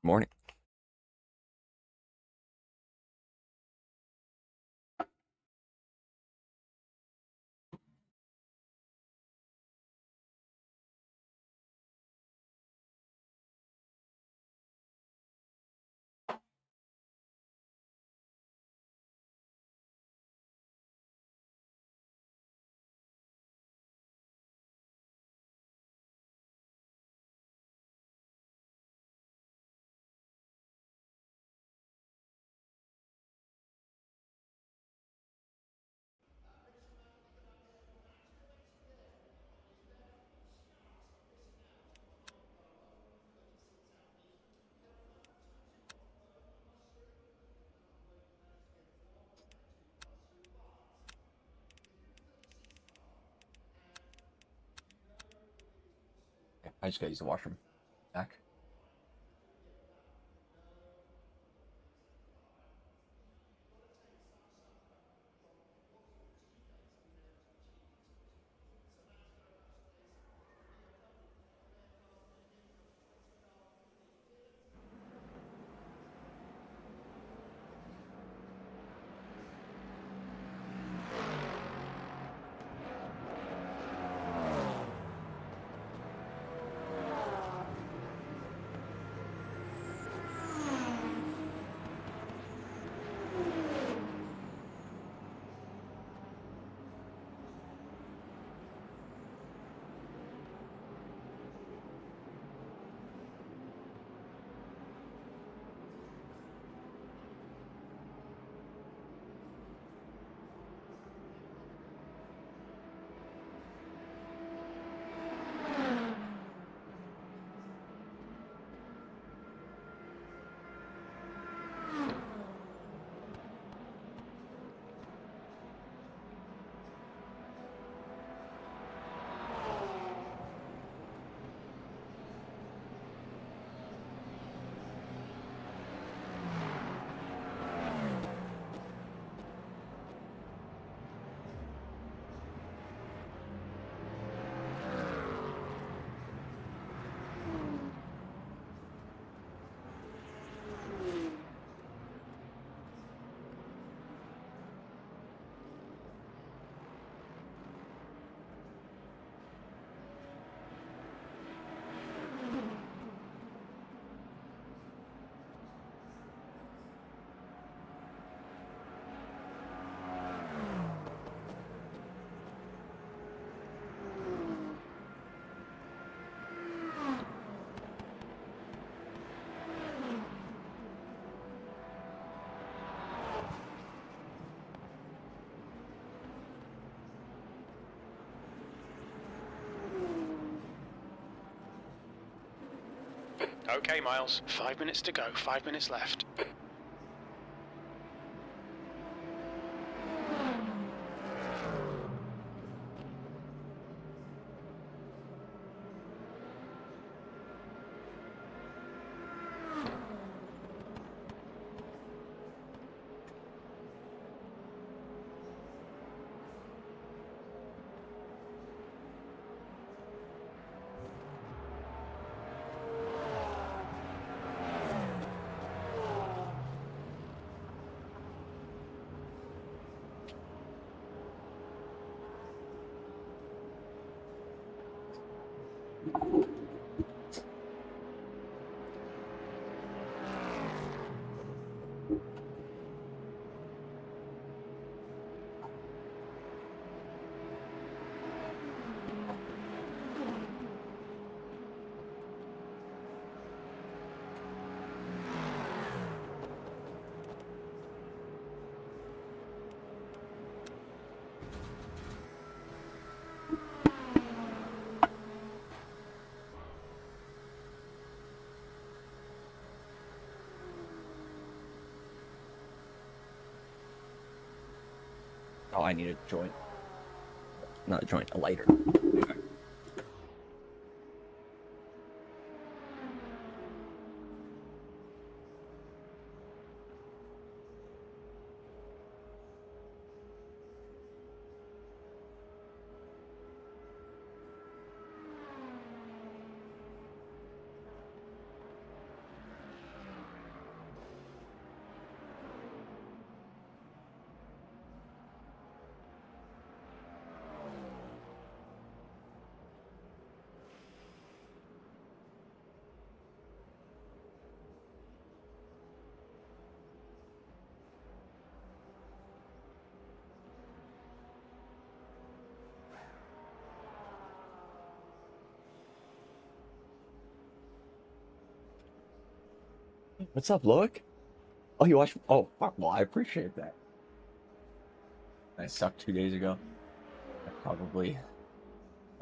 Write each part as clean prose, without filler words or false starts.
Morning. I just gotta use the washroom. Back. Okay, Miles. 5 minutes to go. 5 minutes left. Oh, I need a joint. Not a joint, a lighter. What's up, Loic? Oh, you watched? Oh, fuck. Well, I appreciate that. I sucked 2 days ago. I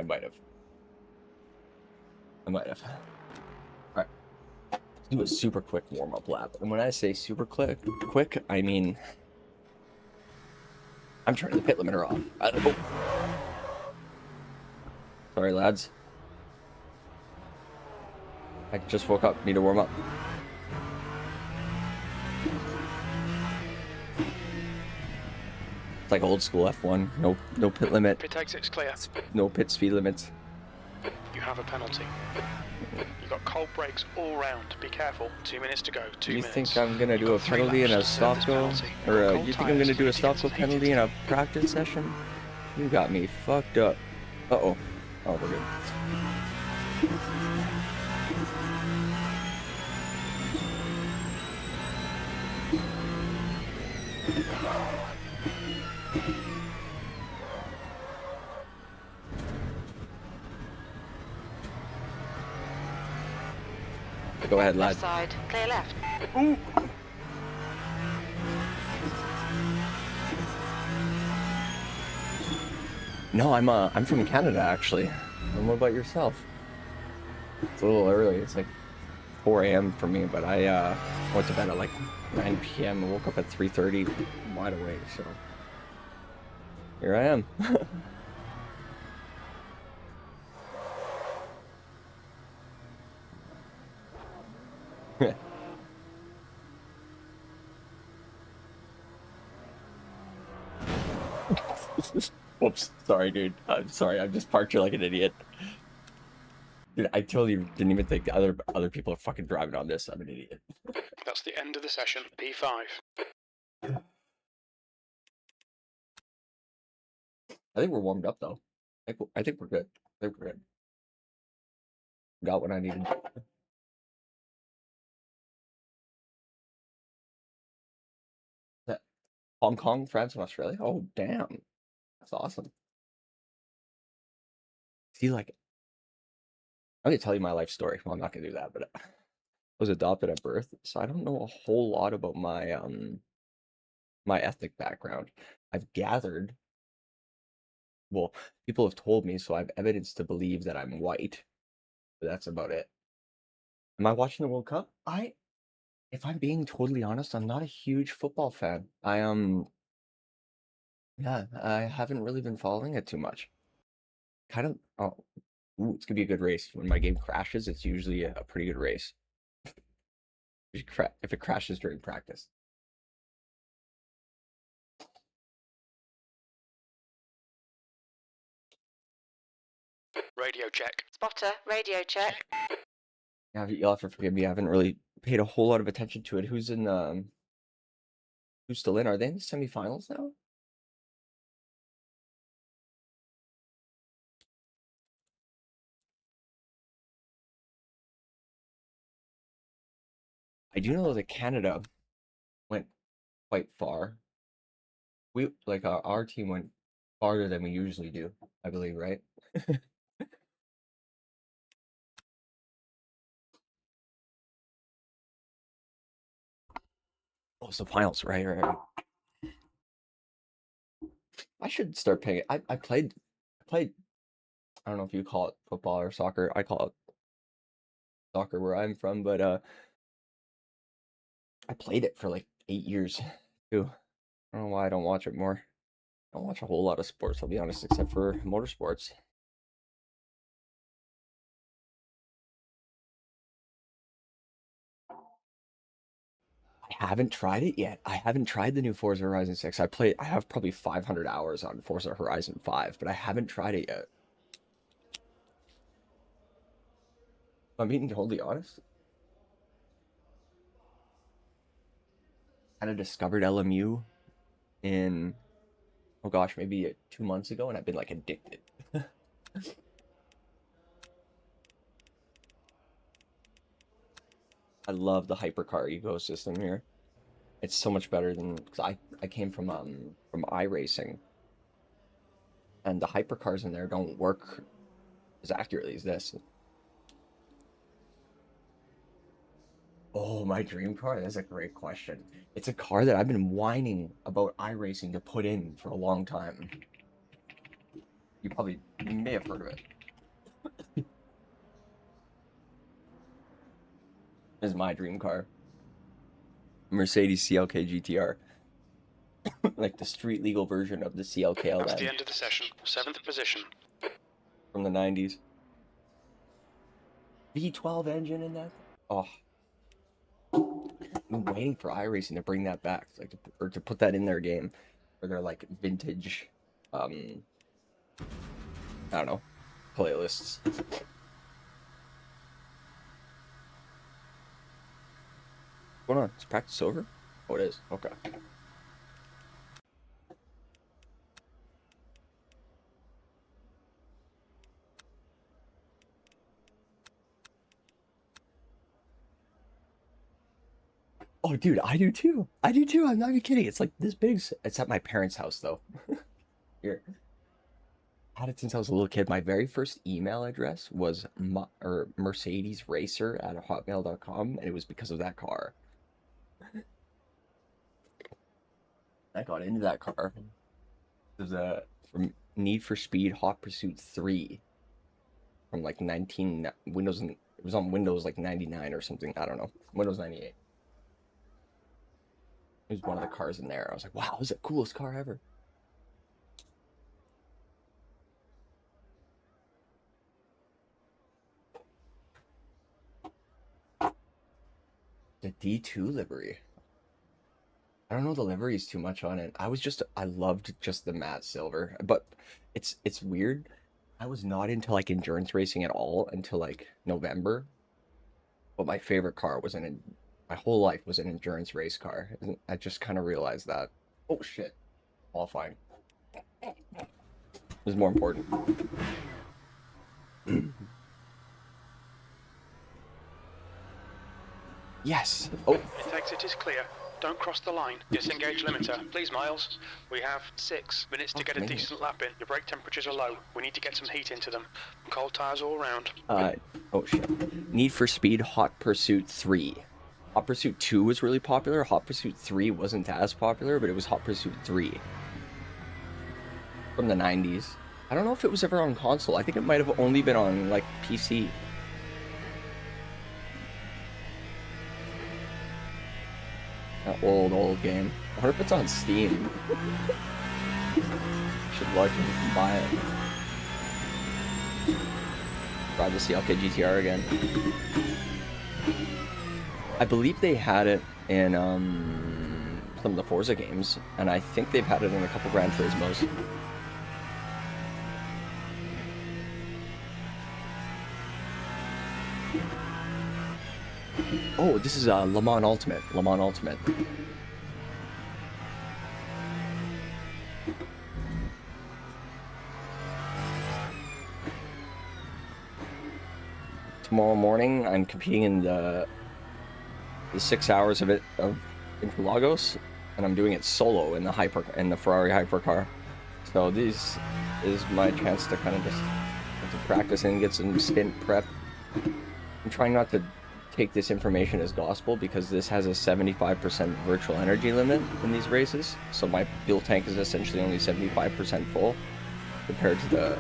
might have. All right. Let's do a super quick warm-up lap. And when I say super quick, I mean I'm turning the pit limiter off. Oh. Sorry, lads. I just woke up. Need to warm up. It's like old school F1. No pit limit. Pit exit's clear. No pit speed limits. You have a penalty. You've got cold brakes all round. Be careful. 2 minutes to go. 2 minutes. You think I'm gonna do a penalty in a stop go? Or you think I'm gonna do a stop go penalty in a practice session? You got me fucked up. Uh-oh. Oh, we're good. Go ahead, lad. Left side, clear left. Ooh. No, I'm from Canada actually. And what about yourself? It's a little early. It's like 4 a.m. for me, but I went to bed at like 9 p.m. and woke up at 3:30, wide awake. So here I am. Whoops, sorry, dude. I'm sorry. I just parked you like an idiot. Dude, I totally didn't even think the other people are fucking driving on this. I'm an idiot. That's the end of the session. P5. I think we're warmed up though. I think we're good. Got what I needed. That Hong Kong, France, and Australia. Oh damn, that's awesome. See, like, I'm gonna tell you my life story. Well, I'm not gonna do that, but I was adopted at birth, so I don't know a whole lot about my ethnic background. I've gathered. Well, people have told me, so I have evidence to believe that I'm white. But that's about it. Am I watching the World Cup? If I'm being totally honest, I'm not a huge football fan. Yeah, I haven't really been following it too much. Kind of, oh, ooh, it's gonna be a good race. When my game crashes, it's usually a pretty good race. If it crashes during practice. Radio check. Spotter, radio check. Yeah, you'll have to forgive me. I haven't really paid a whole lot of attention to it. Who's still in? Are they in the semifinals now? I do know that Canada went quite far. We like our team went farther than we usually do, I believe, right? Oh, it's the finals, right. I should start paying. I played. I don't know if you call it football or soccer. I call it soccer where I'm from, but I played it for like 8 years too. I don't know why I don't watch it more. I don't watch a whole lot of sports, I'll be honest, except for motorsports. I haven't tried it yet. I haven't tried the new Forza Horizon 6. I have probably 500 hours on Forza Horizon 5, but I haven't tried it yet. I'm being totally honest. Kind of discovered LMU in, oh gosh, maybe 2 months ago, and I've been like addicted. I love the Hypercar ecosystem here. It's so much better than, because I came from iRacing, and the hypercars in there don't work as accurately as this. Oh, my dream car? That's a great question. It's a car that I've been whining about iRacing to put in for a long time. You may have heard of it. This is my dream car. Mercedes CLK GTR. Like the street legal version of the CLK That's the LN end of the session. 7th position. from the 90s. V12 engine in that? Oh. I've been waiting for iRacing to bring that back, like to put that in their game, for their like vintage, I don't know, playlists. What's going on? Is practice over? Oh, it is. Okay. Oh, dude, I do too. I do too. I'm not even kidding. It's like this big. It's at my parents' house though. Here. Had it since I was a little kid. My very first email address was Mercedes Racer at hotmail.com, and it was because of that car. I got into that car. It was from Need for Speed Hot Pursuit 3 from like Windows, and it was on Windows like 99 or something. I don't know. Windows 98. It was one of the cars in there. I was like, wow, this is the coolest car ever. The D2 livery. I don't know the liveries too much on it. I loved just the matte silver, but it's weird. I was not into like endurance racing at all until like November. But my favorite car was my whole life was an endurance race car. I just kind of realized that. Oh shit. All fine. It was more important. Yes. Oh. Its exit is clear. Don't cross the line. Disengage limiter. Please, Miles. We have 6 minutes to get a decent lap in. Your brake temperatures are low. We need to get some heat into them. Cold tires all around. Oh shit. Need for Speed Hot Pursuit 3. Hot Pursuit 2 was really popular. Hot Pursuit 3 wasn't as popular, but it was Hot Pursuit 3. From the 90s. I don't know if it was ever on console. I think it might have only been on, like, PC. That old game. I wonder if it's on Steam. Should look and buy it. Drive the CLK GTR again. I believe they had it in some of the Forza games, and I think they've had it in a couple Gran Turismos. Oh, this is Le Mans Ultimate. Le Mans Ultimate. Tomorrow morning, I'm competing in the 6 hours of Interlagos, and I'm doing it solo in the Ferrari Hypercar. So this is my chance to kind of just practice and get some stint prep. I'm trying not to take this information as gospel because this has a 75% virtual energy limit in these races. So my fuel tank is essentially only 75% full compared to the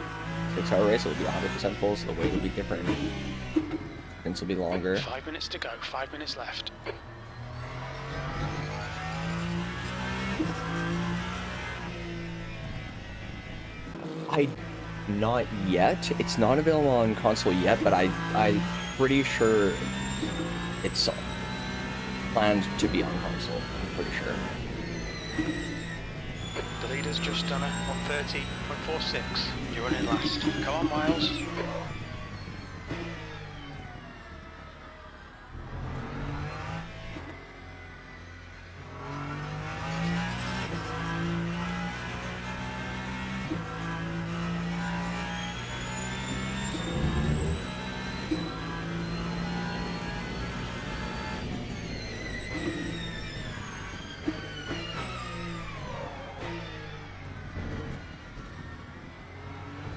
6-hour race. It'll be 100% full, so the weight will be different. Sprints will be longer. 5 minutes to go. 5 minutes left. Not yet. It's not available on console yet, but I'm pretty sure it's planned to be on console. I'm pretty sure. The leader's just done a 1:30.46. You're running last. Come on, Miles.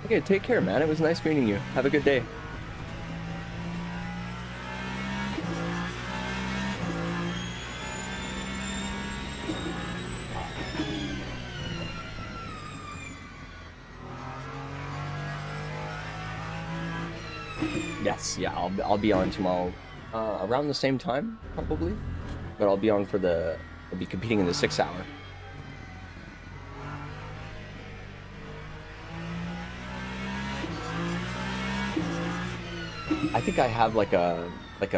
Okay, take care, man. It was nice meeting you. Have a good day. Yes, yeah, I'll be on tomorrow, around the same time probably, but I'll be on for I'll be competing in the 6 hour. I think I have like a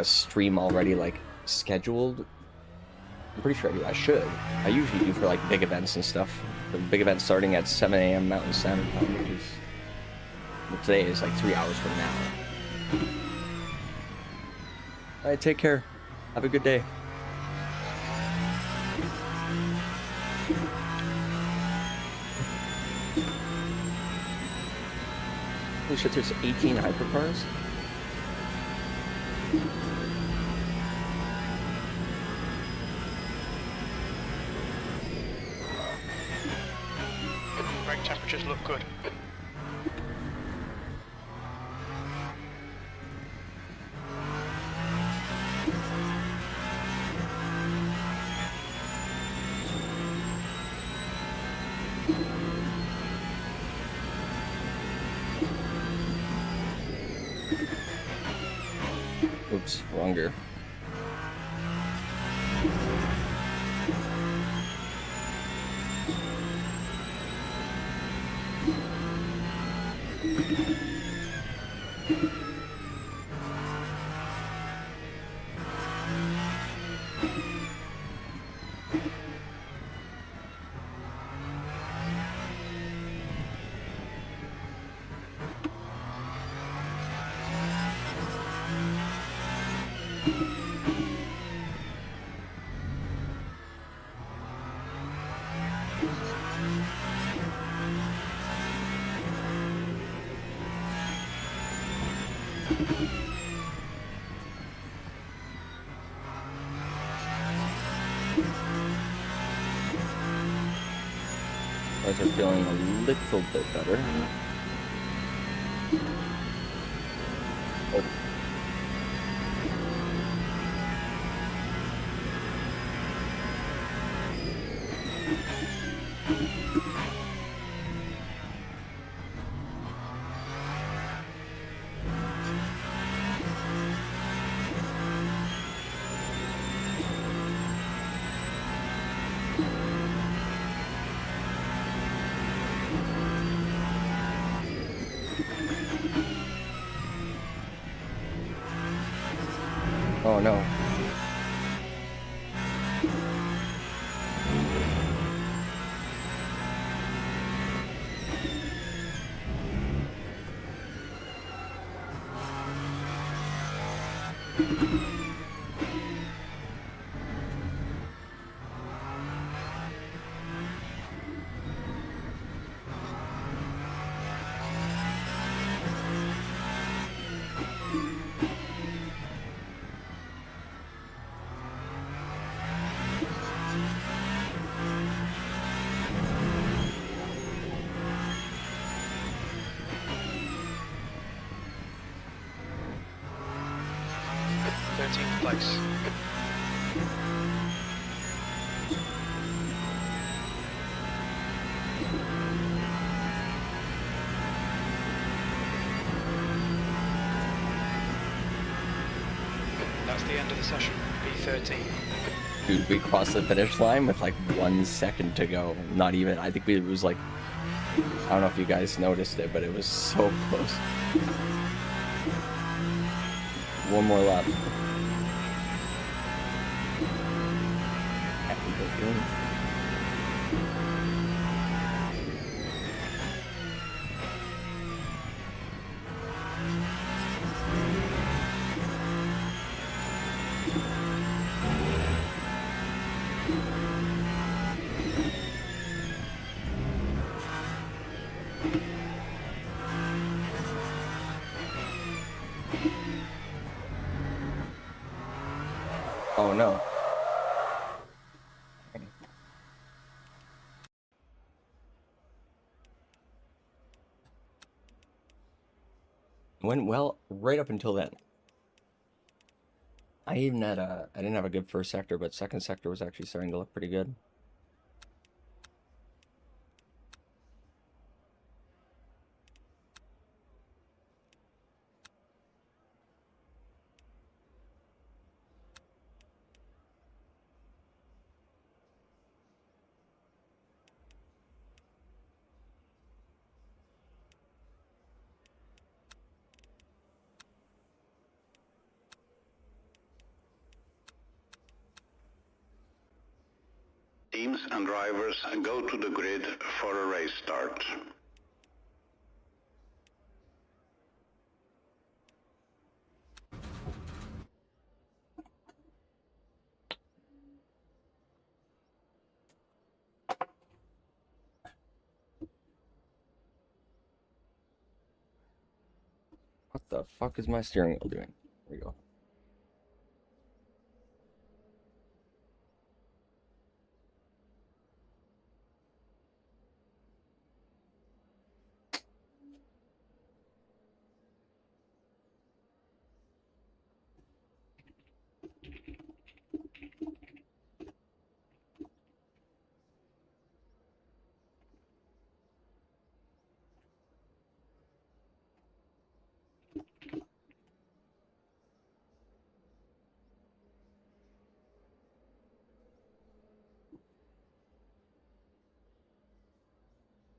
stream already like scheduled. I'm pretty sure I do. I should. I usually do for like big events and stuff. The big event starting at 7 a.m. Mountain Standard Time, which is today is like 3 hours from now. All right, take care. Have a good day. Holy shit, there's 18 hypercars? Brake temperatures look good. Oops, wrong gear. Guys are feeling a little bit better. Oh. Oh no. Place. That's the end of the session. P13. Dude, we crossed the finish line with like 1 second to go. Not even. I think it was like, I don't know if you guys noticed it, but it was so close. One more lap. Oh no. Went well right up until then. I even had I didn't have a good first sector, but second sector was actually starting to look pretty good. Teams and drivers go to the grid for a race start. What the fuck is my steering wheel doing? There we go.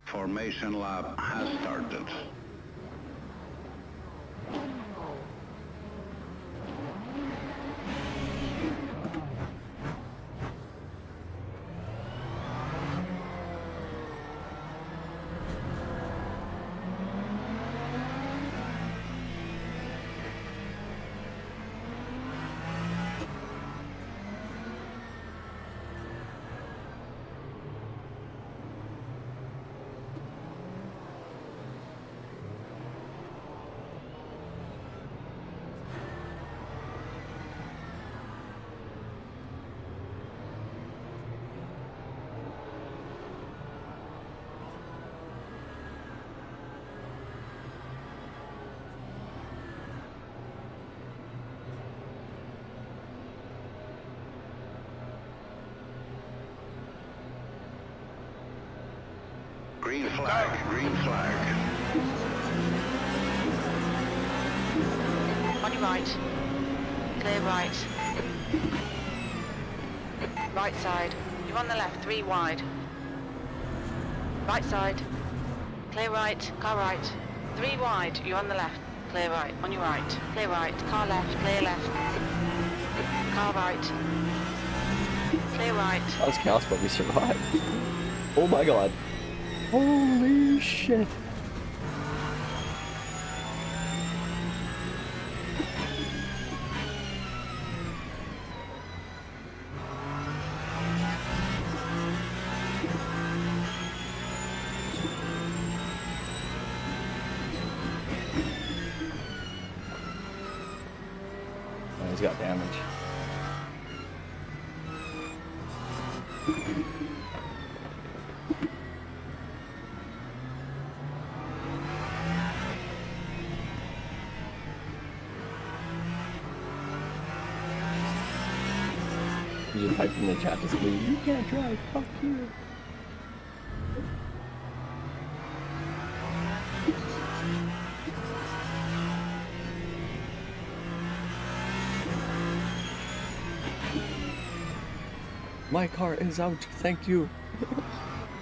Formation lap has started. Green flag, green flag. On your right. Clear right. Right side. You're on the left, 3 wide. Right side. Clear right, car right. 3 wide, you're on the left. Clear right, on your right. Clear right, car left, clear left. Car right. Clear right. That was chaos, but we survived. Oh my god. Holy shit. Oh, he's got damage. You just typed in the chat to say, you can't drive, fuck you. My car is out, thank you.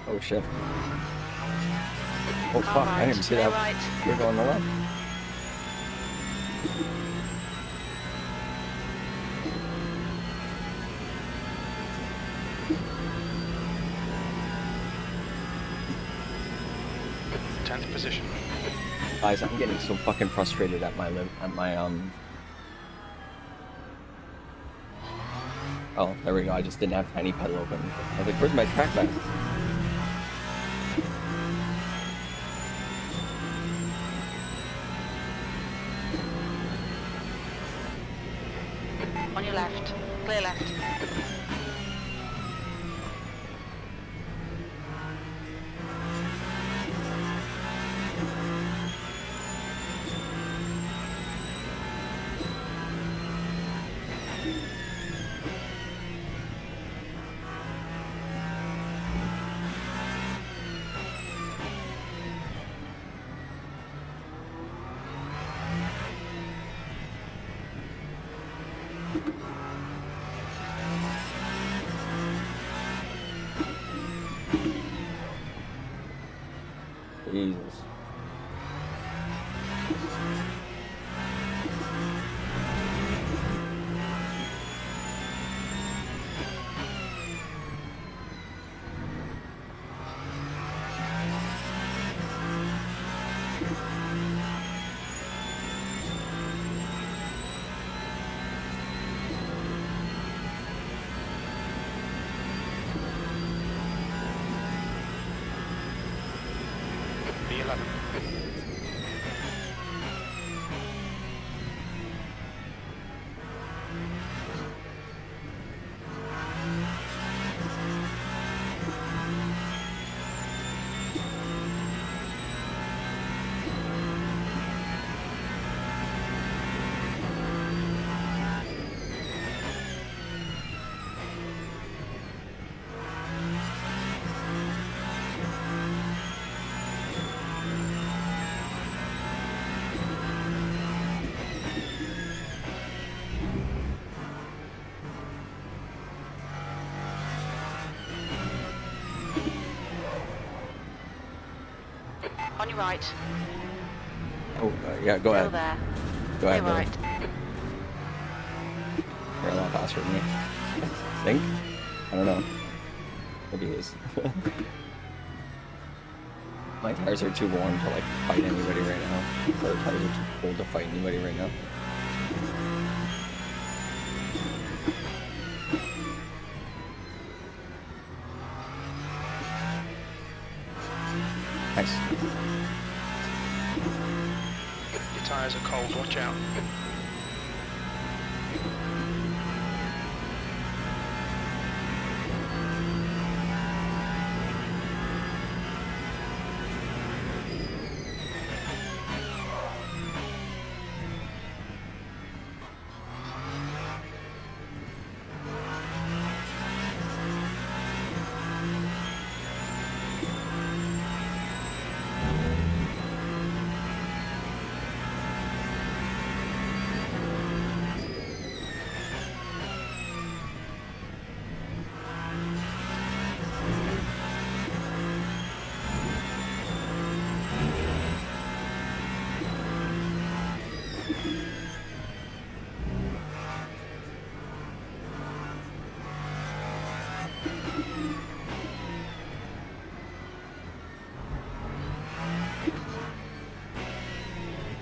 Oh shit. Oh fuck, I didn't even see that. Right. We're going the left. Tenth position. Guys, I'm getting so fucking frustrated at my Oh, there we go. I just didn't have tiny pedal open. I was like, where's my track map? On your left. Clear left. Jesus. On your right. Oh, yeah, go Still ahead. there. Go Clear ahead, Billy. right. You're a lot faster than me. I think? I don't know. Maybe it is. My tires are too warm to like fight anybody right now. Or tires are too cold to fight anybody right now. Nice. Your tyres are cold, watch out.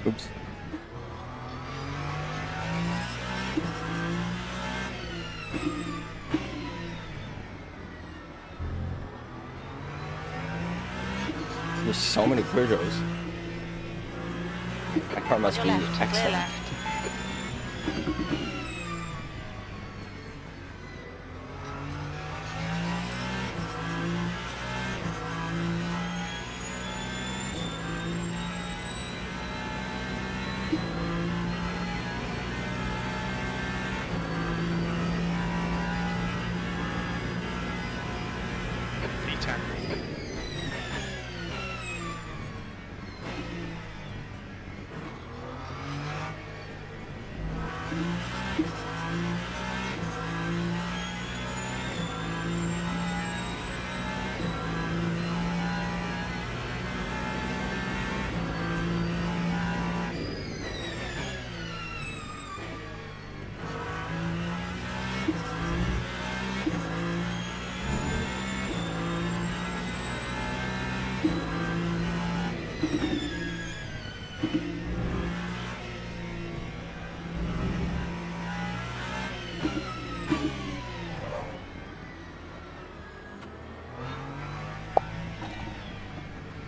Oops. There's so many Peugeots. That car must On be your left. Clear excellent. left. VTAC.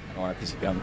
I don't want a piece of gum.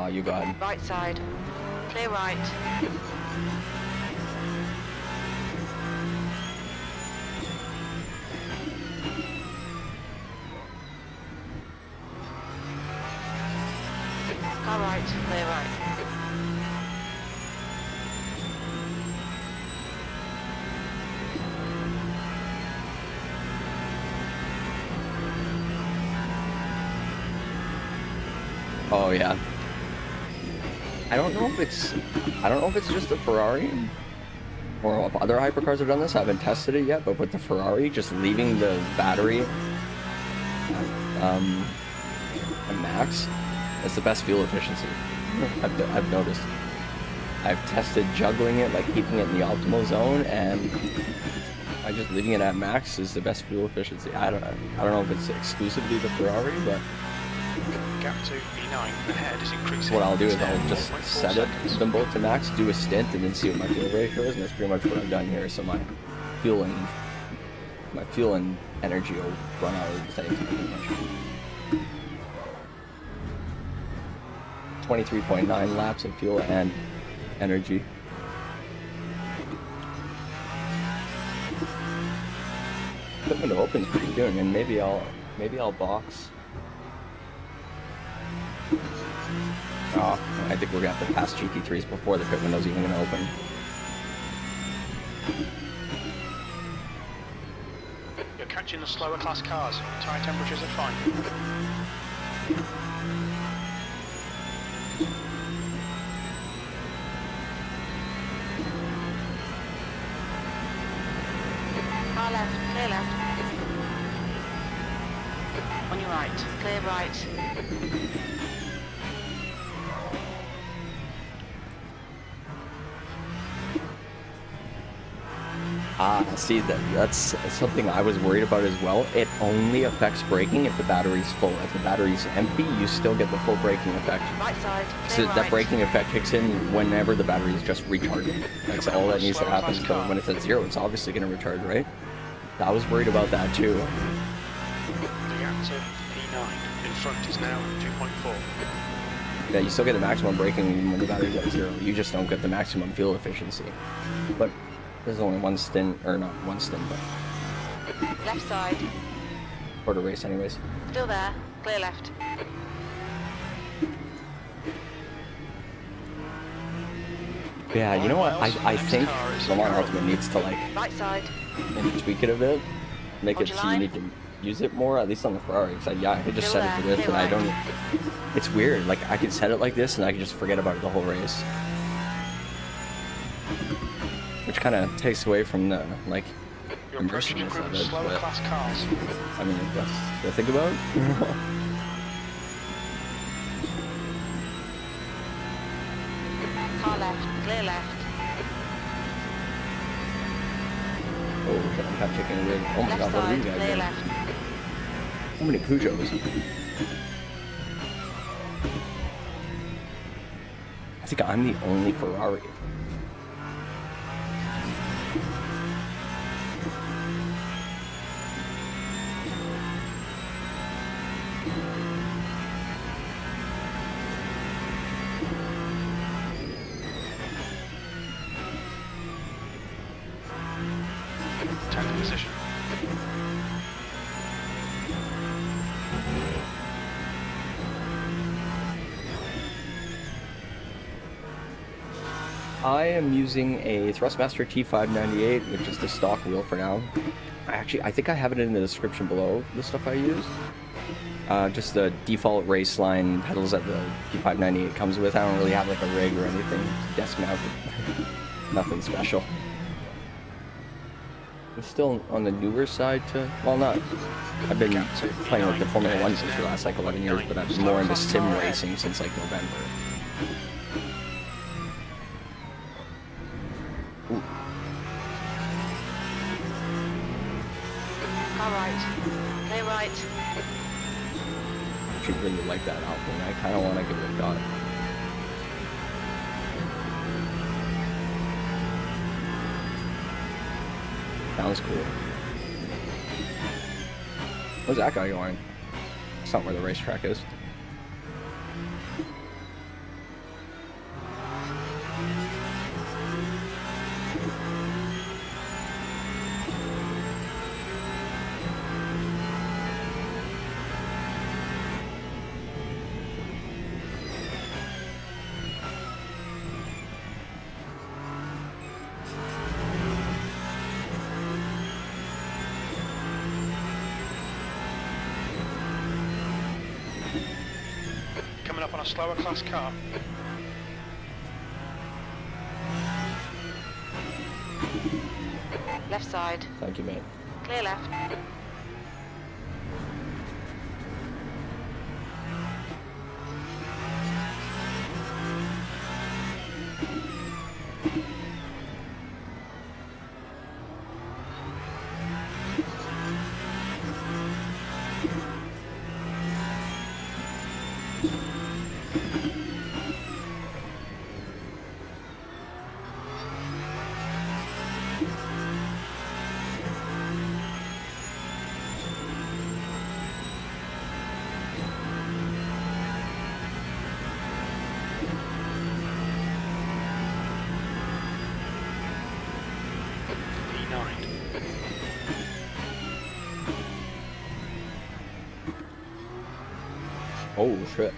Oh, you got him. Right side. Clear right. Car right. Clear right. Oh yeah. I don't know if it's just the Ferrari or if other hypercars have done this. I haven't tested it yet, but with the Ferrari, just leaving the battery at max, it's the best fuel efficiency. I've noticed. I've tested juggling it, like keeping it in the optimal zone, and just leaving it at max is the best fuel efficiency. I don't know if it's exclusively the Ferrari, but Gap to E9 ahead is increasing. what I'll do is I'll just set them both to max, do a stint, and then see what my fuel ratio is, and that's pretty much what I've done here. So my fuel and energy will run out at the same time pretty much. 23.9 laps of fuel and energy. The window opens pretty soon, and maybe I'll box. Oh, I think we're gonna have to pass GT3s before the pit window's even gonna open. You're catching the slower class cars. Tyre temperatures are fine. Car left, clear left. On your right, clear right. See, that's something I was worried about as well. It only affects braking if the battery's full. If the battery's empty, you still get the full braking effect. Right side, So clear that right. braking effect kicks in whenever the battery is just recharging. That's all that needs to happen. So when it's at zero, it's obviously going to recharge, right? I was worried about that too. The gap to E9 in front is now 2.4. Yeah, you still get the maximum braking even when the battery's at zero. You just don't get the maximum fuel efficiency. But there's only one stint, or not one stint, but Left side, quarter race anyways. still there, clear left. Yeah, you know what? I think Lamar Ultimate needs to like Right side, maybe tweak it a bit, make it Hold your so you line. need to use it more, at least on the Ferrari. Because I could just Still set it for there, this, clear but I right. don't. It's weird. Like I could set it like this, and I could just forget about it the whole race, which kind of takes away from the like You're approaching a immersiveness group of of it. slower But class cars. I mean, that's to think about. car left, clear left. Oh, shit, I'm kind of taking a rig. Oh my Left god, what are side, you guys clear doing? left. How many Peugeots? I think I'm the only Ferrari. Tenth position. I am using a Thrustmaster T598, which is the stock wheel for now. I think I have it in the description below, the stuff I use. Just the default Raceline pedals that the T598 comes with. I don't really have like a rig or anything, desk mounted. Nothing special. I'm still on the newer side to, well not, I've been playing like the Formula 1 since the last like 11 years, but I've been more into sim racing since like November. Car right, clear right. I actually really like that album. I kind of want to give it a shot. Sounds cool. Where's that guy going? That's not where the racetrack is. slower class car. Left side. Thank you, mate. Clear left. Oh shit.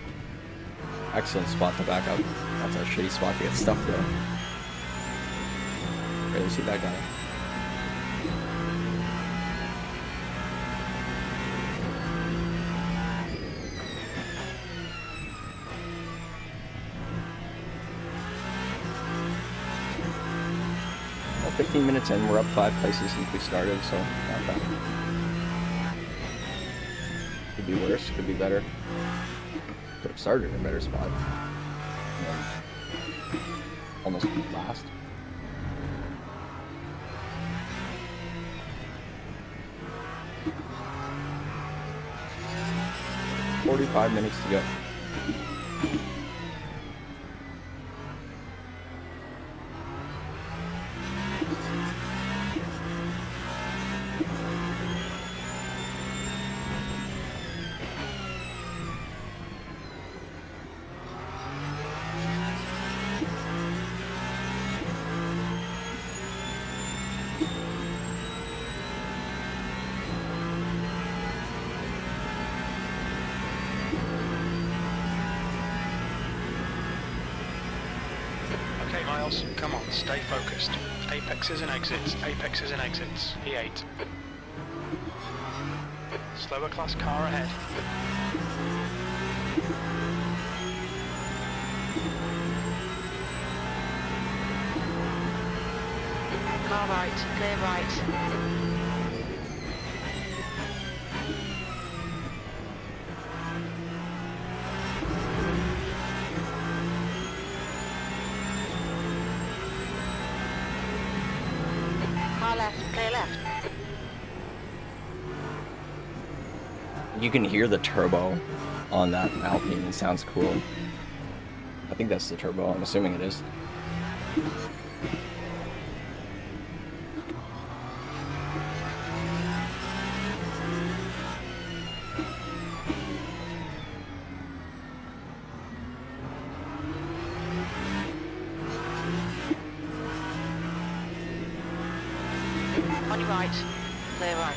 Excellent spot to back up. That's a shitty spot to get stuck though. Really see that guy. Well, 15 minutes in, we're up 5 places since we started, so not bad. Could be worse, could be better. Could have started in a better spot. Almost last. "45 minutes to go." Okay, Miles, come on, stay focused. Apexes and exits, apexes and exits. E8. Slower class car ahead. Car right, clear right. Car left, clear left. You can hear the turbo on that Alpine. It sounds cool. I think that's the turbo. I'm assuming it is. On your right, clear right.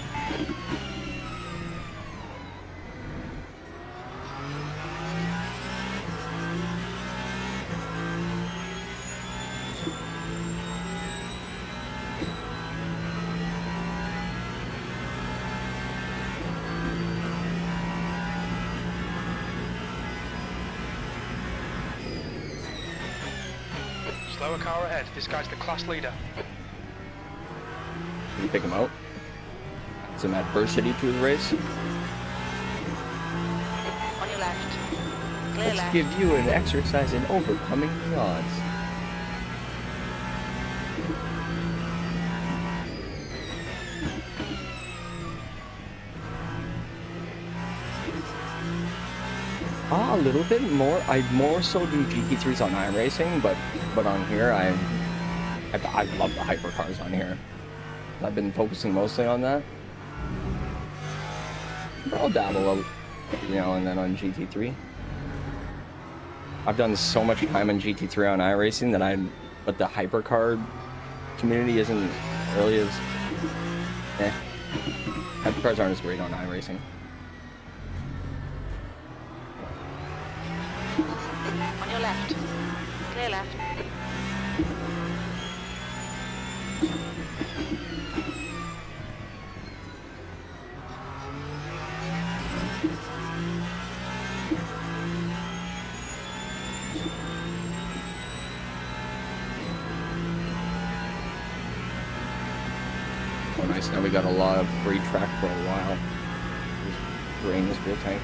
Slower car ahead. This guy's the class leader. Can you pick him out? Some adversity to his race. On your left, clear Let's left. give you an exercise in overcoming the odds. A little bit more. I more so do GT3s on iRacing, but on here I love the hypercars on here. I've been focusing mostly on that. But I'll dabble every now and then on GT3. I've done so much time on GT3 on iRacing but the hypercar community isn't really as hypercars aren't as great on iRacing. On your left, clear left. so nice. Now we got a lot of free track for a while. Just drain this fuel tank.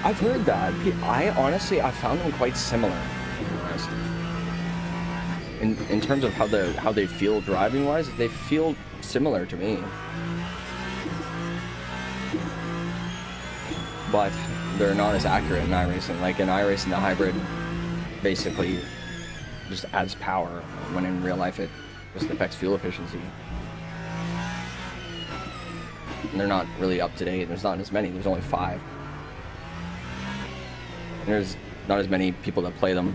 I've heard that. I honestly found them quite similar. In terms of how they feel driving wise, they feel similar to me. But they're not as accurate in iRacing. Like in iRacing, the hybrid basically just adds power, when in real life it just affects fuel efficiency. And they're not really up to date. There's not as many. There's only 5. And there's not as many people that play them.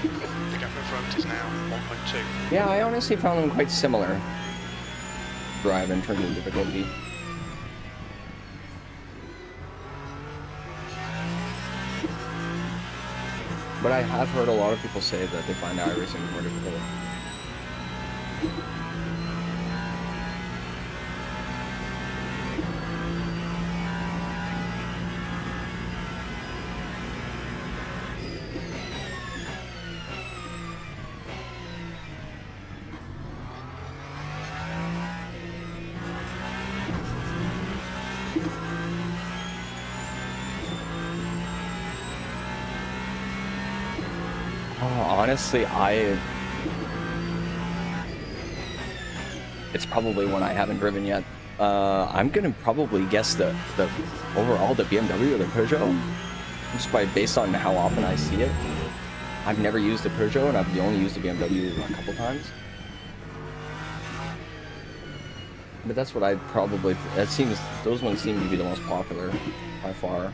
The gap in front is now 1.2. Yeah, I honestly found them quite similar. Drive in terms of difficulty. But I have heard a lot of people say that they find iRacing more difficult. Honestly, it's probably one I haven't driven yet. I'm gonna probably guess the overall the BMW or the Peugeot, just based on how often I see it. I've never used a Peugeot, and I've only used a BMW a couple times. But that's what I'd probably. Those ones seem to be the most popular by far.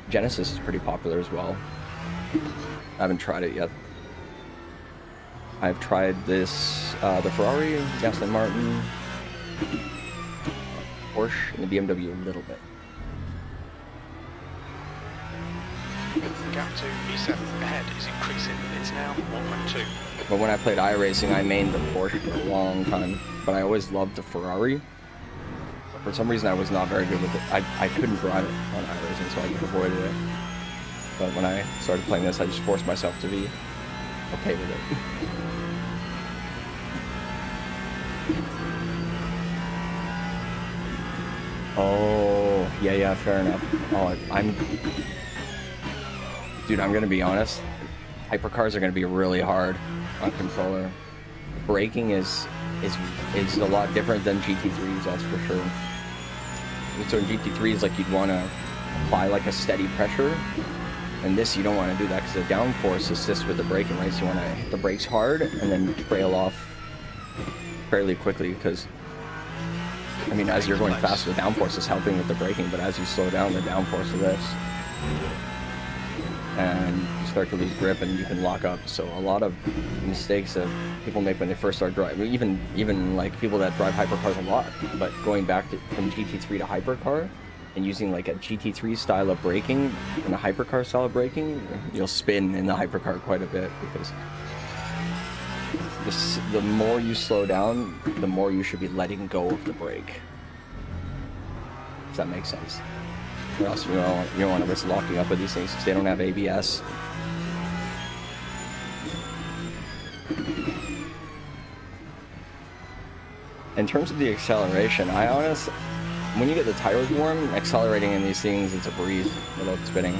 Genesis is pretty popular as well. I haven't tried it yet. I've tried this, the Ferrari, Aston Martin, Porsche, and the BMW a little bit. The gap to E7 ahead is increasing. It's now 1.2. But when I played iRacing, I mained the Porsche for a long time. But I always loved the Ferrari. For some reason, I was not very good with it. I couldn't drive it on iRacing, so I just avoided it. But when I started playing this, I just forced myself to be okay with it. Oh, yeah, fair enough. Oh, Dude, I'm gonna be honest. Hypercars are gonna be really hard on controller. Braking is a lot different than GT3s, that's for sure. So in GT3s, like, you'd want to apply like a steady pressure. And this, you don't want to do that because the downforce assists with the braking, right? So you want to hit the brakes hard and then trail off fairly quickly, because, I mean, as you're going fast, the downforce is helping with the braking, but as you slow down, the downforce lifts. And you start to lose grip and you can lock up. So a lot of mistakes that people make when they first start driving, even like people that drive hypercars a lot, but going back from GT3 to hypercar, and using like a GT3 style of braking and a hypercar style of braking, you'll spin in the hypercar quite a bit, because the more you slow down, the more you should be letting go of the brake. If that makes sense. Or else you don't want to risk locking up with these things because they don't have ABS. In terms of the acceleration, when you get the tires warm, accelerating in these things, it's a breeze without spinning.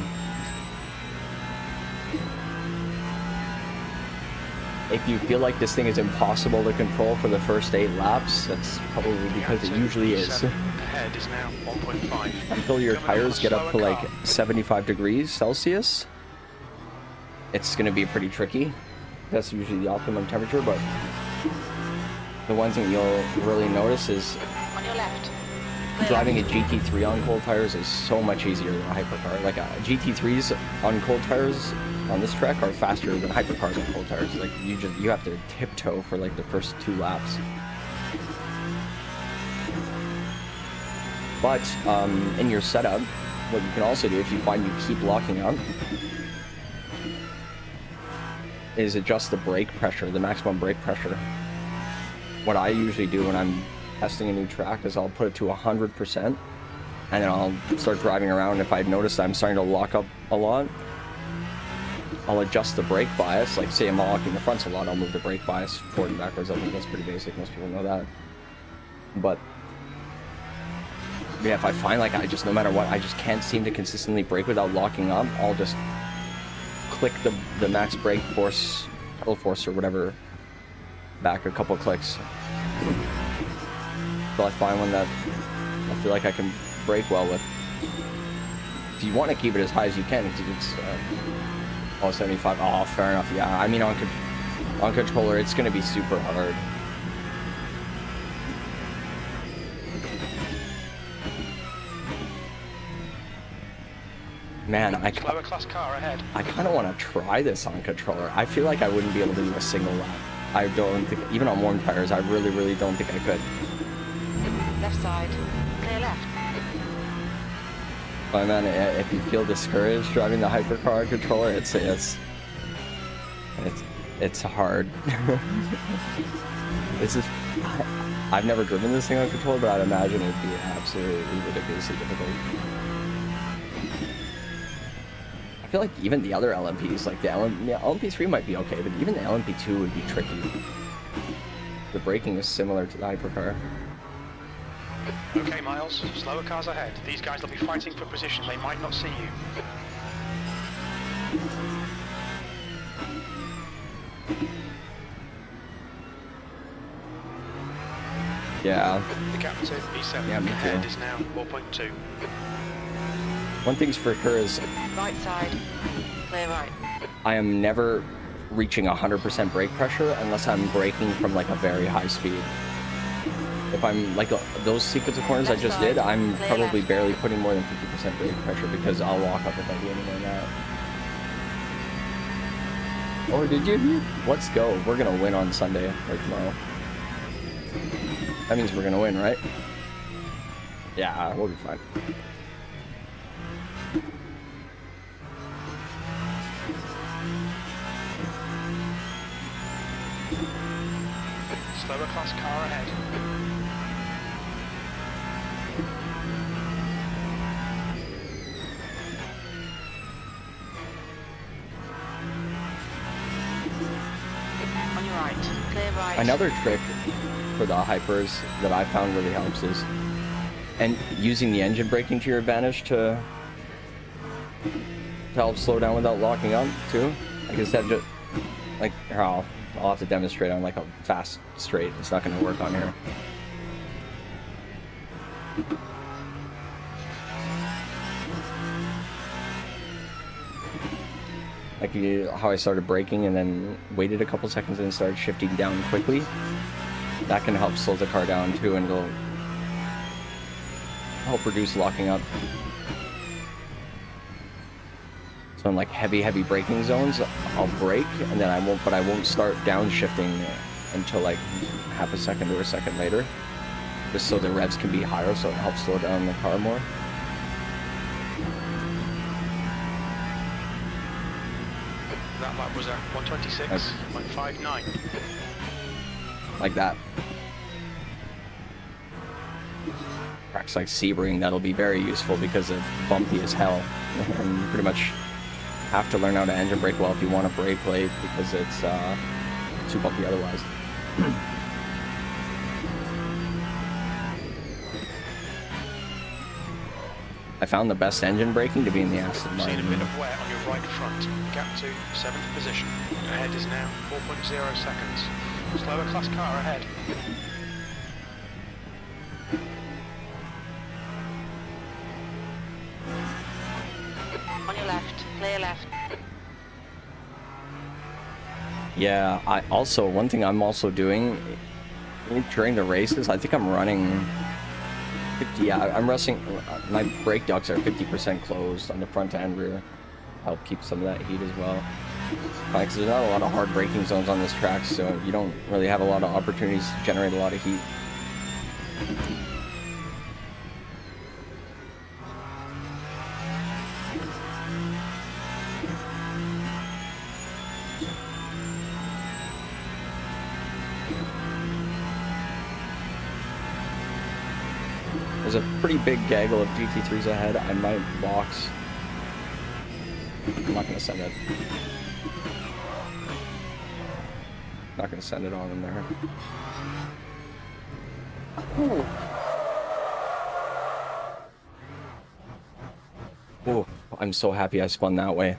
If you feel like this thing is impossible to control for the first 8 laps, that's probably because it usually is. Ahead is now 1.5. Until your tires get up to like 75 degrees Celsius, it's going to be pretty tricky. That's usually the optimum temperature, but the one thing you'll really notice is On your left. driving a GT3 on cold tires is so much easier than a hypercar. Like GT3s on cold tires on this track are faster than hypercars on cold tires. Like you have to tiptoe for like the first 2 laps. But in your setup, what you can also do if you find you keep locking up is adjust the brake pressure, the maximum brake pressure. What I usually do when I'm testing a new track is I'll put it to 100%, and then I'll start driving around. If I've noticed I'm starting to lock up a lot, I'll adjust the brake bias. Like, say I'm locking the fronts a lot, I'll move the brake bias forward and backwards. I think that's pretty basic. Most people know that. But yeah, if I find like I just, no matter what, I just can't seem to consistently brake without locking up, I'll just click the max brake force, pedal force or whatever, back a couple clicks. So I find one that I feel like I can brake well with. If you want to keep it as high as you can, it's 75. Oh, fair enough. Yeah, I mean on controller, it's gonna be super hard. Man, Slower class car ahead. I kind of want to try this on controller. I feel like I wouldn't be able to do a single lap. I don't think, even on warm tires, I really don't think I could. Left side, clear left. But man, if you feel discouraged driving the Hypercar controller, it's hard. This is, I've never driven this thing on controller, but I'd imagine it'd be absolutely ridiculously difficult. I feel like even the other LMPs, like the LMP3 might be okay, but even the LMP2 would be tricky. The braking is similar to the Hypercar. Okay, Miles, slower cars ahead. These guys will be fighting for position. They might not see you. Yeah. The gap to B7 ahead is now 4.2. One thing's for sure is Right side, clear right. I am never reaching 100% brake pressure unless I'm braking from like a very high speed. If I'm like those sequence of corners I just did, I'm probably barely putting more than 50% brake pressure because I'll lock up if I do anything like that. Or did you? Let's go. We're gonna win on Sunday or tomorrow. That means we're gonna win, right? Yeah, we'll be fine. Slower class car ahead. On your right, clear right. Another trick for the Hypers that I found really helps is using the engine braking to your advantage to help slow down without locking up too. Like instead of just like I'll have to demonstrate on like a fast straight. It's not going to work on here. Like how I started braking and then waited a couple seconds and then started shifting down quickly. That can help slow the car down too, and it'll help reduce locking up. So in like heavy braking zones, I'll brake and then I won't start downshifting until like half a second or a second later, just so the revs can be higher, so it helps slow down the car more. That lap was at 126.59. Like that. Tracks like Sebring, that'll be very useful because it's bumpy as hell, and you pretty much have to learn how to engine brake well if you want to brake late because it's too bumpy otherwise. I found the best engine braking to be in the Aston Martin. Seen a bit of wear on your right front. Gap to 7th position. Ahead is now 4.0 seconds. Slower class car ahead. On your left, clear left. Yeah, one thing I'm also doing during the races, I think I'm running 50, I'm rushing, my brake ducts are 50% closed on the front and rear. Help keep some of that heat as well. Because there's not a lot of hard braking zones on this track, so you don't really have a lot of opportunities to generate a lot of heat. there's a pretty big gaggle of GT3s ahead. I might box. I'm not gonna send it. Not gonna send it on in there. Oh, I'm so happy I spun that way.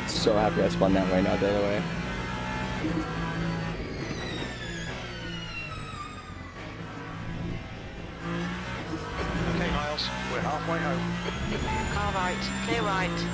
So happy I spun that way, not the other way. Okay, Miles, we're halfway home. Car right, clear right.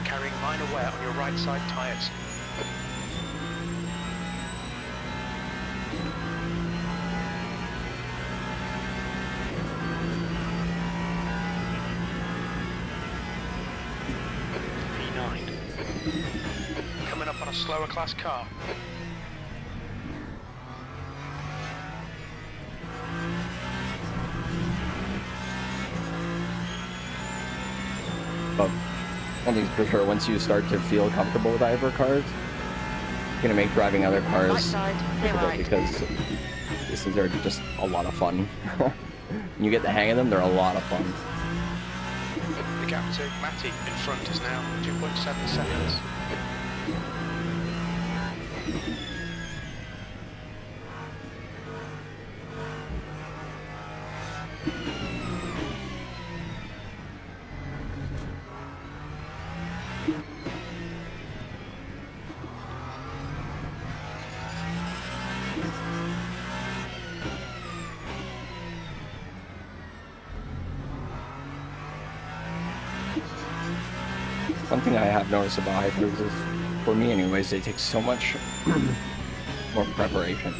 Carrying minor wear on your right side tyres. P9. Coming up on a slower class car. But one thing's for sure, once you start to feel comfortable with hypercars, it's gonna make driving other Right cars side, clear difficult right. because these things are just a lot of fun. When you get the hang of them, they're a lot of fun. The gap to Matty in front is now 2.7 seconds. One thing I have noticed about hypers is, for me anyways, they take so much more preparation.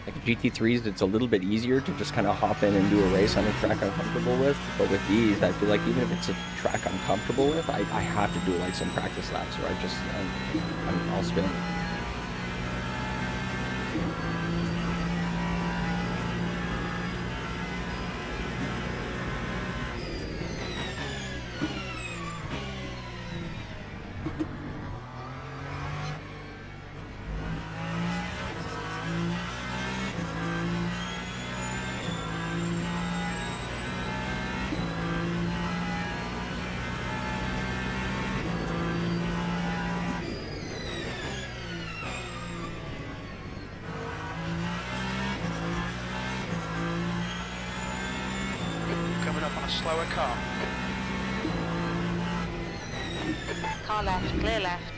Like GT3s, it's a little bit easier to just kind of hop in and do a race on a track I'm comfortable with. But with these, I feel like even if it's a track I'm comfortable with, I have to do like some practice laps where I'll spin. Coming up on a slower car. Car left, clear left.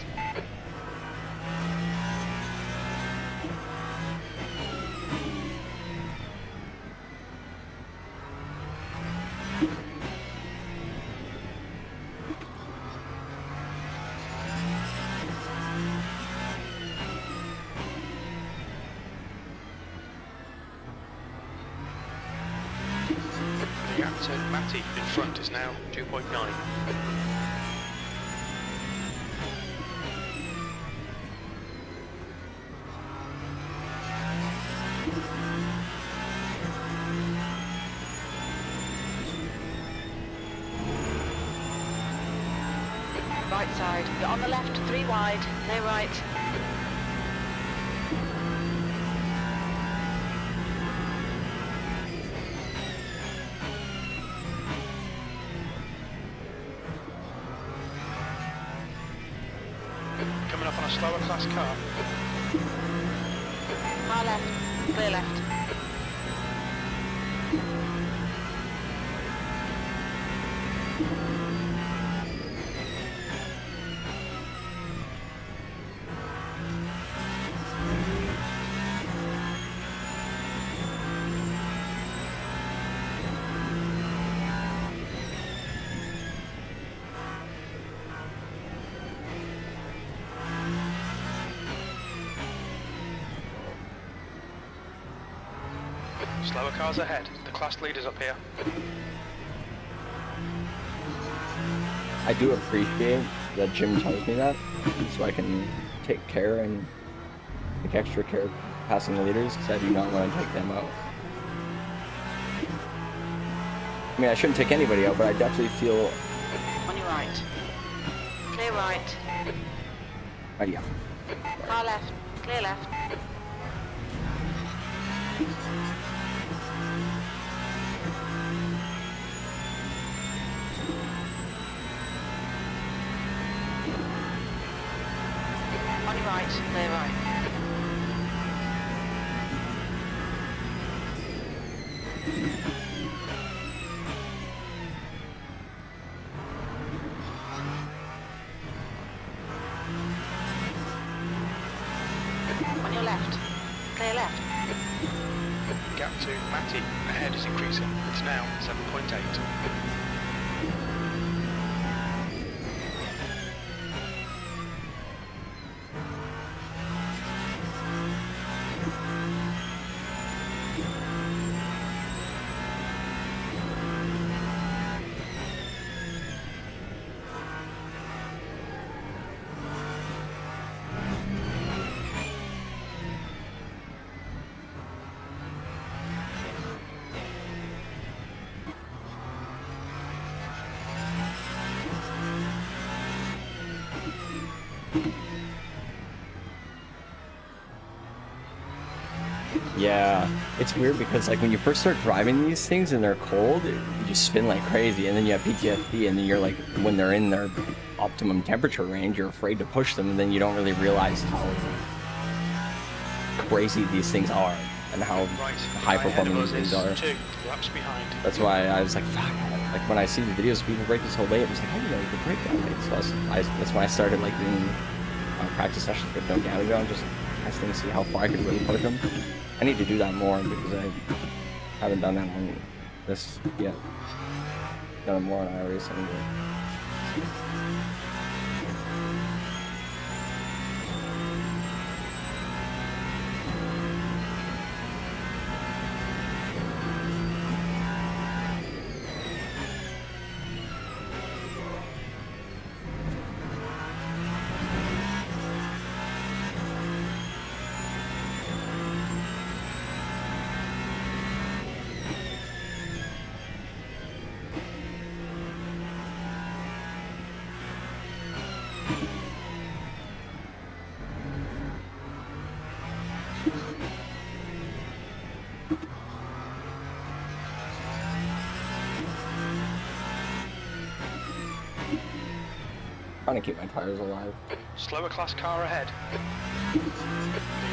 The gap to Matty in front is now 2.9. Right side, you're on the left, 3 wide, clear right. Coming up on a slower class car. Car left, clear left. Slower cars ahead. The class leader's up here. I do appreciate that Jim tells me that, so I can take care and take extra care of passing the leaders, because I do not want to take them out. I mean, I shouldn't take anybody out, but I definitely feel... On your right. Clear right. Yeah. Car left. Clear left. On your right. Clear right. On your left. Clear left. Gap to Matty ahead is increasing. It's now 7.8. Yeah, it's weird because like when you first start driving these things and they're cold, you spin like crazy, and then you have PTSD, and then you're like, when they're in their optimum temperature range, you're afraid to push them, and then you don't really realize how crazy these things are and how high performing these things are. 2 laps behind. That's why I was like, fuck. Like when I see the videos of people breaking so late, I was like, how do you know you can break that late? So that's why I started like doing practice sessions with no damage on, just testing to see how far I could really push them. I need to do that more because I haven't done that on this yet. Done it more on iRacing. Trying to keep my tires alive. Slower class car ahead. The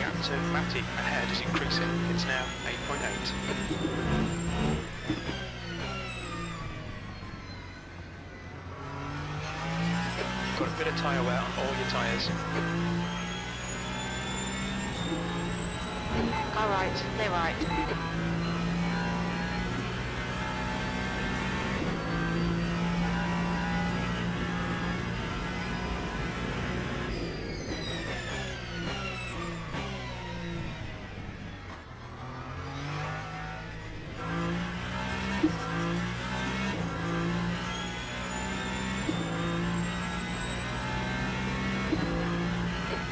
gap to Matty ahead is increasing. It's now 8.8. Got a bit of tyre wear on all your tyres. Car right. Clear right.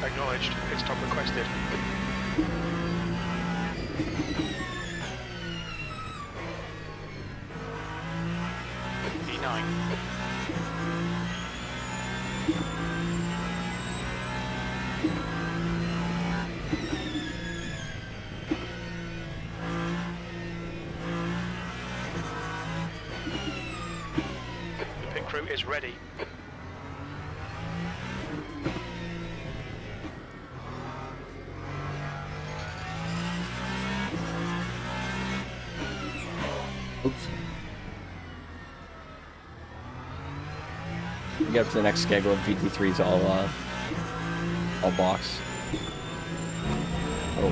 Acknowledged. Pit stop requested. E9. The pit crew is ready. Oops. Get up to the next schedule. GT3's all box. Oh.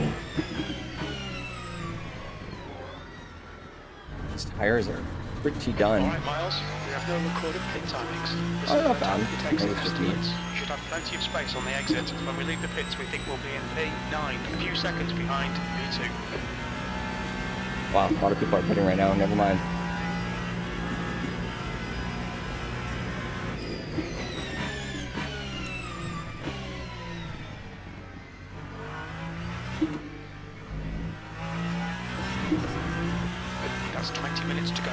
These tires are pretty done. Alright, Miles, we have no recorded pit timings. This Oh, is not the bad. time it takes Maybe the it's just estimates. You should have plenty of space on the exit. When we leave the pits, we think we'll be in P9, a few seconds behind P2. Wow, a lot of people are pitting right now. Never mind. That's 20 minutes to go.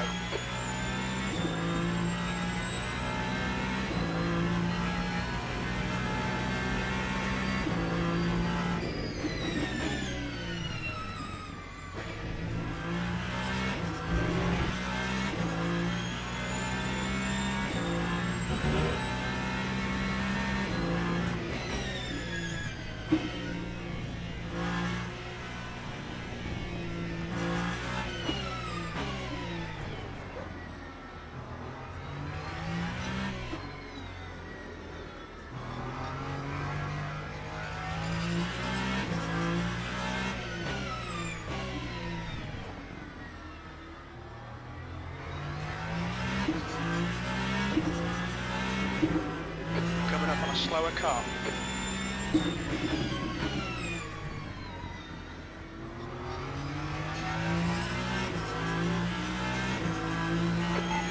Coming up on a slower car.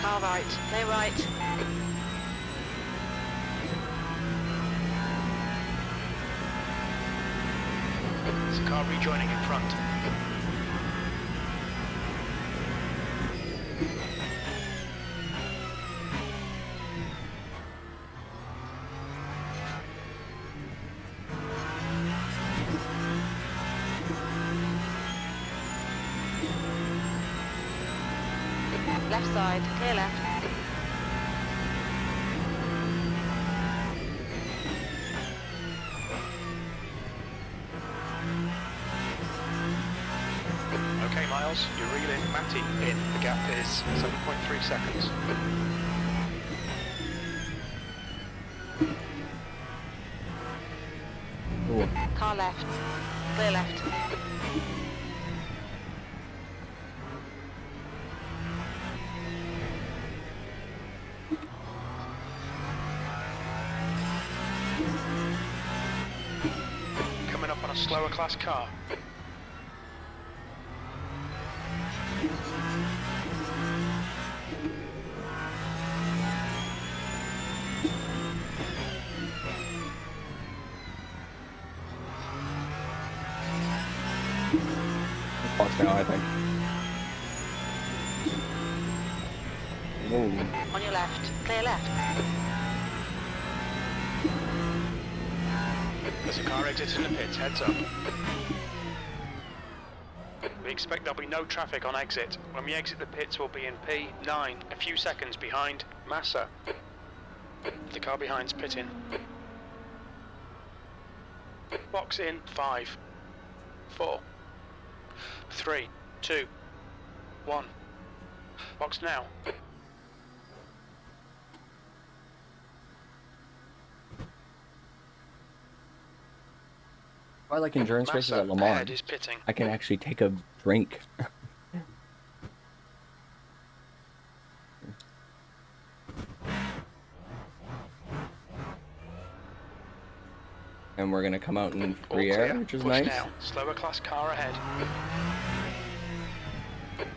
Car right, clear right. There's a car rejoining in front. Left side, clear left. Okay, Miles, you're reeling. Matty in. The gap is 7.3 seconds. Ooh. Car left, clear left. Coming up on a slower class car. Box now, I think. Ooh. On your left, clear left. There's a car exiting the pits, heads up. We expect there'll be no traffic on exit. When we exit the pits, we'll be in P9, a few seconds behind Massa. The car behind's pitting. Box in 5, 4, 3, 2, 1. Box now. I like endurance races Massa at Le ahead Mans. is pitting. I can actually take a drink. And we're gonna come out in All free air, clear. which is Push nice. now. Slower class car ahead.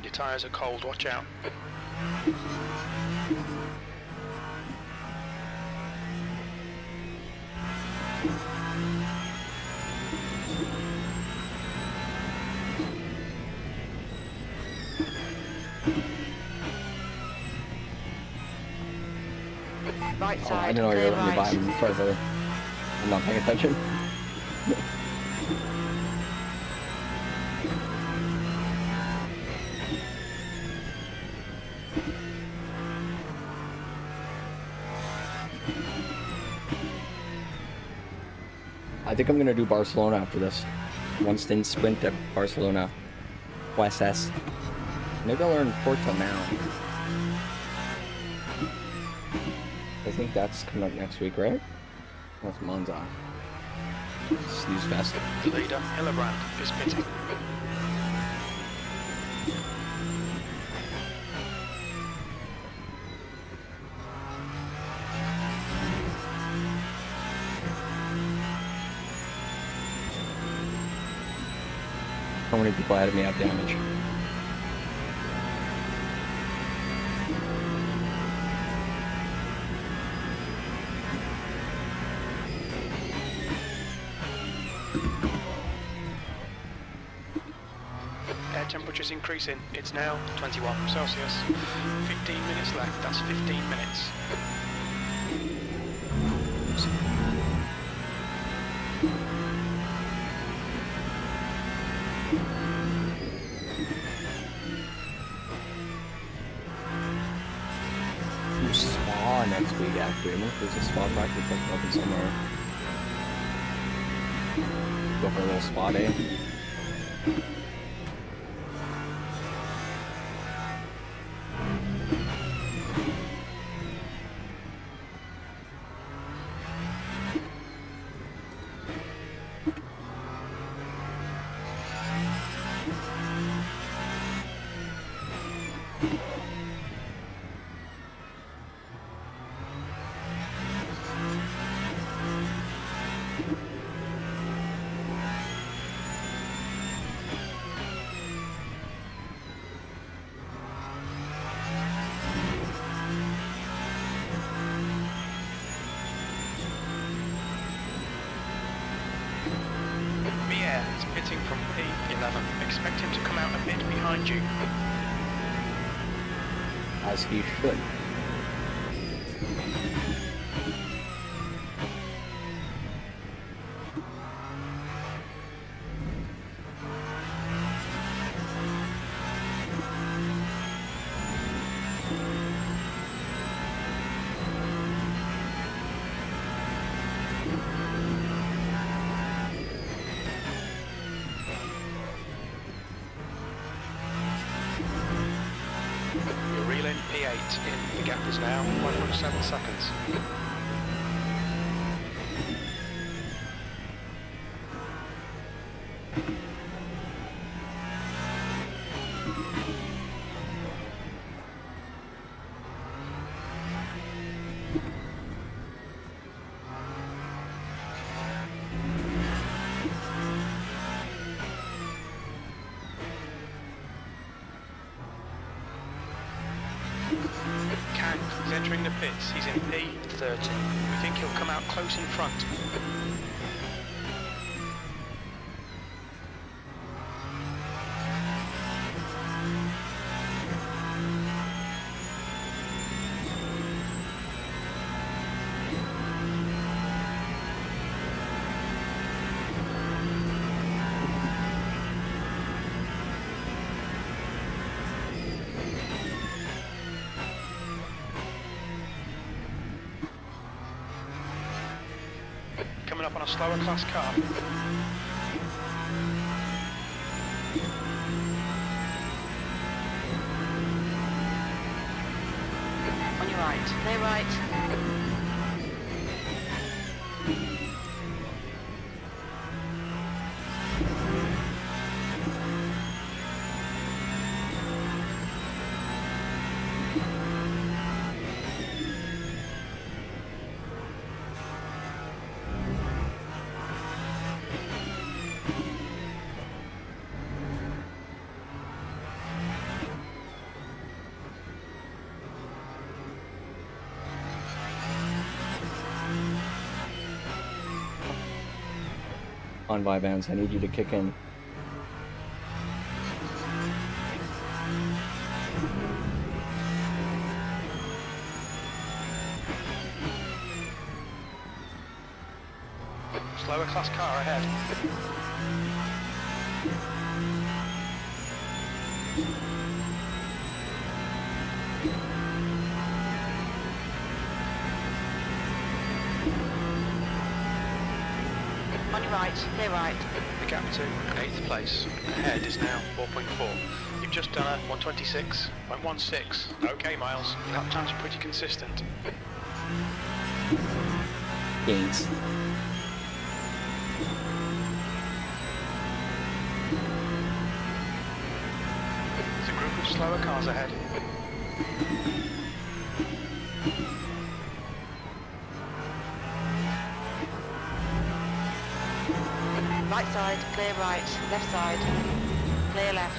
Your tyres are cold, watch out. Right Oh, I side, didn't know you were clear letting me by. right. I'm sorry, brother. I'm not paying attention. I think I'm gonna do Barcelona after this. One stint sprint at Barcelona. YSS. Maybe I'll learn Porta now. I think that's coming up next week, right? That's Monza. Snooze fest. The leader, Hillebrand, is pitting. How many people ahead of me have damage? temperature's increasing. It's now 21 Celsius. 15 minutes left. That's 15 minutes. Spa next week, actually. There's a spa practice that's open somewhere. Go for a little spa day. Pitting from P11. Expect him to come out a bit behind you. As he should. P8 in. The gap is now 1.7 seconds. He's entering the pits. He's in P30. We think he'll come out close in front. Coming up on a slower class car. On your right, clear right. On Vibans, I need you to kick in. Slower class car ahead. On your right, clear right. The gap to 8th place. Ahead is now 4.4. You've just done a 126.16. Okay, Miles. Your lap times are pretty consistent. Gains. There's a group of slower cars ahead. Right side, clear right. Left side, clear left.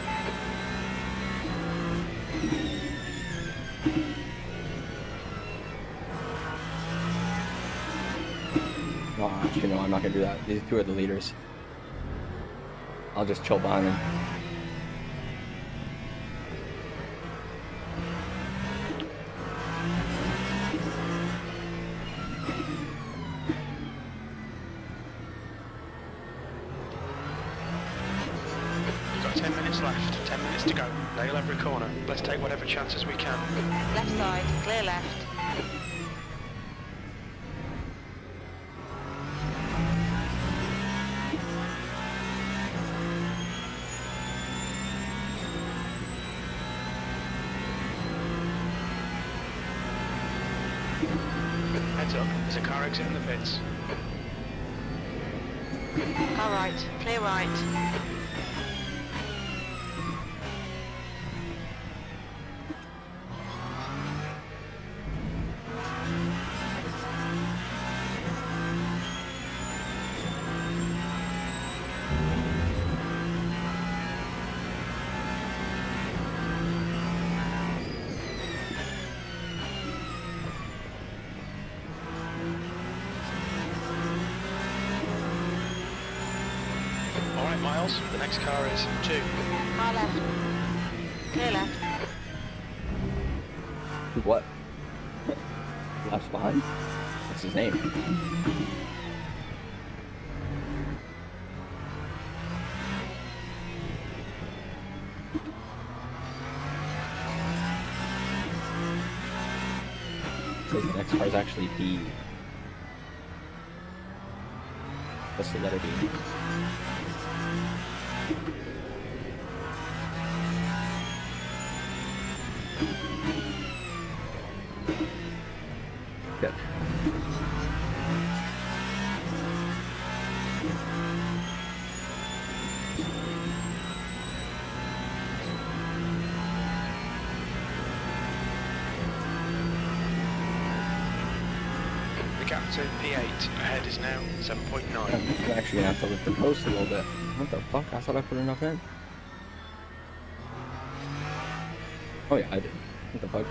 Oh, actually, no, I'm not gonna do that. These two are the leaders. I'll just chill behind them. 10 minutes left. 10 minutes to go. Nail every corner. Let's take whatever chances we can. Left side, clear left. Heads up, there's a car exiting the pits. Car right, clear right. Alright, Miles, the next car is 2. Car left. Clear left. What? Left behind? What's his name? Says the next car is actually B. What's the letter B? Good. The gap to P8 ahead is now 7.9. I'm actually gonna have to lift the post a little bit. What the fuck? I thought I put enough in. Oh yeah, I did. What the fuck?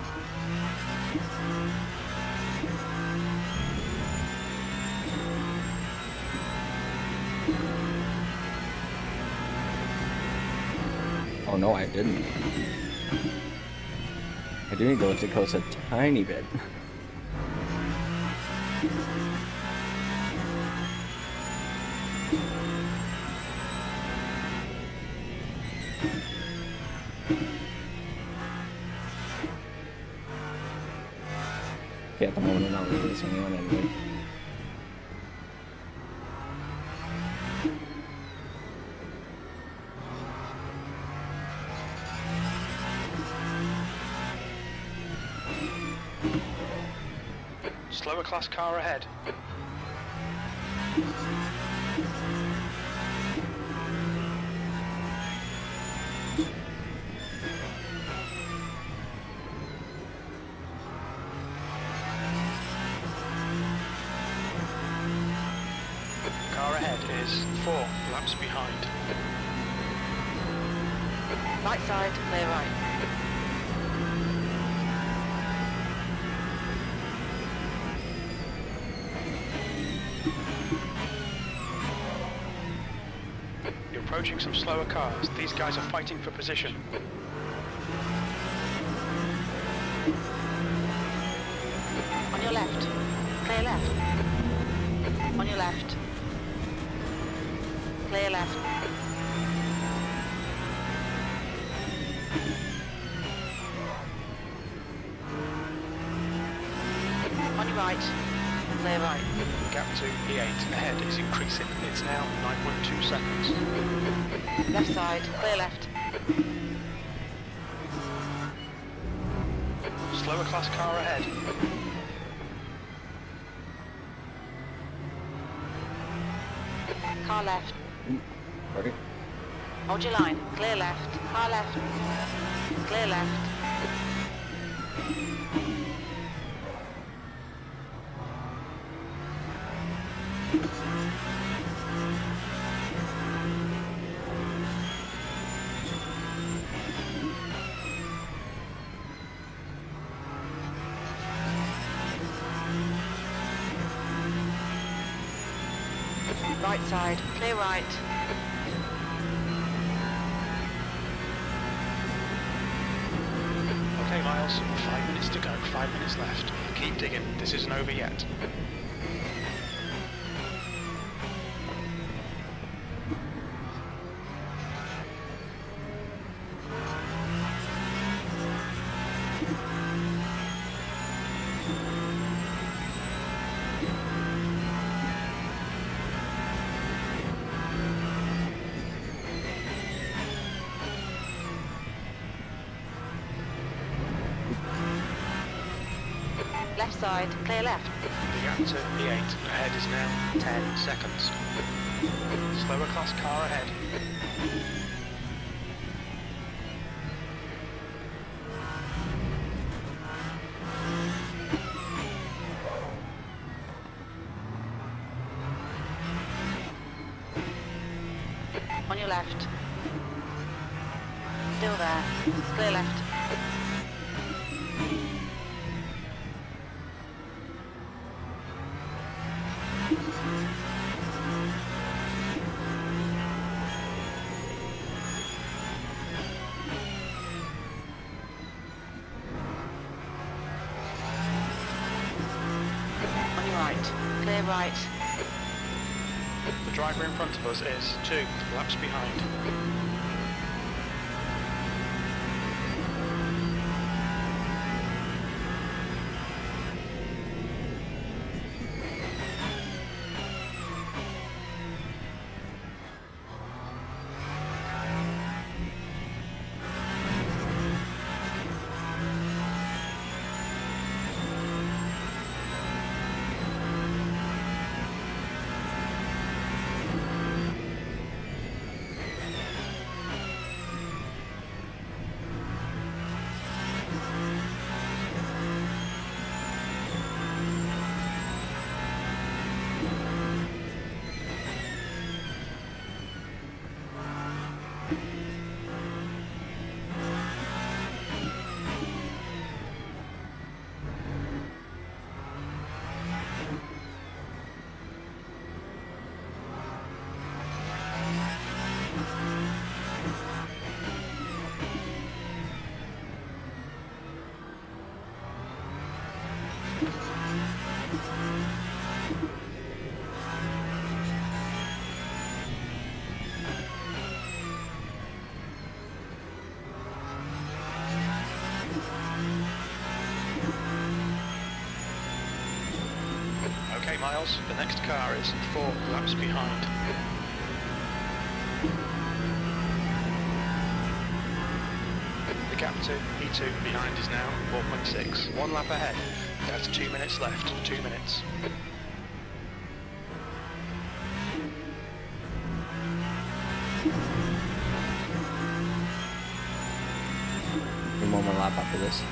Oh no, I didn't. I do need to lift the coast a tiny bit. Okay, at the moment I'm not really racing anyone anyway. Slower class car ahead. Car ahead is 4 laps behind. Right side, clear right. You're approaching some slower cars. These guys are fighting for position. On your left. Clear left. On your left. Clear left. On your right. Clear right. Gap to P8 ahead is increasing. It's now 9.2 seconds. Left side, clear left. Slower class car ahead. Car left. Sorry. Hold your line. Clear left. Car left. Clear left. Right side, clear right. Okay, Miles, 5 minutes to go, 5 minutes left. Keep digging, this isn't over yet. left side, clear left. The gap to E8 ahead is now 10 seconds. Slower class car ahead. On your left. Still there. Clear left. On your right. Clear right. The driver in front of us is 2 laps behind. Okay, Miles, the next car is 4 laps behind. The gap to E2 behind is now 4.6. 1 lap ahead. That's 2 minutes left. 2 minutes. One more lap after this.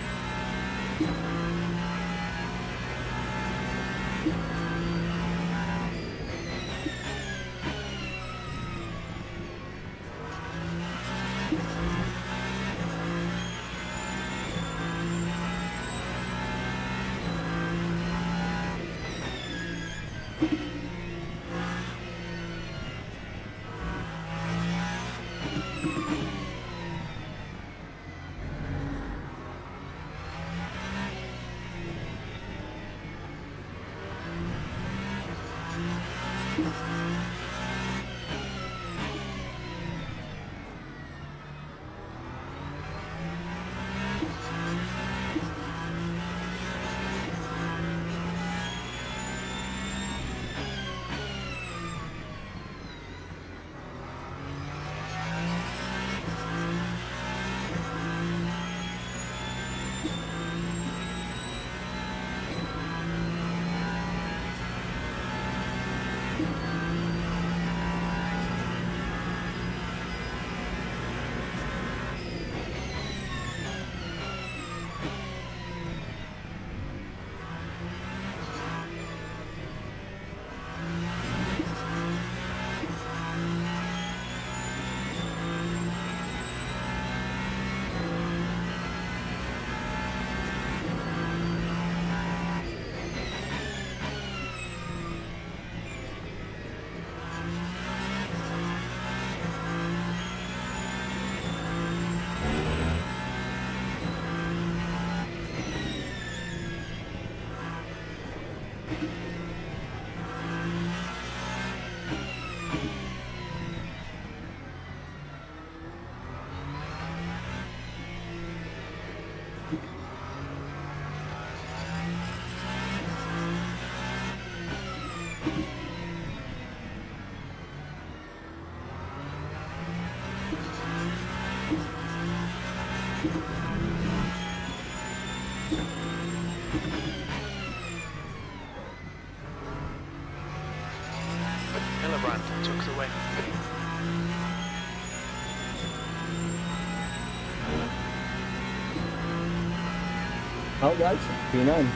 Oh, guys, P9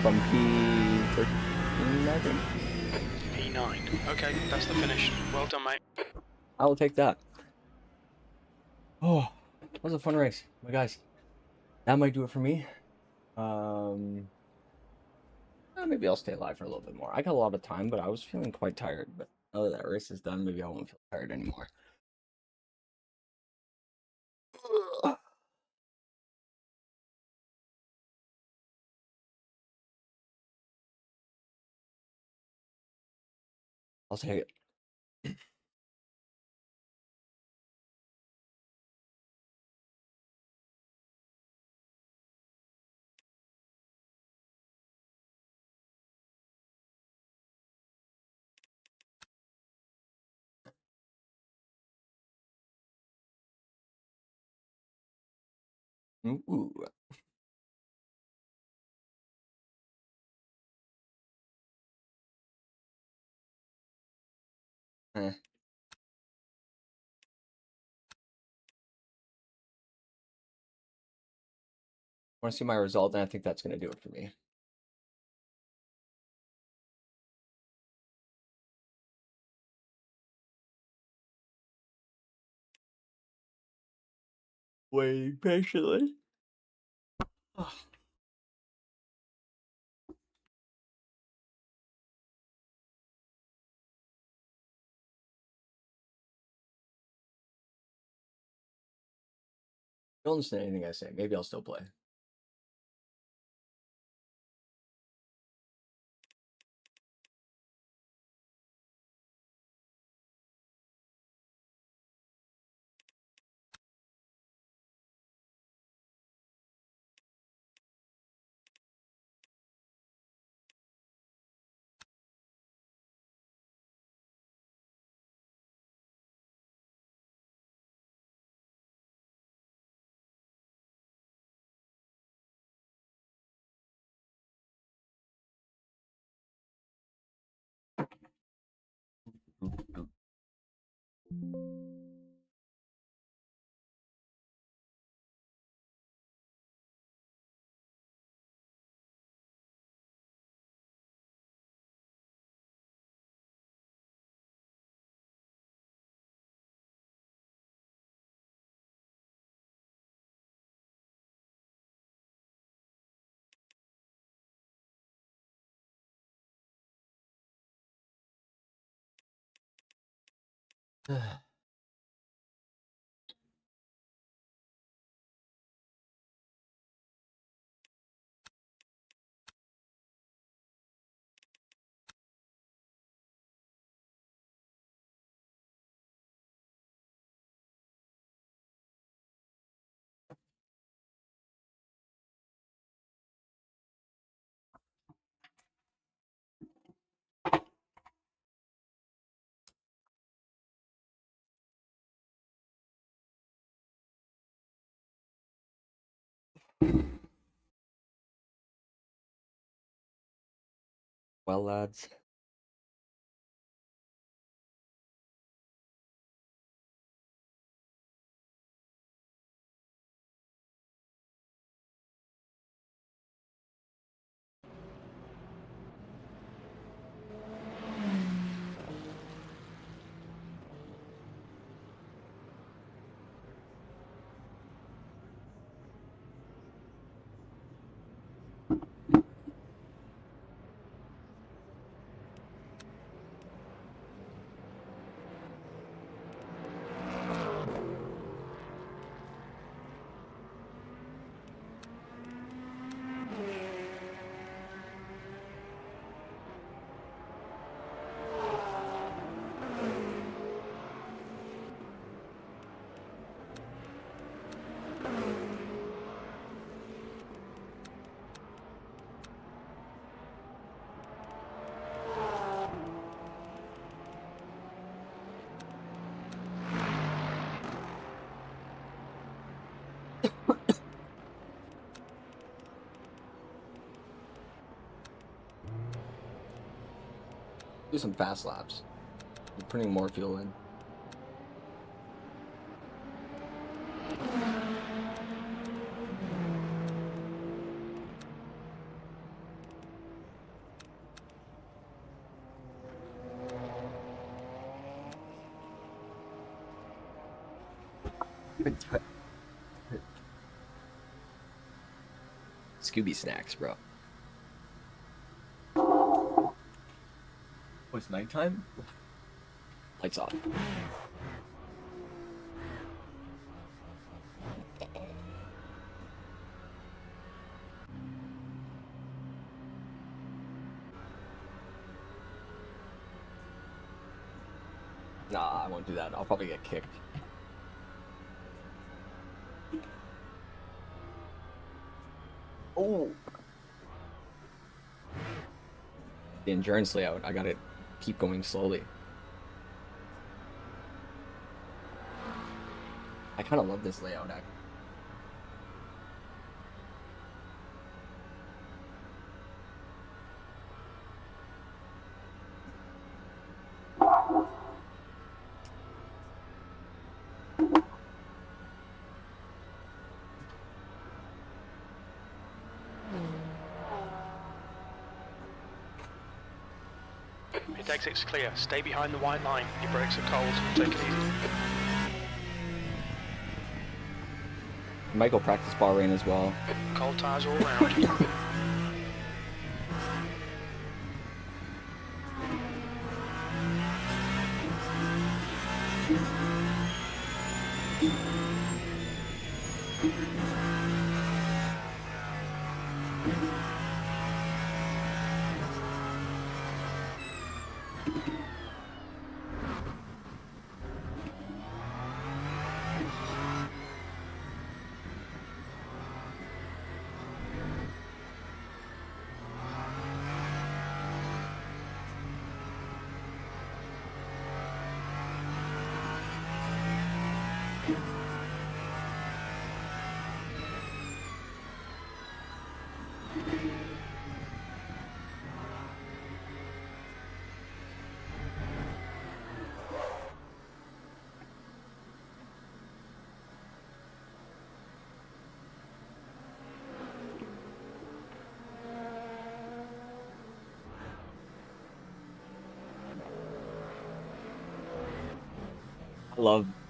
from P13, I think. P9. Okay, that's the finish. Well done, mate. I will take that. Oh, that was a fun race, my guys. That might do it for me. Maybe I'll stay alive for a little bit more. I got a lot of time, but I was feeling quite tired. But now that that race is done, maybe I won't feel tired anymore. I'll take it. Ooh. Eh. I want to see my result, and I think that's going to do it for me. Waiting patiently. Don't listen to anything I say. Maybe I'll still play. Well, lads. Do some fast laps. I'm putting more fuel in. Scooby snacks, bro. Oh, it's nighttime? Lights off. Nah, I won't do that. I'll probably get kicked. Oh! The endurance layout, I gotta keep going slowly. I kind of love this layout, actually. Pit exit's clear. Stay behind the white line. Your brakes are cold. Take it easy. Might go practice Bahrain as well. Cold tyres all round.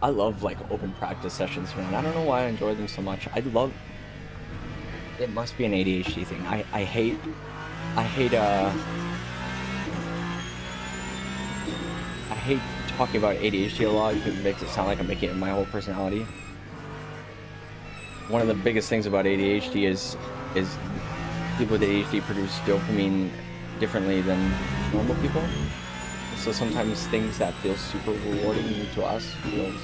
I love like open practice sessions, man. I don't know why I enjoy them so much. It must be an ADHD thing. I hate talking about ADHD a lot because it makes it sound like I'm making it my whole personality. One of the biggest things about ADHD is people with ADHD produce dopamine differently than normal people. So sometimes things that feel super rewarding to us don't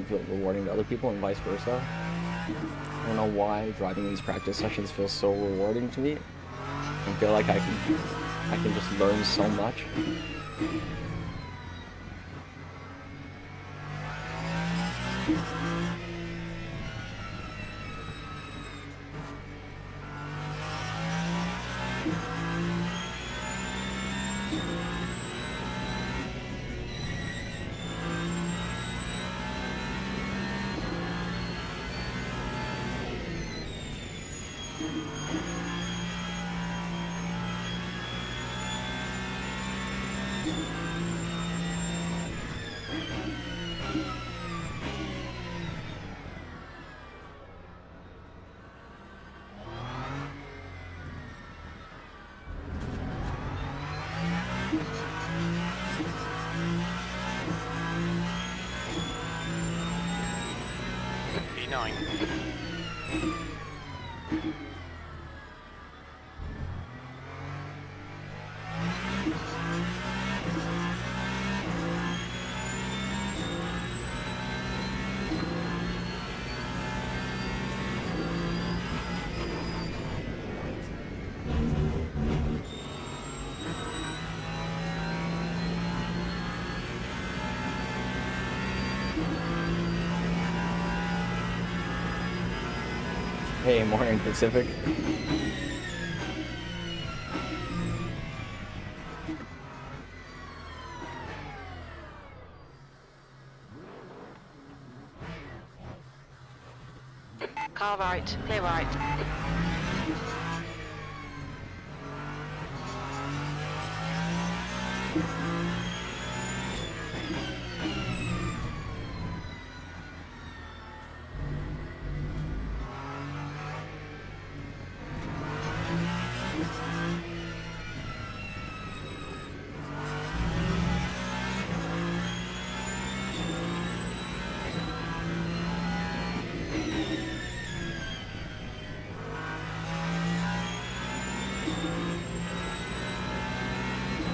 feel rewarding to other people, and vice versa. I don't know why driving these practice sessions feels so rewarding to me. I feel like I can just learn so much. E9. Hey, morning Pacific. Car right, clear right.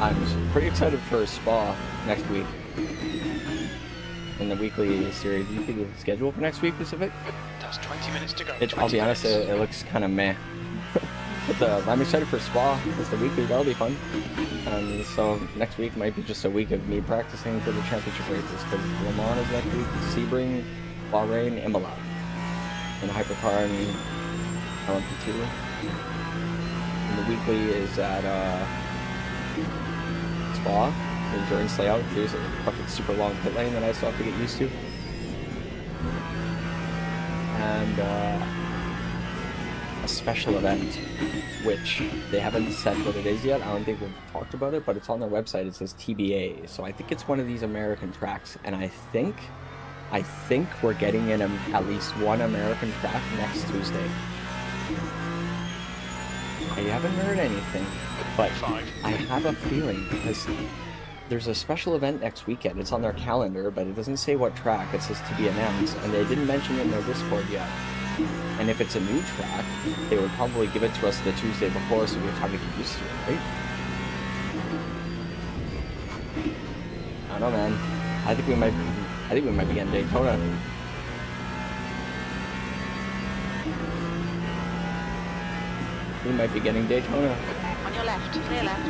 I'm pretty excited for Spa next week. In the weekly series. You see the schedule for next week, Pacific? That's 20 minutes to go. I'll be honest, it looks kind of meh. But I'm excited for Spa. It's the weekly, that'll be fun. And so next week might be just a week of me practicing for the championship races, because Le Mans is next week, Sebring, Bahrain, Imola. And Hypercar and LMP2. And the weekly is at Spa. The endurance layout. There's a fucking super long pit lane that I still have to get used to. And a special event, which they haven't said what it is yet. I don't think we've talked about it, but it's on their website. It says TBA. So I think it's one of these American tracks, and I think we're getting in at least one American track next Tuesday. I haven't heard anything, but I have a feeling because there's a special event next weekend. It's on their calendar, but it doesn't say what track. It says to be announced, and they didn't mention it in their Discord yet. And if it's a new track, they would probably give it to us the Tuesday before, so we have time to get used to it, right? I don't know, man. I think we might be getting Daytona. We might be getting Daytona. On your left, clear left.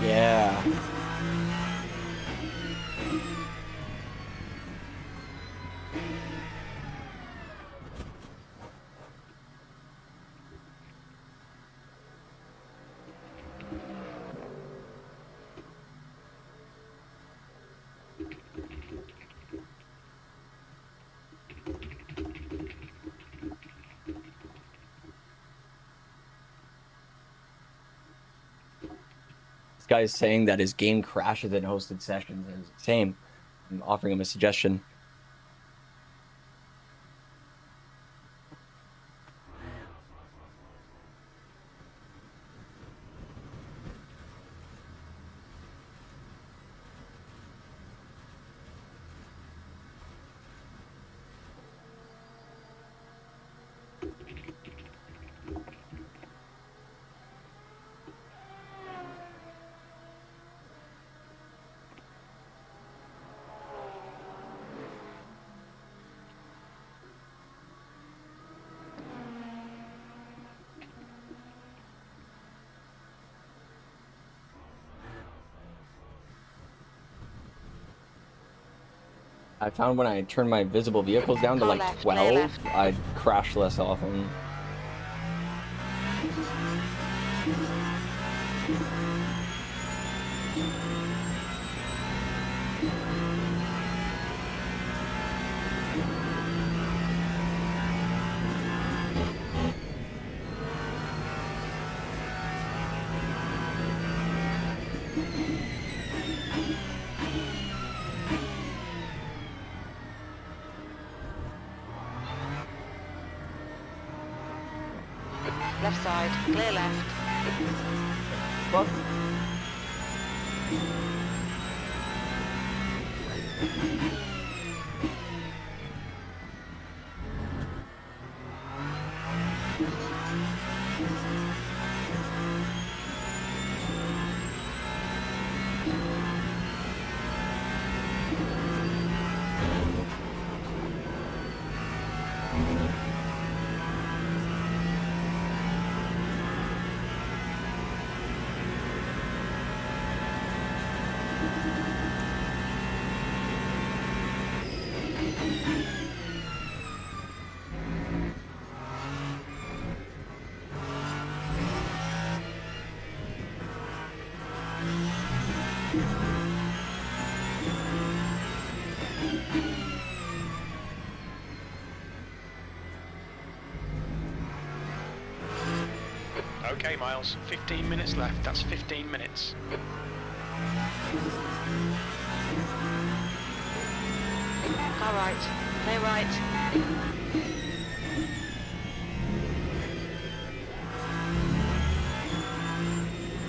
Yeah. Guy's saying that his game crashes in hosted sessions. And same. I'm offering him a suggestion. I found when I turn my visible vehicles down to like 12, I crash less often. Left side, clear left. What? Okay, Miles. 15 minutes left. That's 15 minutes. Car right. Clear right.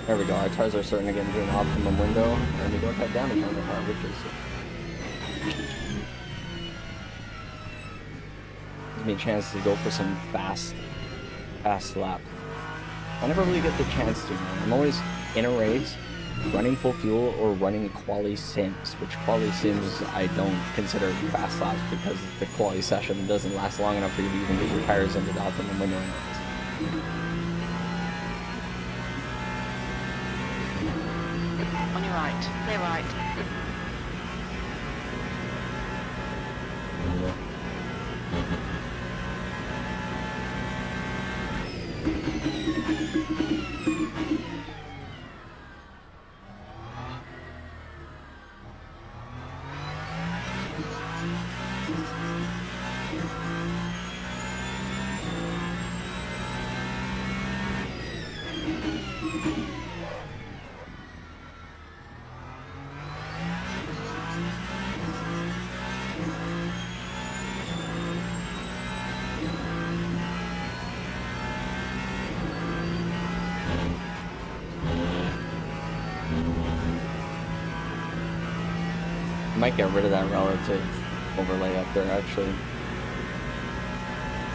There we go, our tires are starting to get into an optimum window, and we don't have damage on the car, which is... gives me a chance to go for some fast lap. I never really get the chance to, man. I'm always in a race, running full fuel, or running quali sims, which quali sims I don't consider fast laps because the quali session doesn't last long enough for you to even get your tires into the optimum window anyways. On your right. Clear right. Might get rid of that relative overlay up there actually.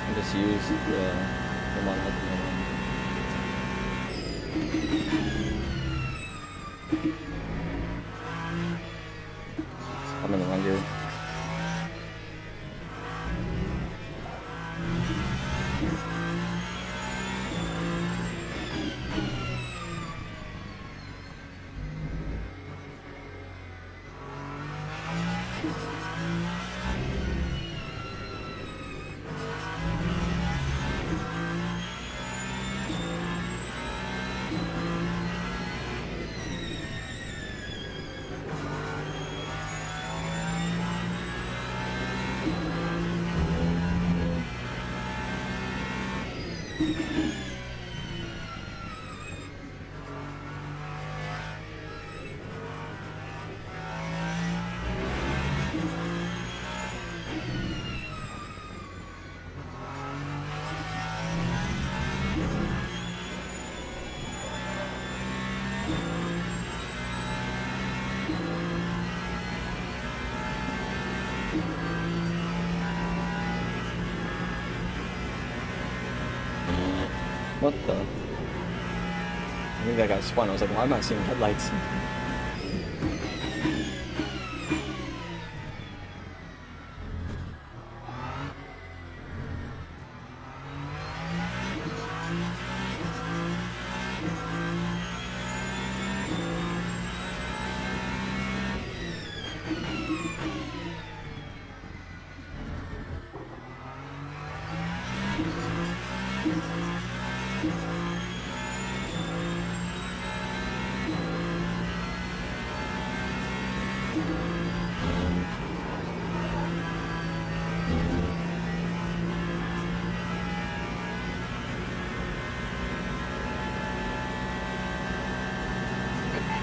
And just use the one ultimate one. I'm in the wrong gear. What the? I think that guy spun. I was like, why am I seeing headlights?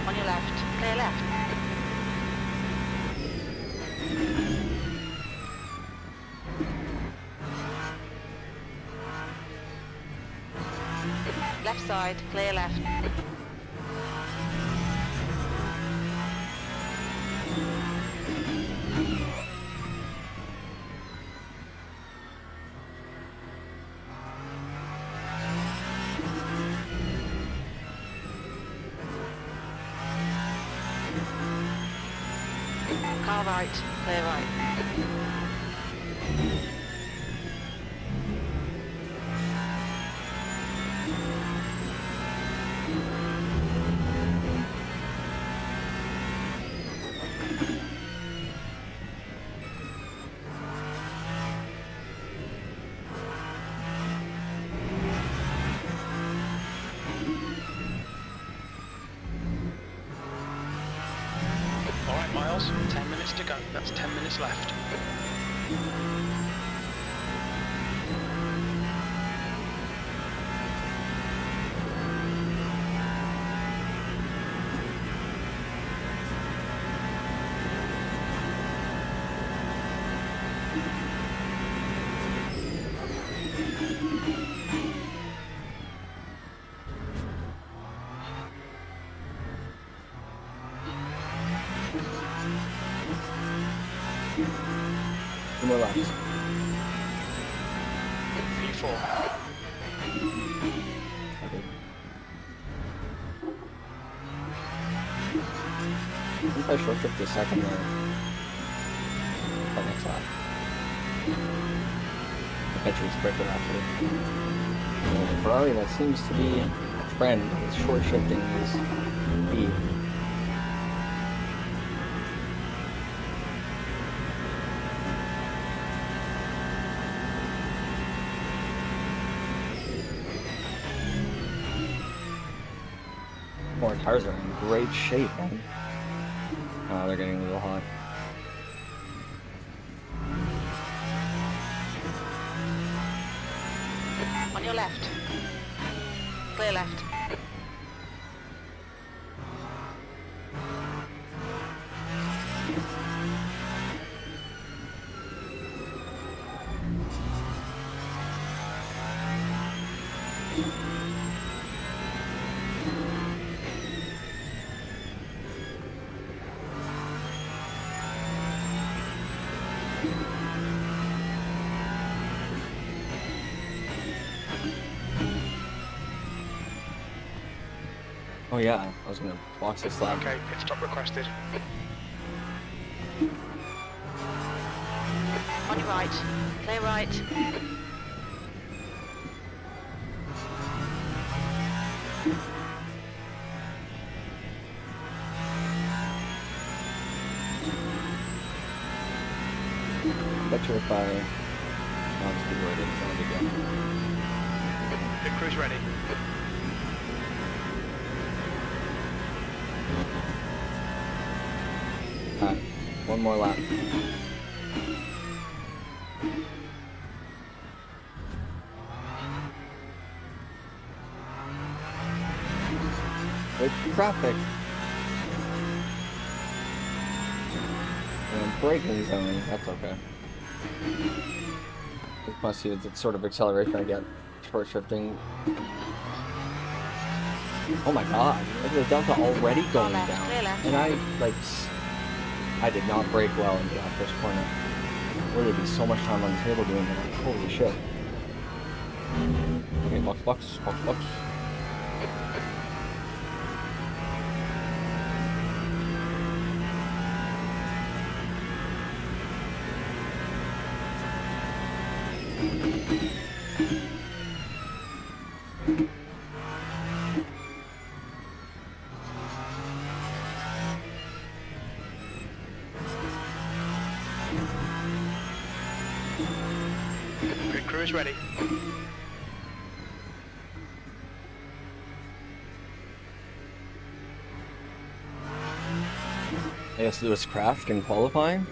On your left. Clear left. Left side. Clear left. Car right, clear right. All right, Miles. 10 minutes to go. That's 10 minutes left. more laps. P4. Okay. I think I short shift a second there. That next lap. I bet you it's quicker actually. Ferrari, that seems to be a trend. Is short shifting is speed. More tires are in great shape, man. Oh, they're getting a little hot. On your left. Clear left. Oh yeah, I was gonna box this lap. Okay, pit stop requested. On your right. Clear right. Bet you if I speed where it is, that'll be good. Pit crew's ready. Alright, one more lap. With traffic. And braking zone, that's okay. This must see the sort of acceleration I get short shifting. Oh my god, look at the delta already going left, down. clear left. And I did not brake well into that first corner. There would be so much time on the table doing that. Holy shit. Okay, box. Pit crew is ready. I guess Lewis crashed in qualifying.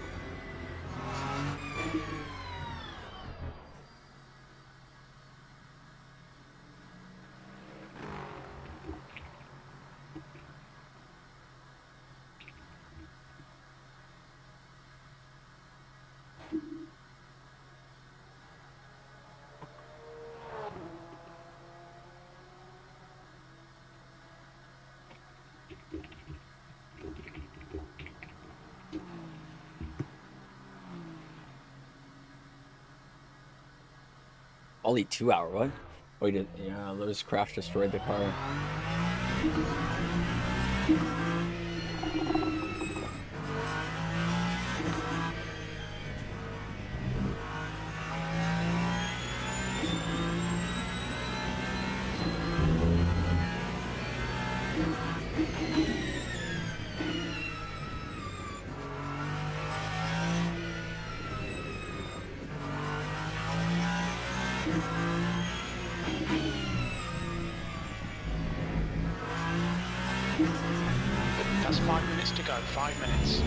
Only 2 hour, what? Oh, he did. Yeah, Lewis crash destroyed the car. That's 5 minutes to go, 5 minutes.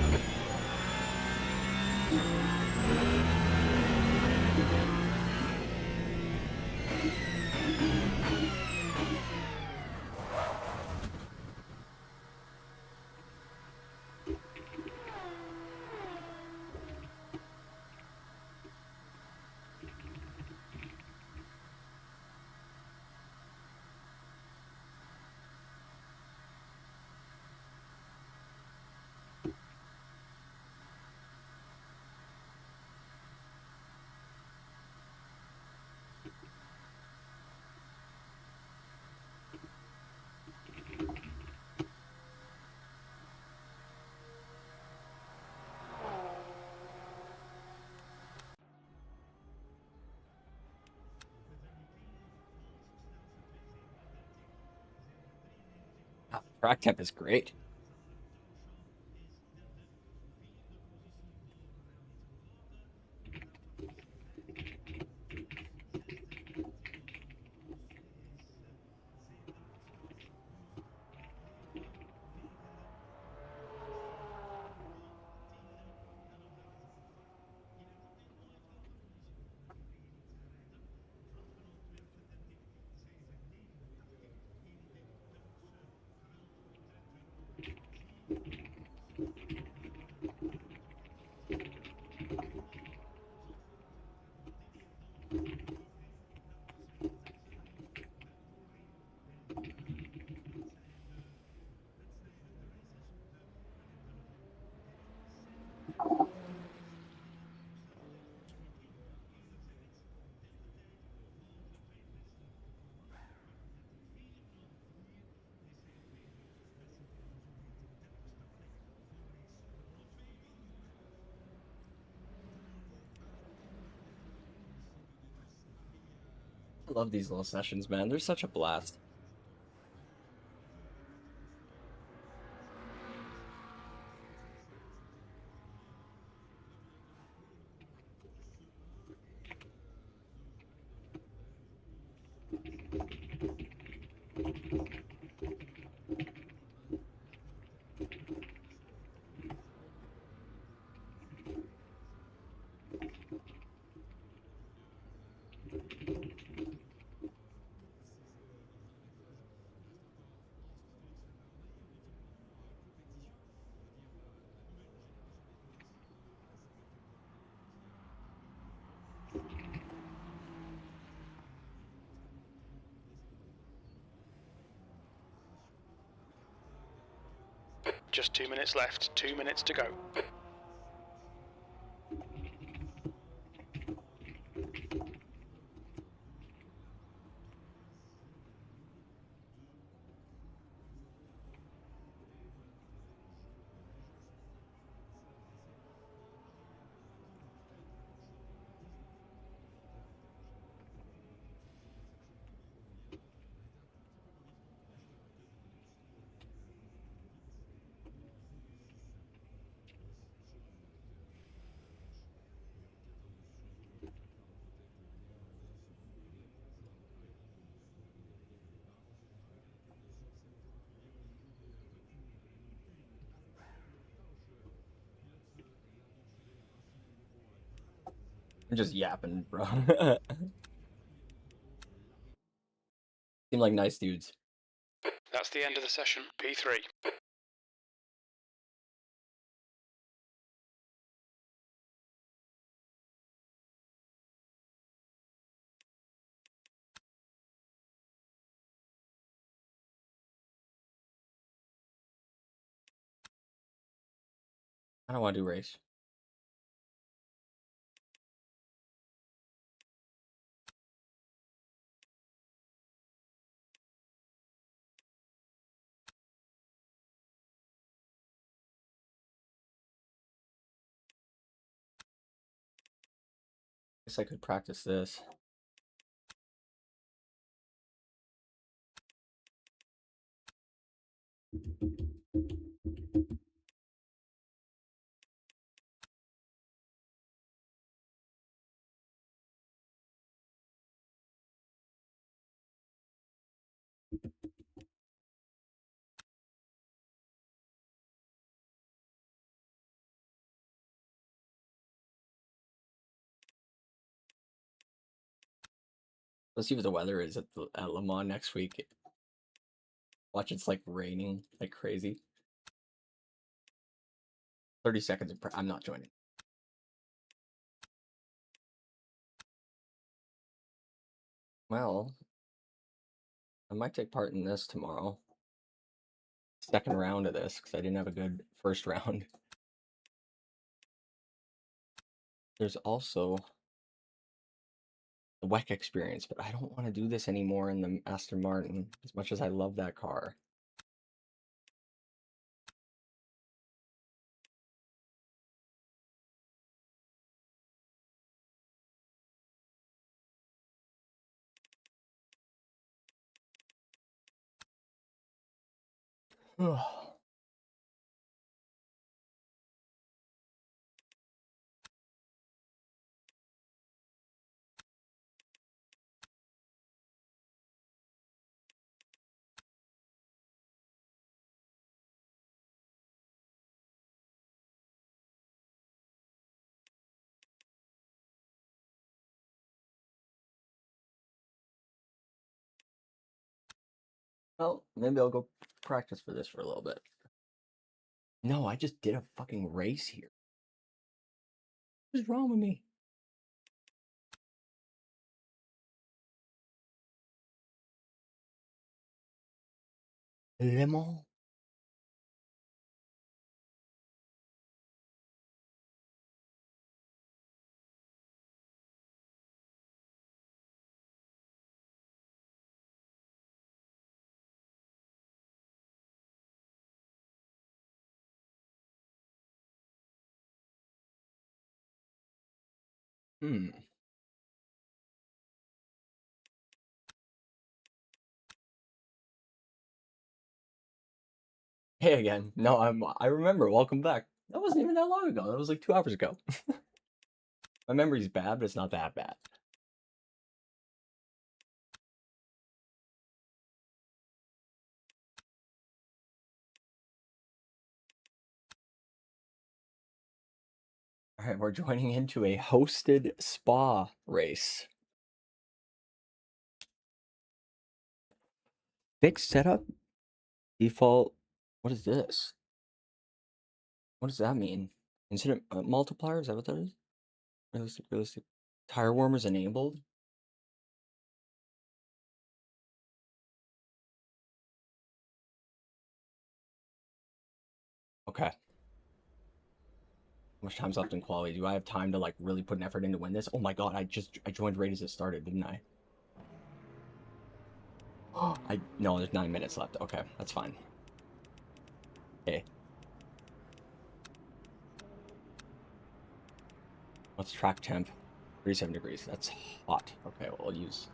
Track temp is great. I love these little sessions, man. They're such a blast. Just 2 minutes left, 2 minutes to go. I'm just yapping, bro. Seem like nice dudes. That's the end of the session, P3. I don't want to do race. Guess I could practice this. Let's see what the weather is at Le Mans next week. Watch, it's like raining like crazy. 30 seconds of I'm not joining. Well, I might take part in this tomorrow. Second round of this, because I didn't have a good first round. There's also the WEC experience, but I don't want to do this anymore in the Aston Martin, as much as I love that car. Well, maybe I'll go practice for this for a little bit. No, I just did a fucking race here. What's wrong with me? Le Mans. Hmm. Hey again. No, I remember. Welcome back. That wasn't even that long ago. That was like 2 hours ago. My memory's bad, but it's not that bad. All right, we're joining into a hosted spa race. Fixed setup? Default? What is this? What does that mean? Incident multiplier? Is that what that is? Realistic. Tire warmers enabled? Okay. How much time's left in quality? Do I have time to like really put an effort in to win this? Oh my god, I joined right as it started, didn't I? No, there's 9 minutes left. Okay, that's fine. Okay. What's track temp? 37 degrees. That's hot. Okay, well, I'll use.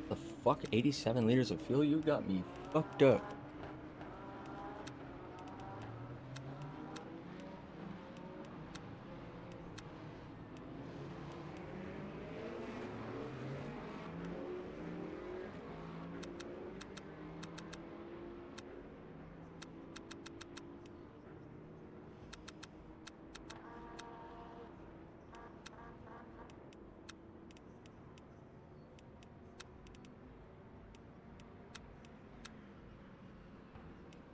The fuck? 87 liters of fuel? You got me fucked up.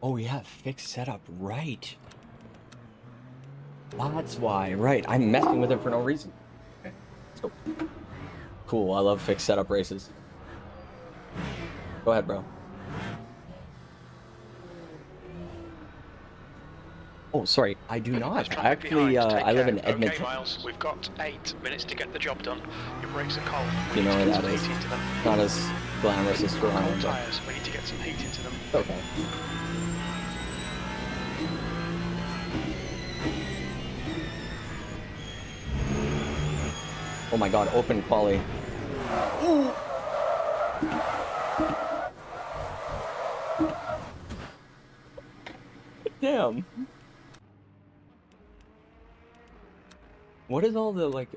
Oh yeah, fixed setup, right. That's why, right. I'm messing with it for no reason. Okay, let's go. Cool, I love fixed setup races. Go ahead, bro. Oh, sorry, I do not. Actually, I live in Edmonton. Okay, Miles, we've got 8 minutes to get the job done. Your brakes are cold. You know where that is. Not as glamorous as Ferrari. Tires. We need to get some heat into them. Okay. Oh my god, open quali. Damn. What is all the, like...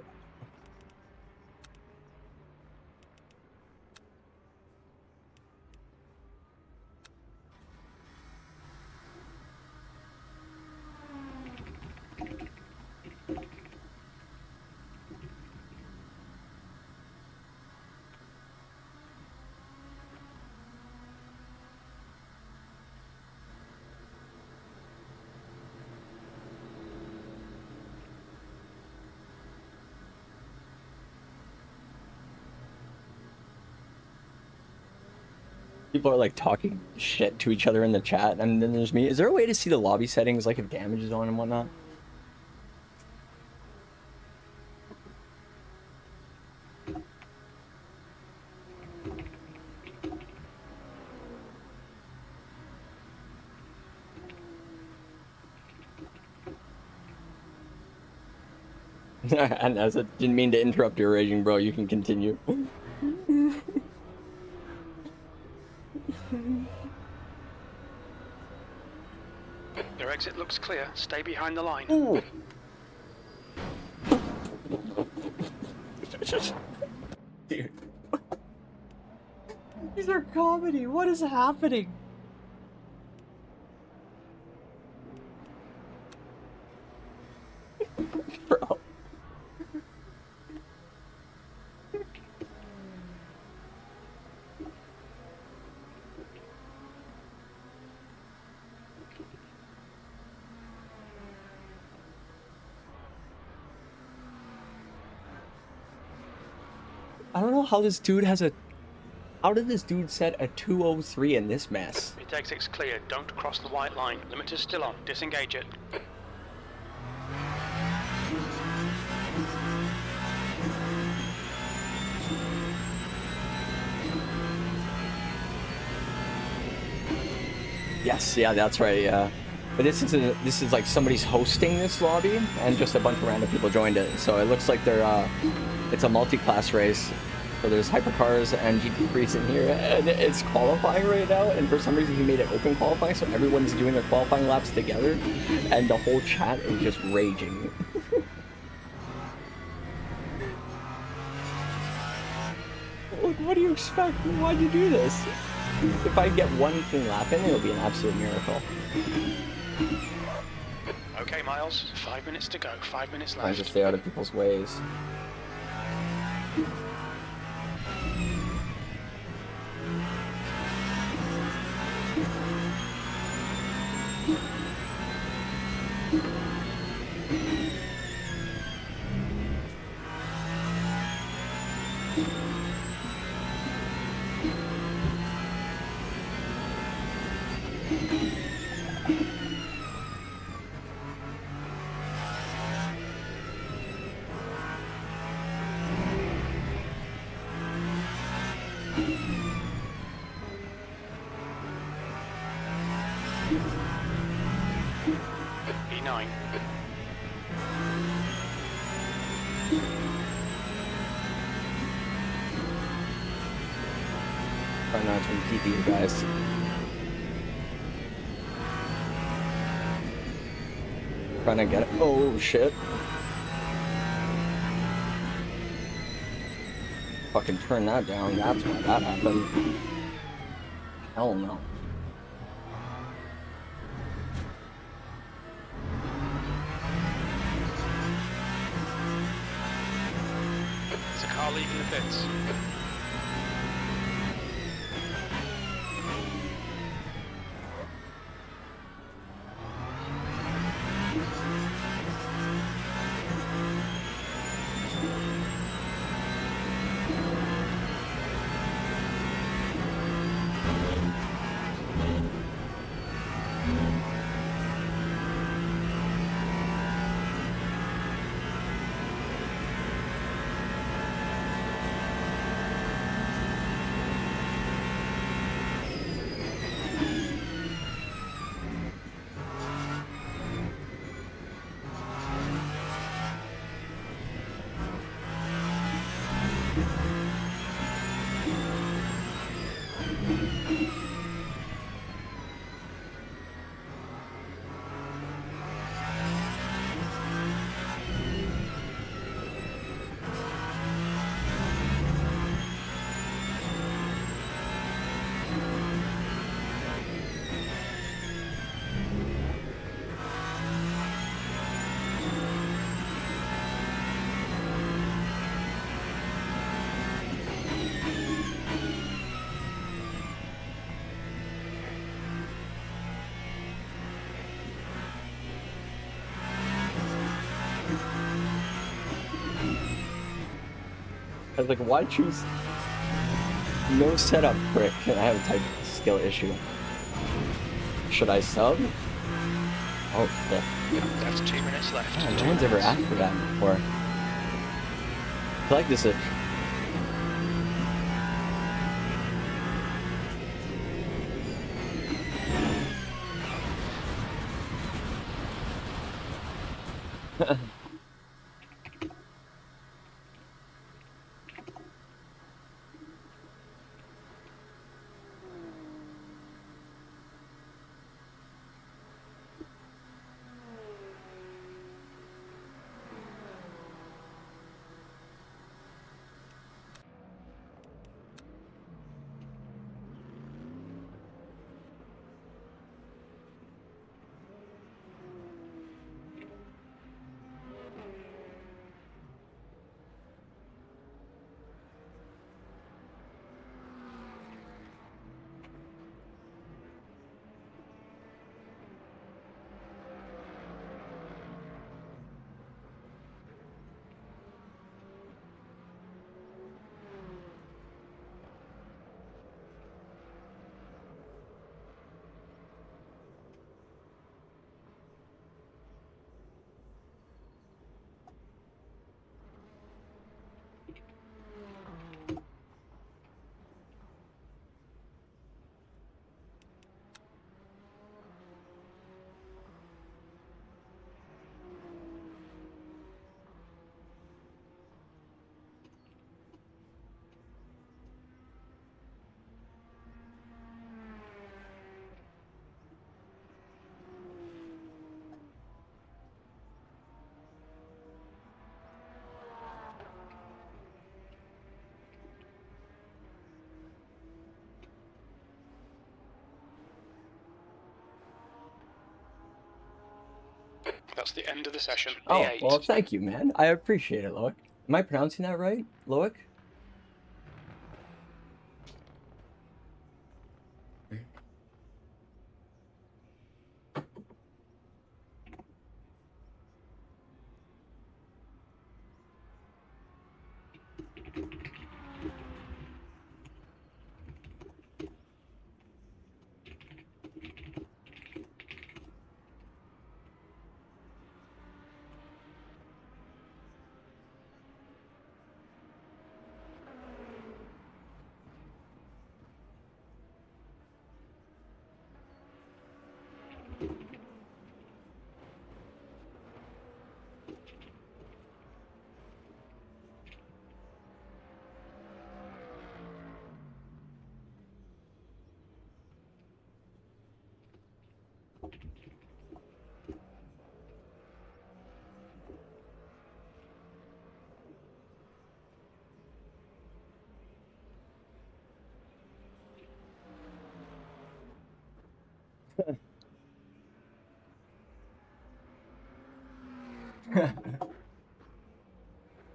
People are like talking shit to each other in the chat, and then there's me. Is there a way to see the lobby settings, like if damage is on and whatnot? And as I didn't mean to interrupt your raging, bro. You can continue. Your exit looks clear. Stay behind the line. Ooh. Dude. These are comedy. What is happening? Bro. I don't know how this dude has a... How did this dude set a 203 in this mess? Pit exit's clear. Don't cross the white line. Limiter's still on. Disengage it. Yes, yeah, that's right, yeah. But this is like somebody's hosting this lobby, and just a bunch of random people joined it. So it looks like they're it's a multi-class race. So there's hypercars and GT3s in here, and it's qualifying right now. And for some reason, he made it open qualifying, so everyone's doing their qualifying laps together, and the whole chat is just raging. Like, what do you expect? Why'd you do this? If I get one clean lap in, it'll be an absolute miracle. Okay, Miles. 5 minutes to go. 5 minutes I left. just stay out of people's ways. E9. Try not to repeat these guys. Trying to get it. Oh shit. Fucking turn that down. That's why that happened. Hell no. There's a car leaving the pits. I was like, why choose no setup prick? And I have a type skill issue. Should I sub? Oh, shit. That's 2 minutes left. Yeah, no 2 one's ever minutes. asked for that before. I feel like this is... That's the end of the session. Oh, E8. well, thank you, man. I appreciate it, Loic. Am I pronouncing that right, Loic?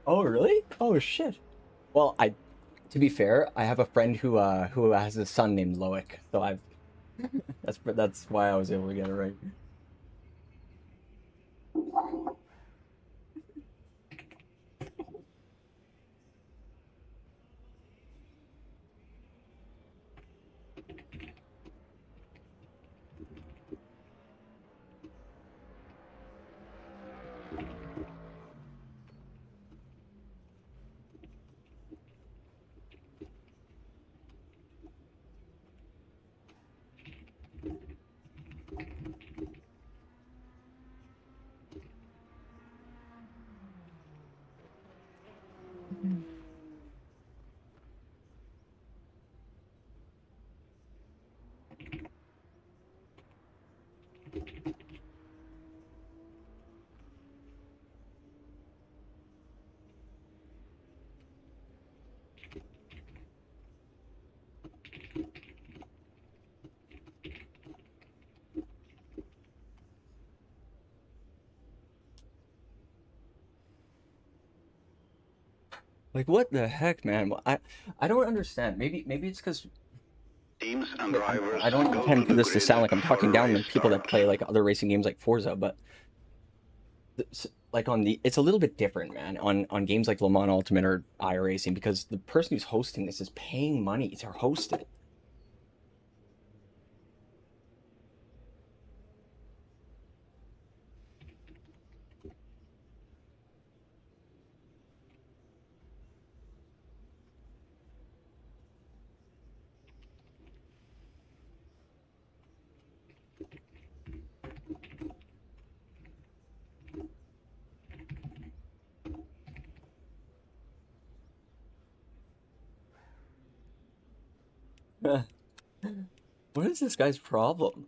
Oh, really? Oh, shit. Well, to be fair, I have a friend who has a son named Loic, so I've that's why I was able to get it right. Like, what the heck, man? Well, I don't understand. Maybe it's because Teams and drivers I don't go intend to for the this to grid sound like I'm for talking down race to people that start. play like other racing games like Forza, but like it's a little bit different, man, on games like Le Mans Ultimate or iRacing because the person who's hosting this is paying money to host it. What is this guy's problem?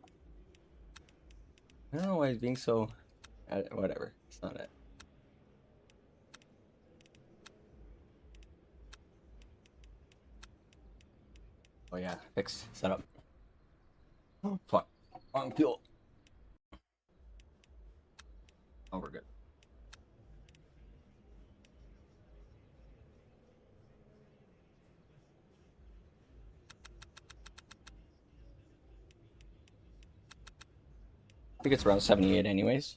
I don't know why he's being so... whatever. It's not it. Oh yeah, fix setup. Oh fuck. Wrong fuel. Oh, we're good. I think it's around 78 anyways.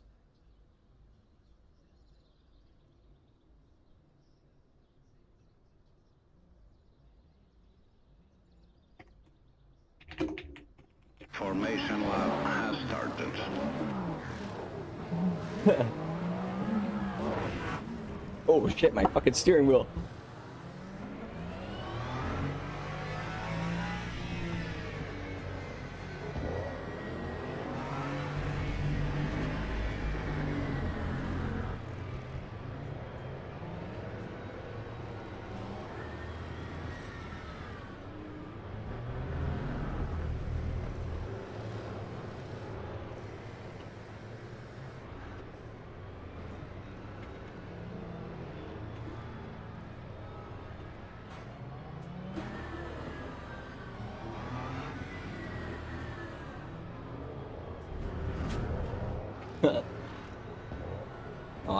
Formation lap has started. Oh shit, my fucking steering wheel.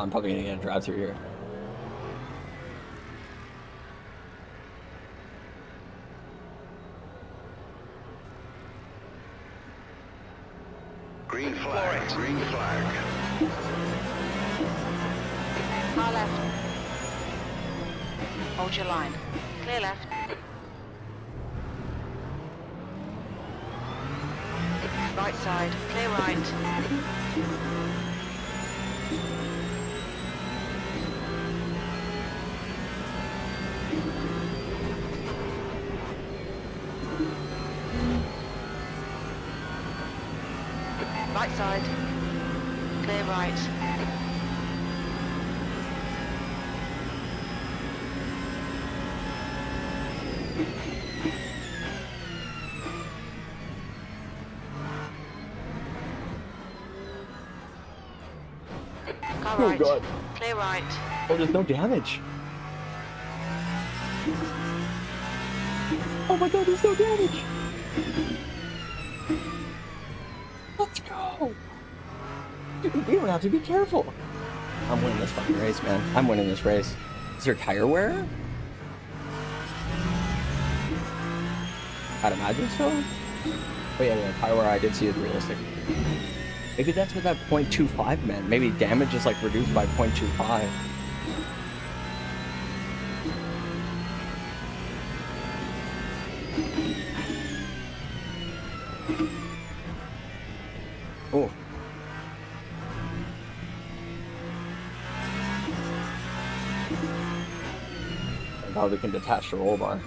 I'm probably gonna get a drive through here. Green flag, green flag. Car left. Hold your line. Clear left. Right side. Clear right. Right side. Clear right. Car Oh right. god. Clear right. Oh, there's no damage. Oh my god, there's no damage. Let's go. Dude, we don't have to be careful. I'm winning this fucking race, man. I'm winning this race. Is there tire wear? I'd imagine so. Oh yeah, tire wear I did see is realistic. Maybe that's what that 0.25 meant. Maybe damage is like reduced by 0.25. Oh. Now we can detach the roll bar.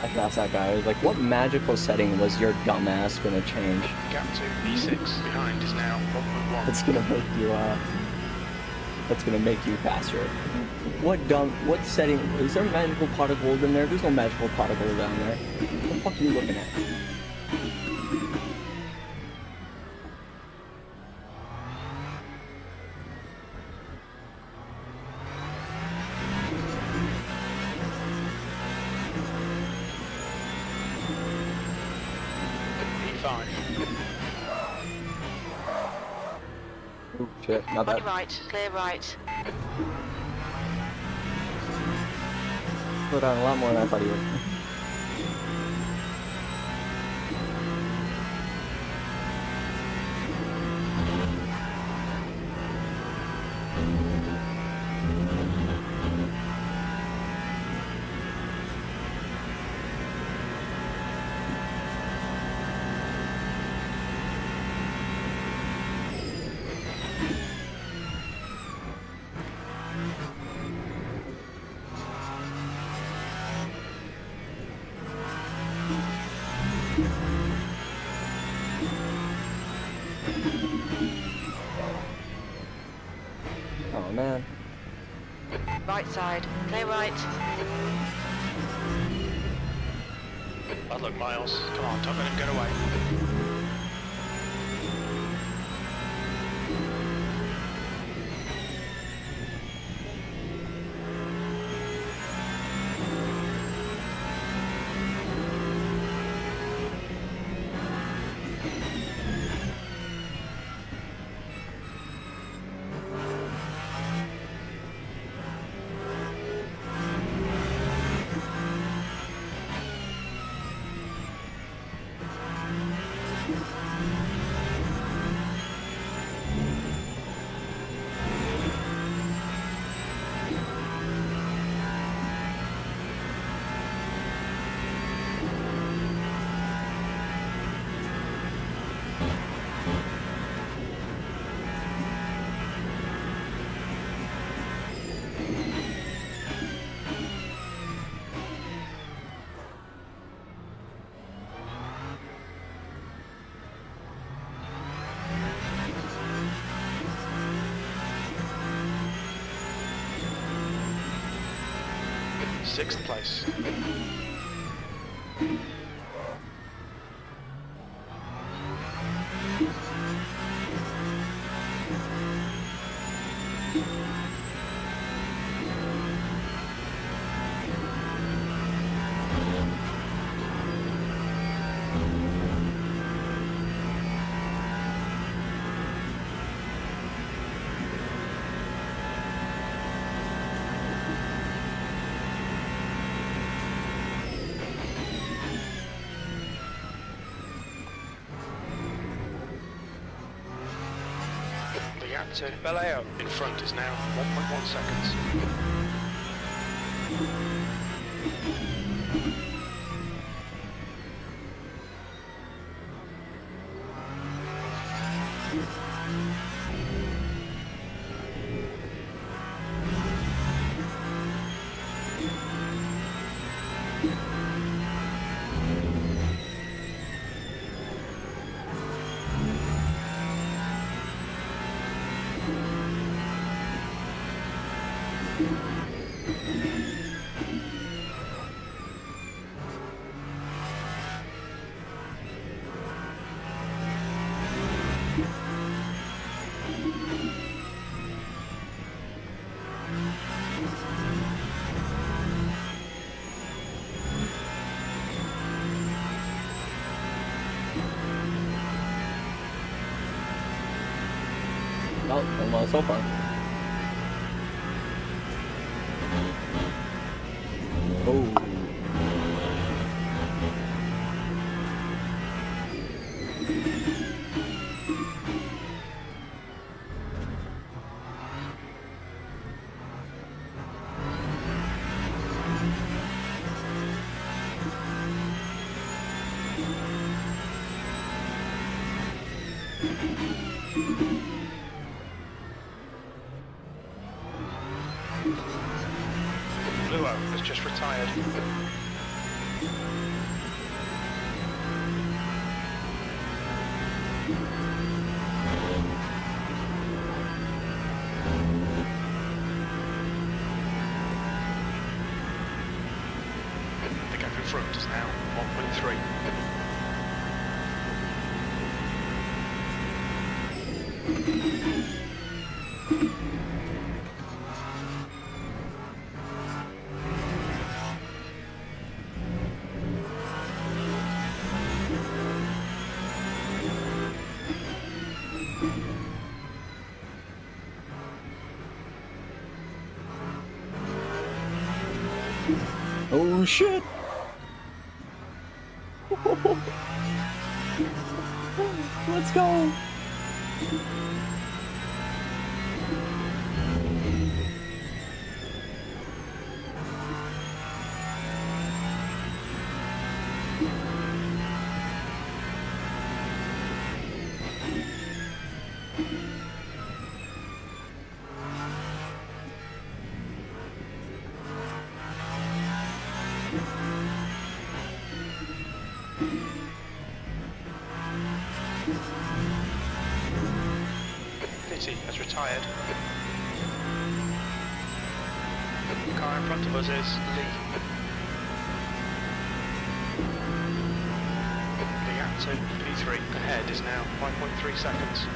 I can ask that guy, I was like, what magical setting was your dumbass gonna change? Gap to E6 behind is now 1.1. That's gonna make you faster. What setting, is there a magical pot of gold in there? There's no magical pot of gold down there. What the fuck are you looking at? E5. Ooh, shit, not On bad. your right. Clear right. Slow down a lot more than I thought he would. Oh man. Right side. Clear right. Bad luck, Miles. Come on, don't let him get away. Sixth place. gap to Vallejo in front is now 1.1 seconds. Well, so far. Oh. Luo has just retired. The gap in front is now 1.3. Oh shit! Let's go! Fitty has retired. The car in front of us is Lee. The gap to P3 ahead is now 5.3 seconds.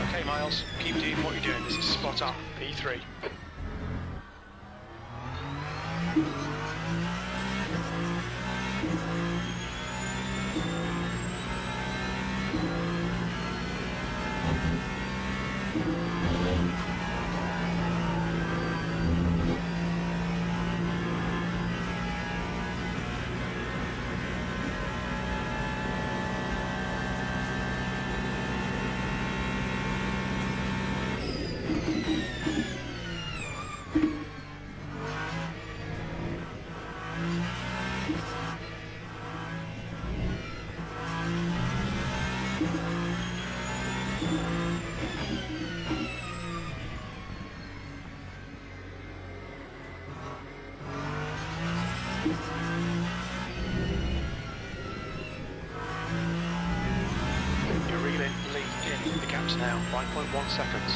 Okay, Miles, keep doing what you're doing. This is spot on. P3. You're reeling Lee in. The gap's now 5.1 seconds.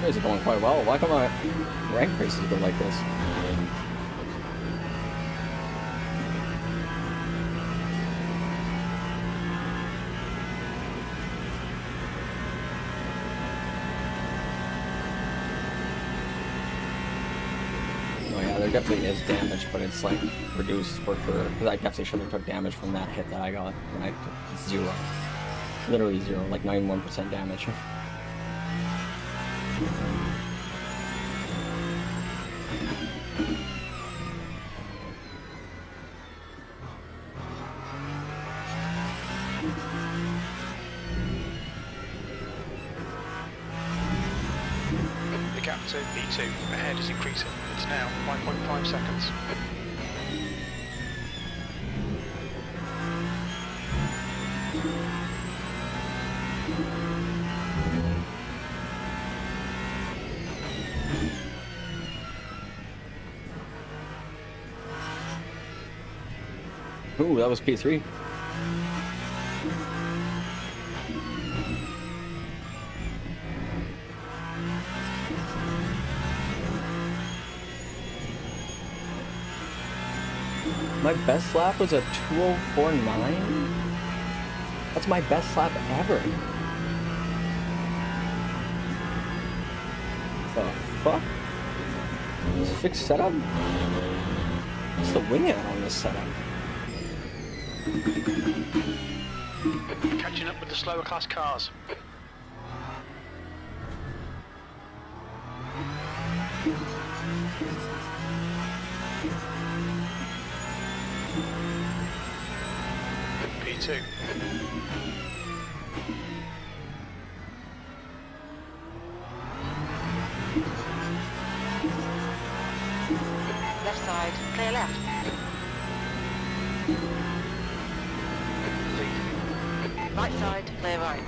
race is going quite well. Why come my rank races go like this? Oh yeah, there definitely is damage, but it's like reduced for sure. Because I definitely should have took damage from that hit that I got. And I took 0. Literally 0, like 91% damage. The gap to P2 ahead is increasing. It's now 1.5 seconds. Ooh, that was P3. My best lap was a 2:04.9? That's my best lap ever. The fuck? This fixed setup? What's the wing at on this setup? Catching up with the slower class cars. P2. Left side, clear left. Right side, clear right.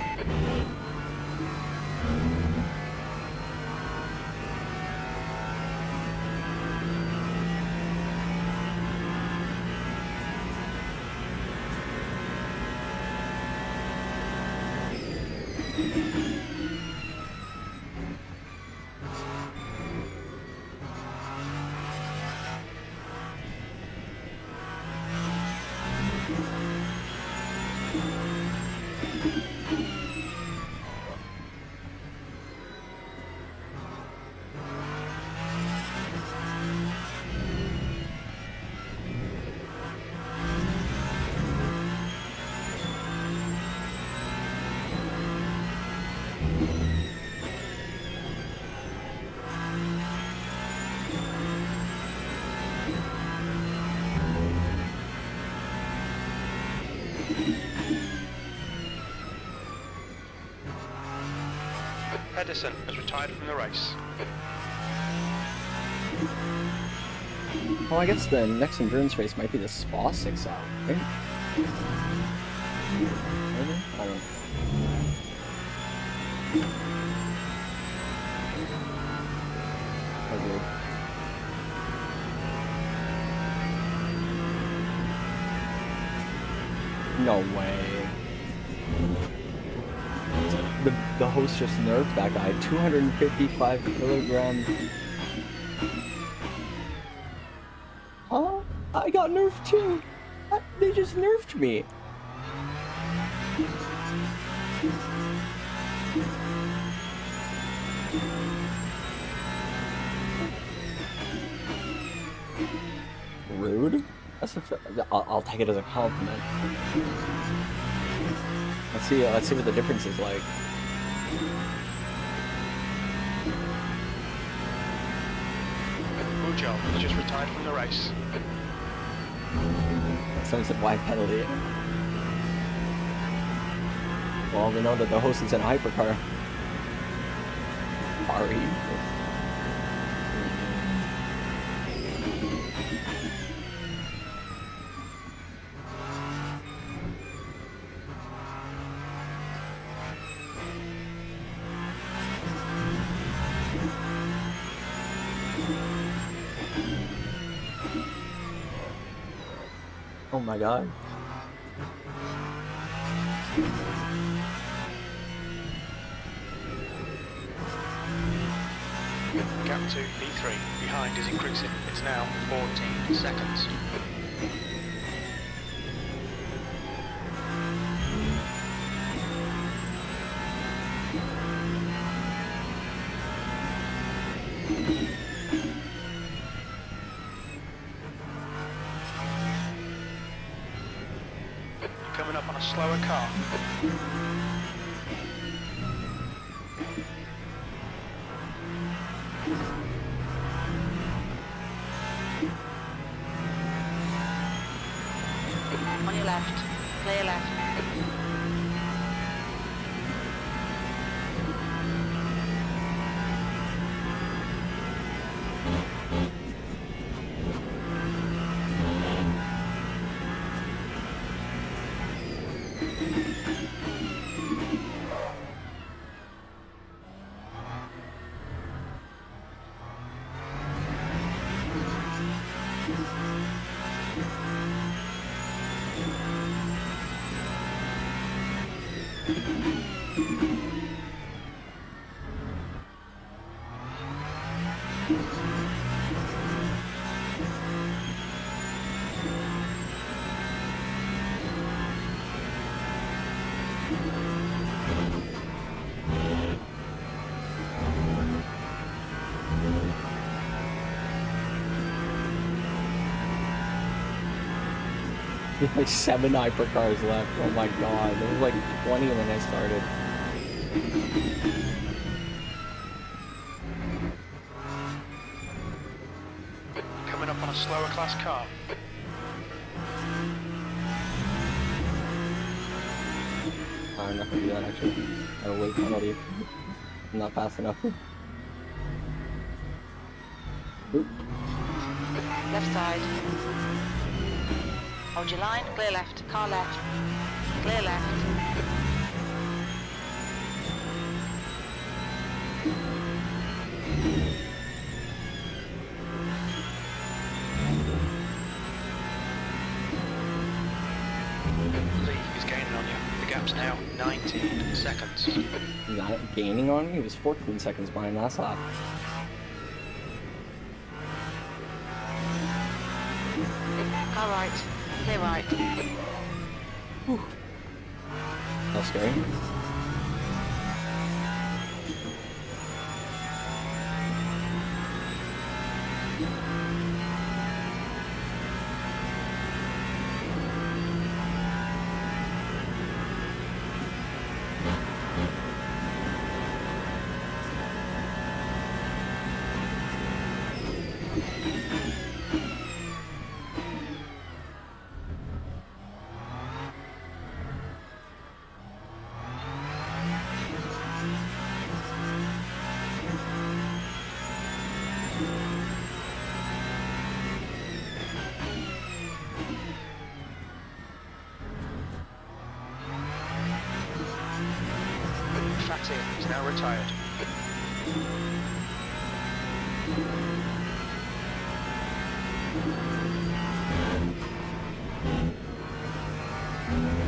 Edison has retired from the race. Well, I guess the next endurance race might be the Spa 6 out, right? Maybe? I don't know. No way. The host just nerfed that guy. 255 kilogram. Huh? I got nerfed too. They just nerfed me. Rude? I'll take it as a compliment. Let's see what the difference is like. Mujo has just retired from the race. Someone said, why penalty? Well, we know that the host is in a hypercar. Ari. Oh my god. gap to P3. Behind is increasing. It's now 14 seconds. Coming up on a slower car. On your left. Clear left. Like 7 hypercars left. Oh my god. There was like 20 when I started. Coming up on a slower class car. I'm not gonna do that actually. I'll wait penalty. I'm not fast enough. Oop. Left side. Hold your line. Clear left. Car left. Clear left. Lee is gaining on you. The gap's now 19 seconds. Not gaining on me? He was 14 seconds behind last lap. Car right. Clear right. Whew. That's scary. Fatty is now retired.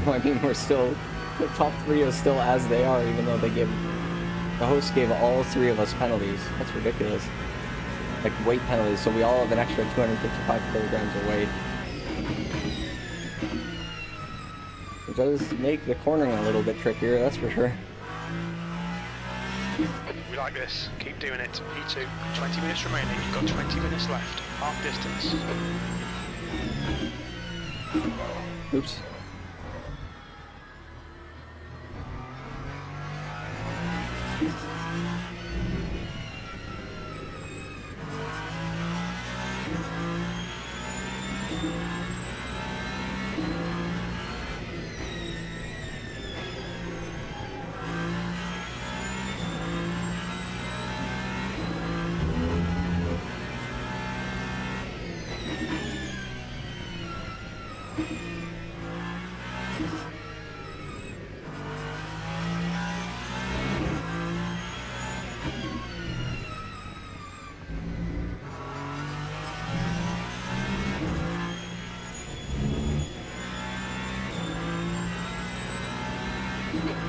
I mean, we're still, the top 3 are still as they are, even though they gave, the host gave all 3 of us penalties. That's ridiculous. Like weight penalties, so we all have an extra 255 kilograms of weight. It does make the cornering a little bit trickier, that's for sure. We like this. Keep doing it. P2. 20 minutes remaining. You've got 20 minutes left. Half distance. Oops.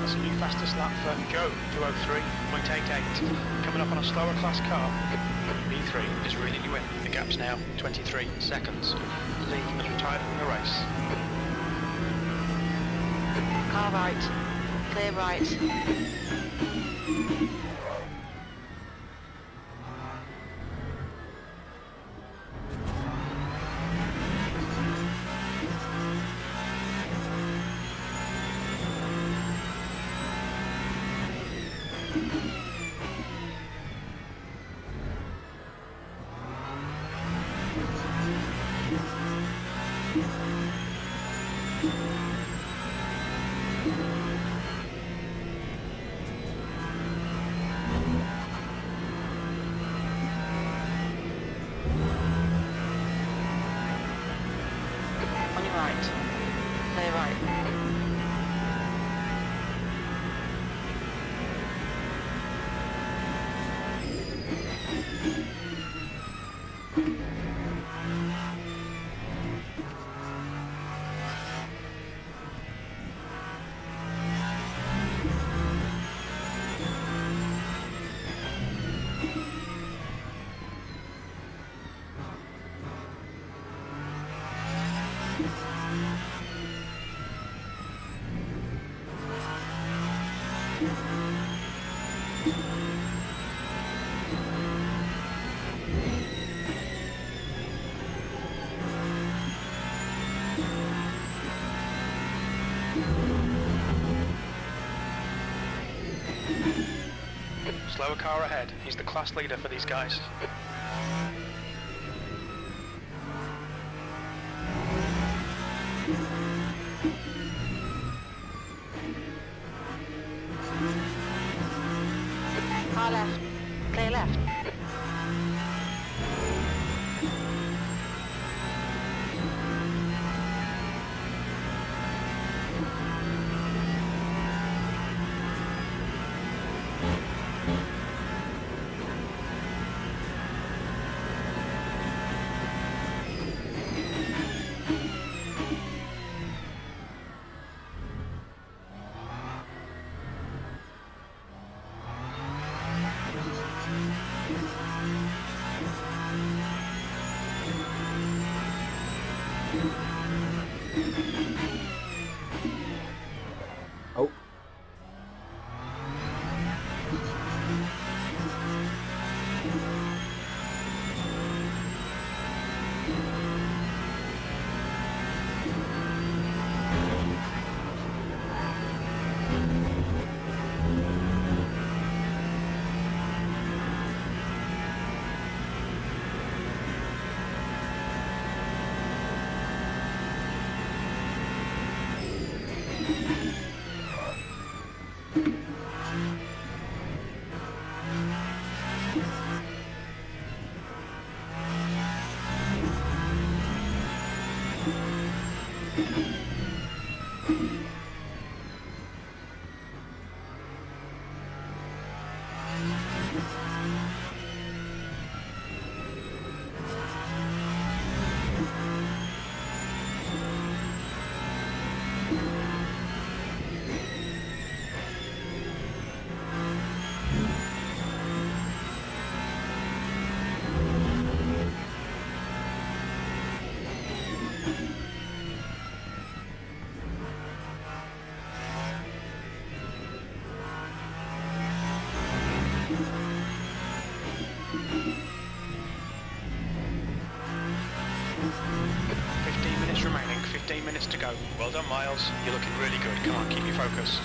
That's a new fastest lap for Joe, 203.88. Coming up on a slower class car. B3 is reeling you in. The gap's now 23 seconds. Lee has retired from the race. Car right. Clear right. On your right. Clear right. Slower car ahead. He's the class leader for these guys. Car left. Clear left. Oh. Remaining, 15 minutes to go. Well done, Miles. You're looking really good. Come on, keep your focus.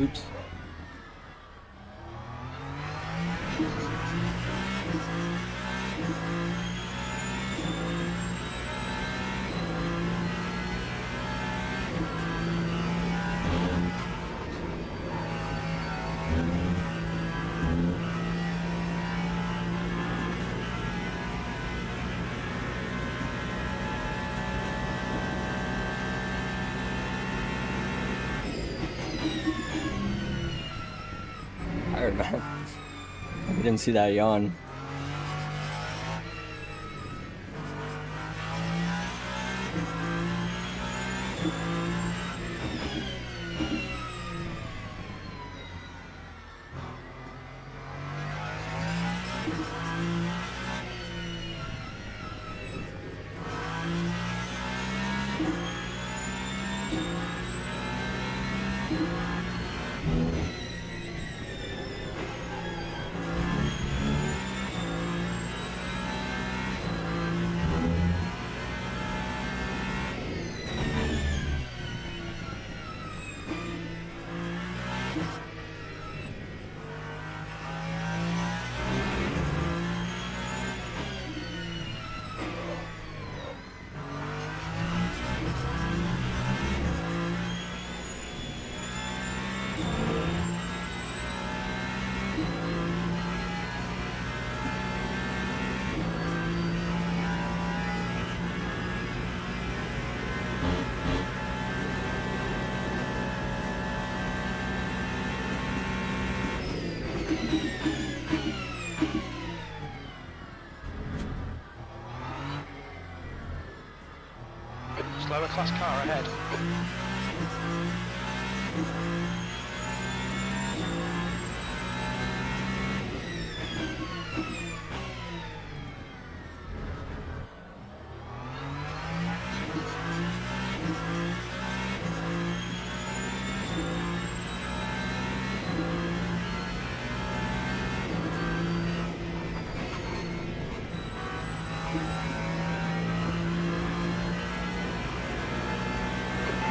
Oops. didn't see that yawn. Slower class car ahead.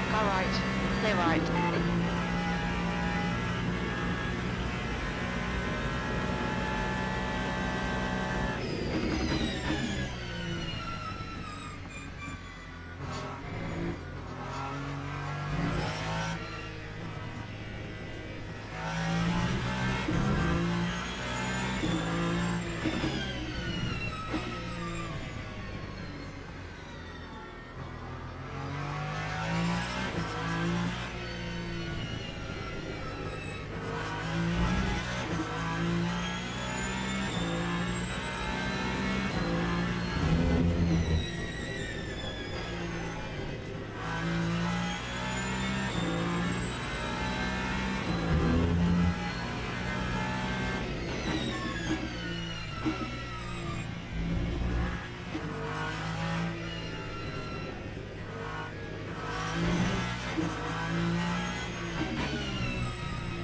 Car right. Clear right.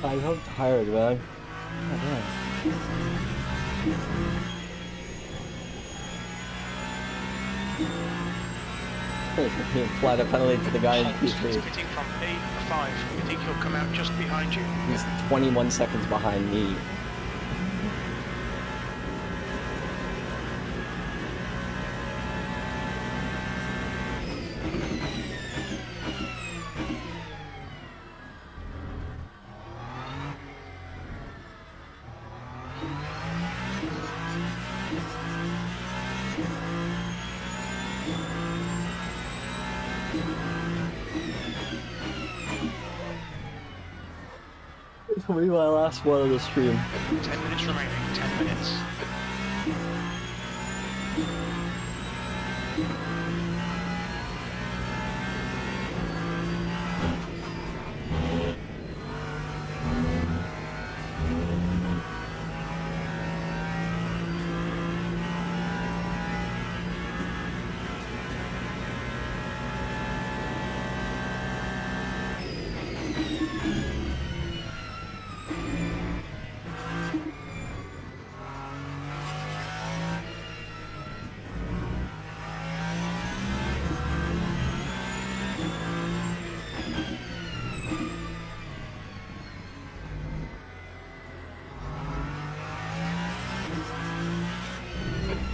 I'm so tired, man. He applied a penalty to the guy in He's P3. pitting from P5. We think he'll come out just behind you. He's 21 seconds behind me. This will be my last one of the stream. 10 minutes remaining. 10 minutes.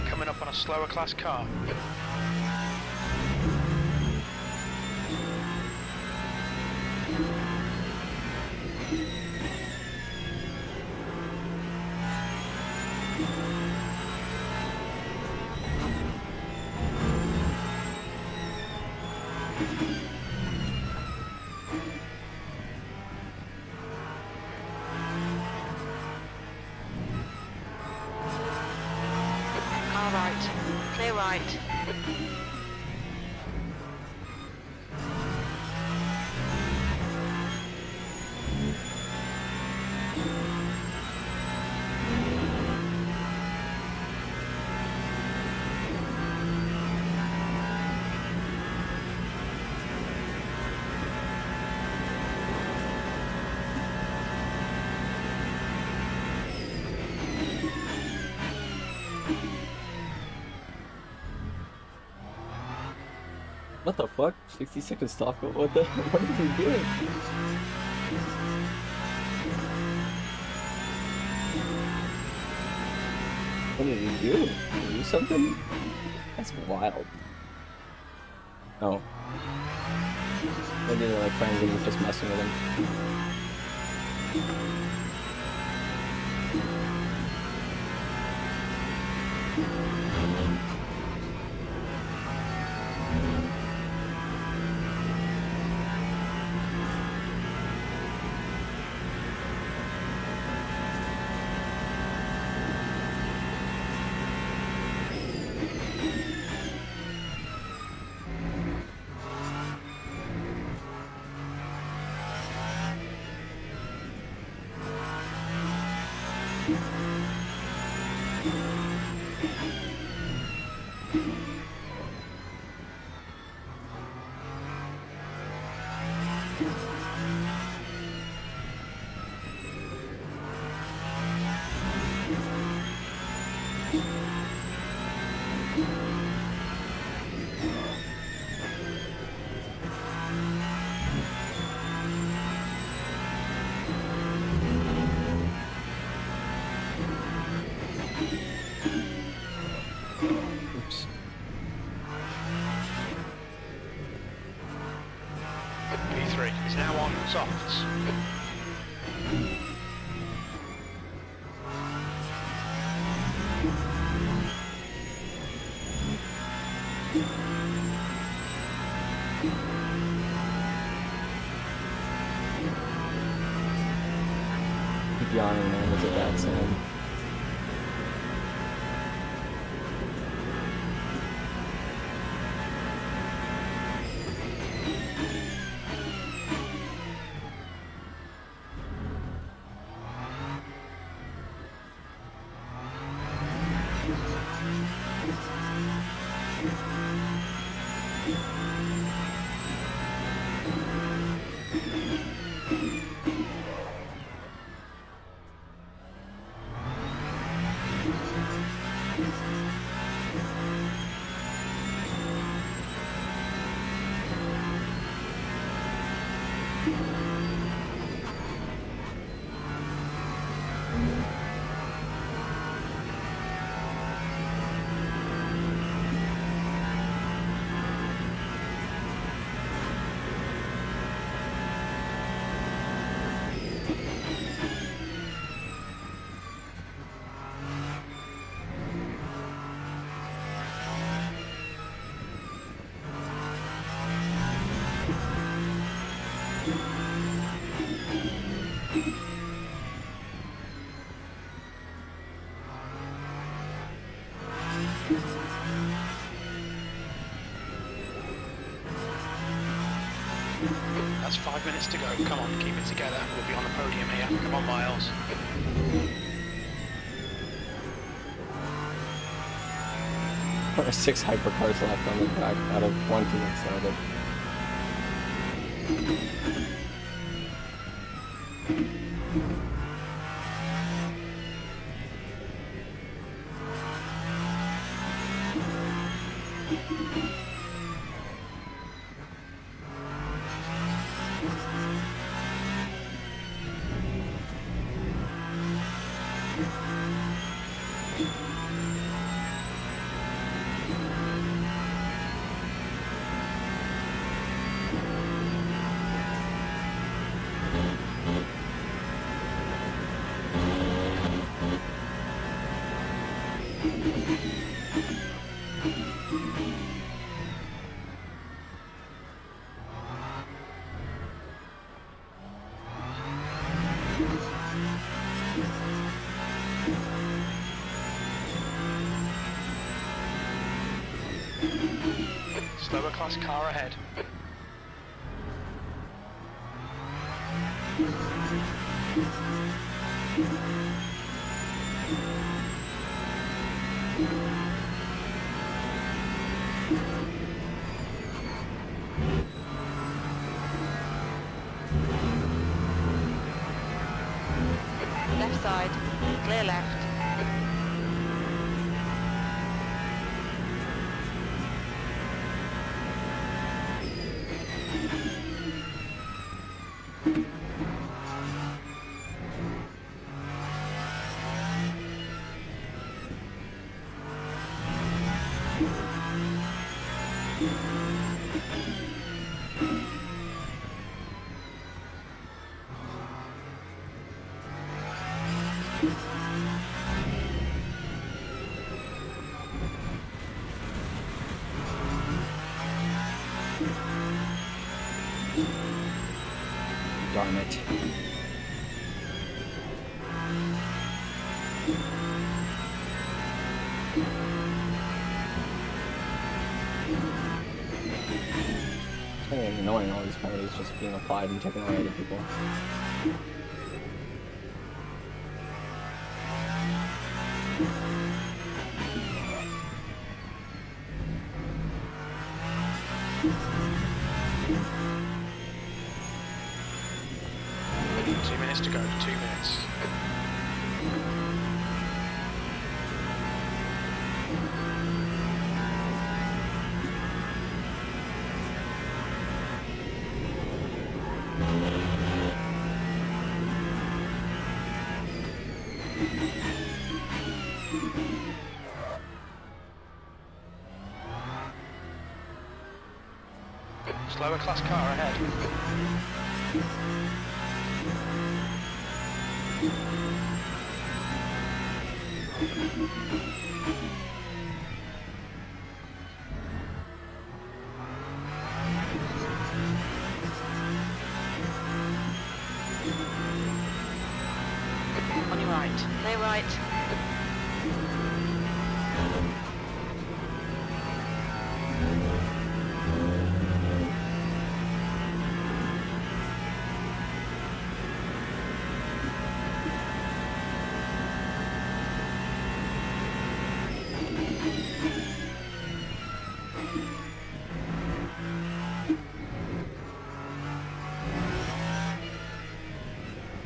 Coming up on a slower class car. car right, clear right. What the fuck? 60 seconds stop. What the? What is he doing? What did he do? Did he do something? That's wild. Oh. Maybe they're like friends and he's just messing with him. Oops. P3 is now on softs. Keep yawning, man. There's a bad sound. That's 5 minutes to go. Come on, keep it together. We'll be on the podium here. Come on, Miles. There are 6 hypercars left on the track out of 20 that started. Slower class car ahead. Left side, clear left. Darn it. It's kind of annoying all these penalties just being applied and taken away other people. Two minutes to go, 2 minutes. Slower class car ahead. On your right, clear right.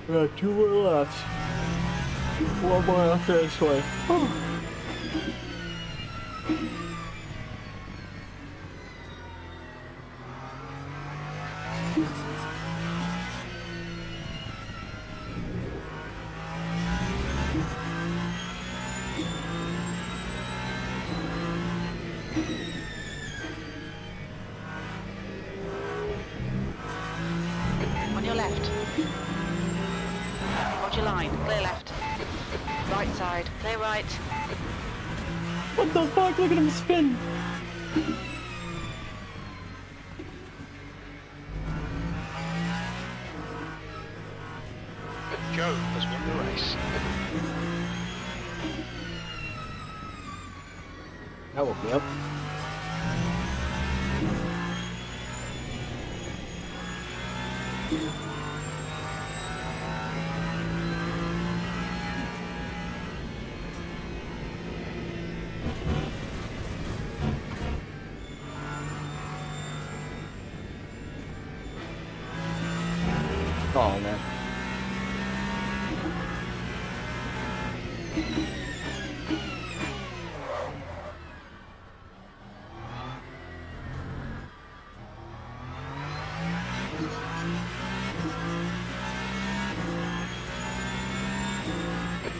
We got 2 more laps. 1 more after this way. On your left. Hold your line, clear left. Right side, clear right. What the fuck? Look at him spin! Joe has won the race. That woke me up. Oh man.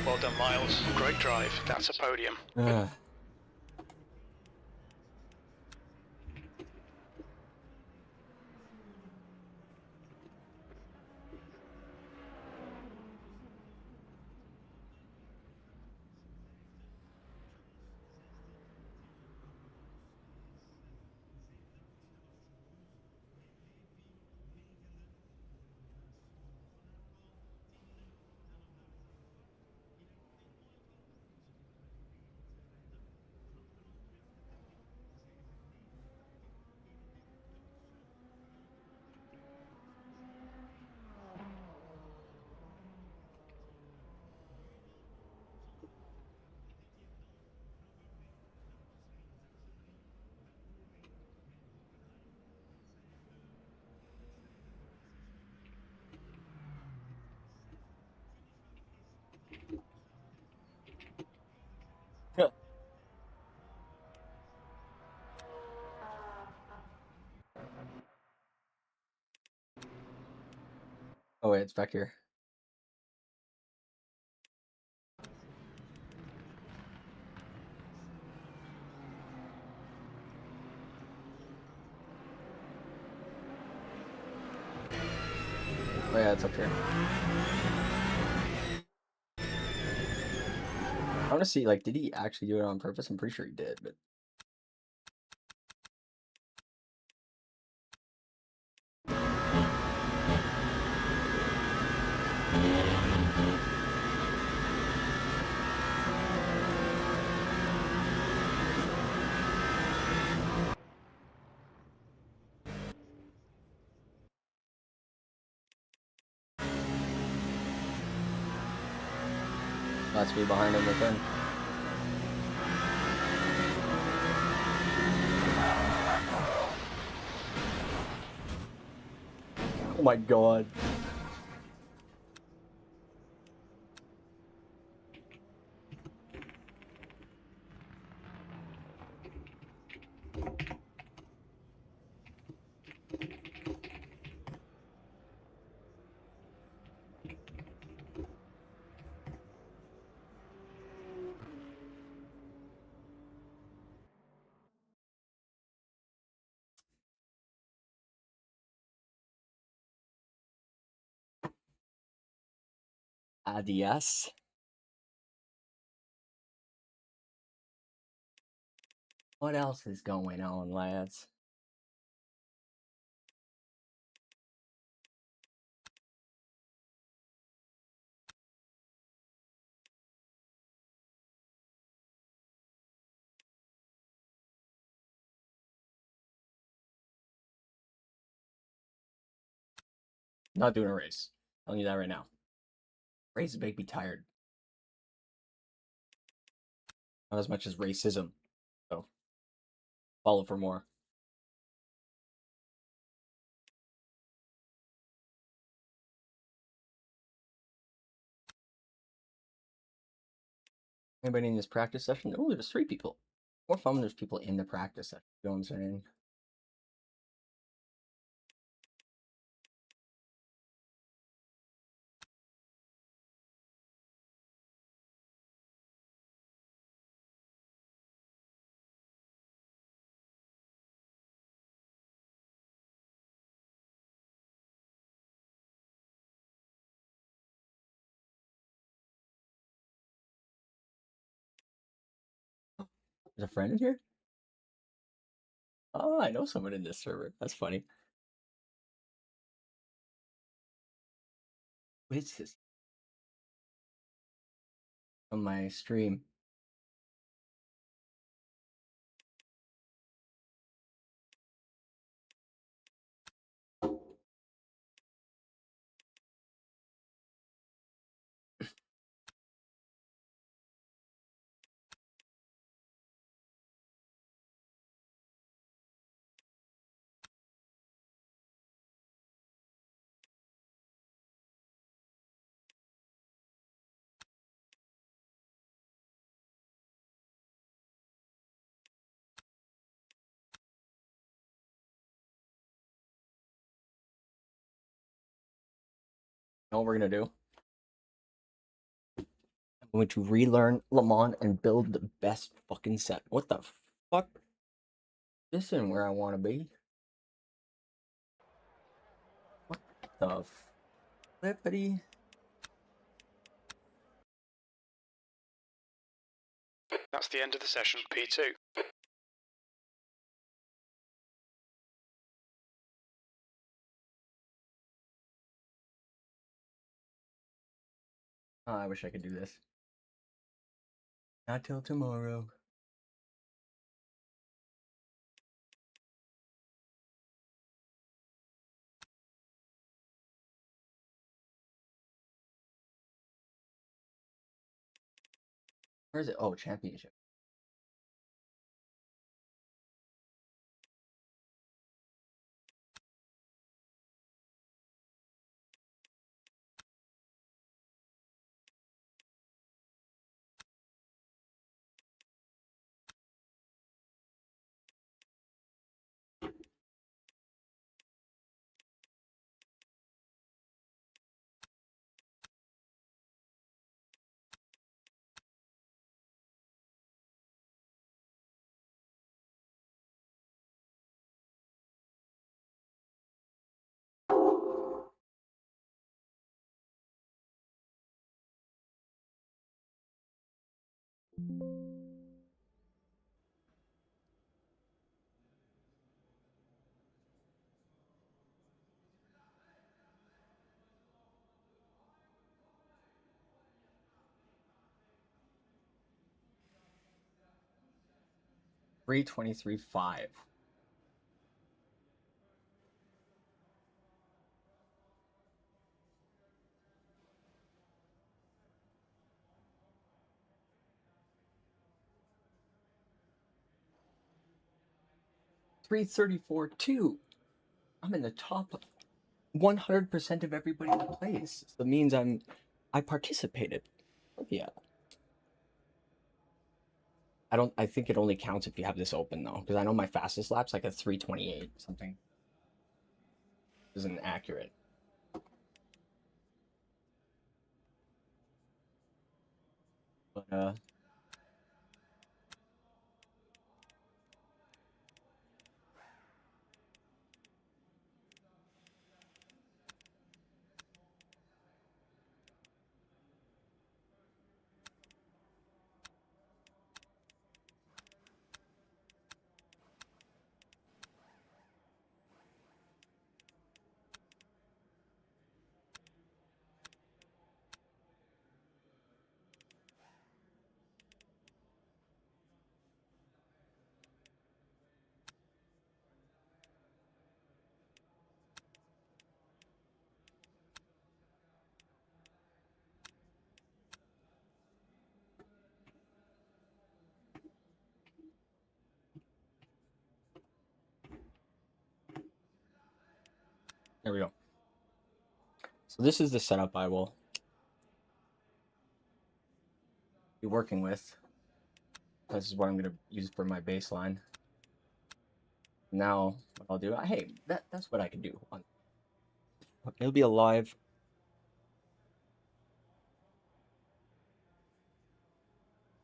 Well done, Miles. Great drive. That's a podium. Oh wait, it's back here. Oh yeah, it's up here. I want to see, like, did he actually do it on purpose? I'm pretty sure he did, but... That's me behind him within. Oh my god. Adios. What else is going on, lads? Not doing a race. Telling you that right now. Races make me tired. Not as much as racism. So, follow for more. Anybody in this practice session? Oh, there's 3 people. More fun when there's people in the practice session. You know what I'm saying? There's a friend in here? Oh, I know someone in this server. That's funny. What is this? On my stream. Know what we're gonna do? I'm going to relearn Le Mans and build the best fucking set. What the fuck? This isn't where I want to be. What the flippity? That's the end of the session, P2. Oh, I wish I could do this. Not till tomorrow. Where is it? Oh, championship. 3:23.5. $3:34.2. I'm in the top 100% of everybody that plays. So that means I participated. Oh, yeah. I think it only counts if you have this open though, because I know my fastest lap's like a 3:28 something. Isn't accurate. But there we go. So this is the setup I will be working with. This is what I'm going to use for my baseline. Now, what I'll do, hey, that's what I can do. It'll be a live.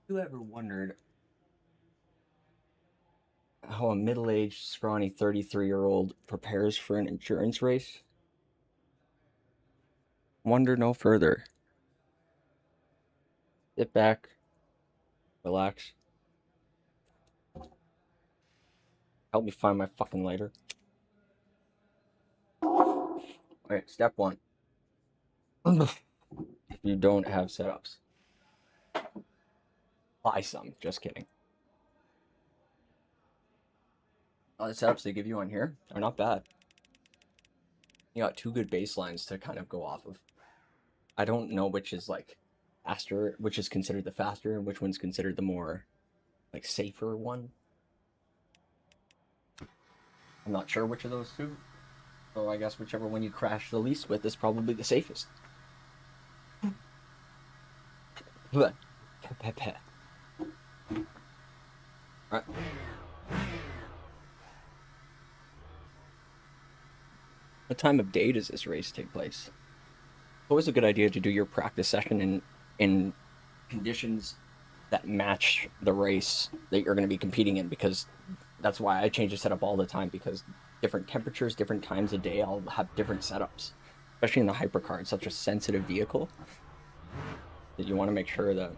Who ever wondered how a middle-aged, scrawny 33-year-old prepares for an endurance race? Wonder no further. Sit back, relax. Help me find my fucking lighter. Alright, step one. If you don't have setups, buy some. Just kidding. Oh, the setups they give you on here are not bad. You got two good baselines to kind of go off of. I don't know which is like faster, which is considered the faster, and which one's considered the more like safer one. I'm not sure which of those two. So I guess whichever one you crash the least with is probably the safest. But right. What time of day does this race take place? It's always a good idea to do your practice session in conditions that match the race that you're going to be competing in, because that's why I change the setup all the time, because different temperatures, different times of day, I'll have different setups. Especially in the Hypercar, it's such a sensitive vehicle that you want to make sure that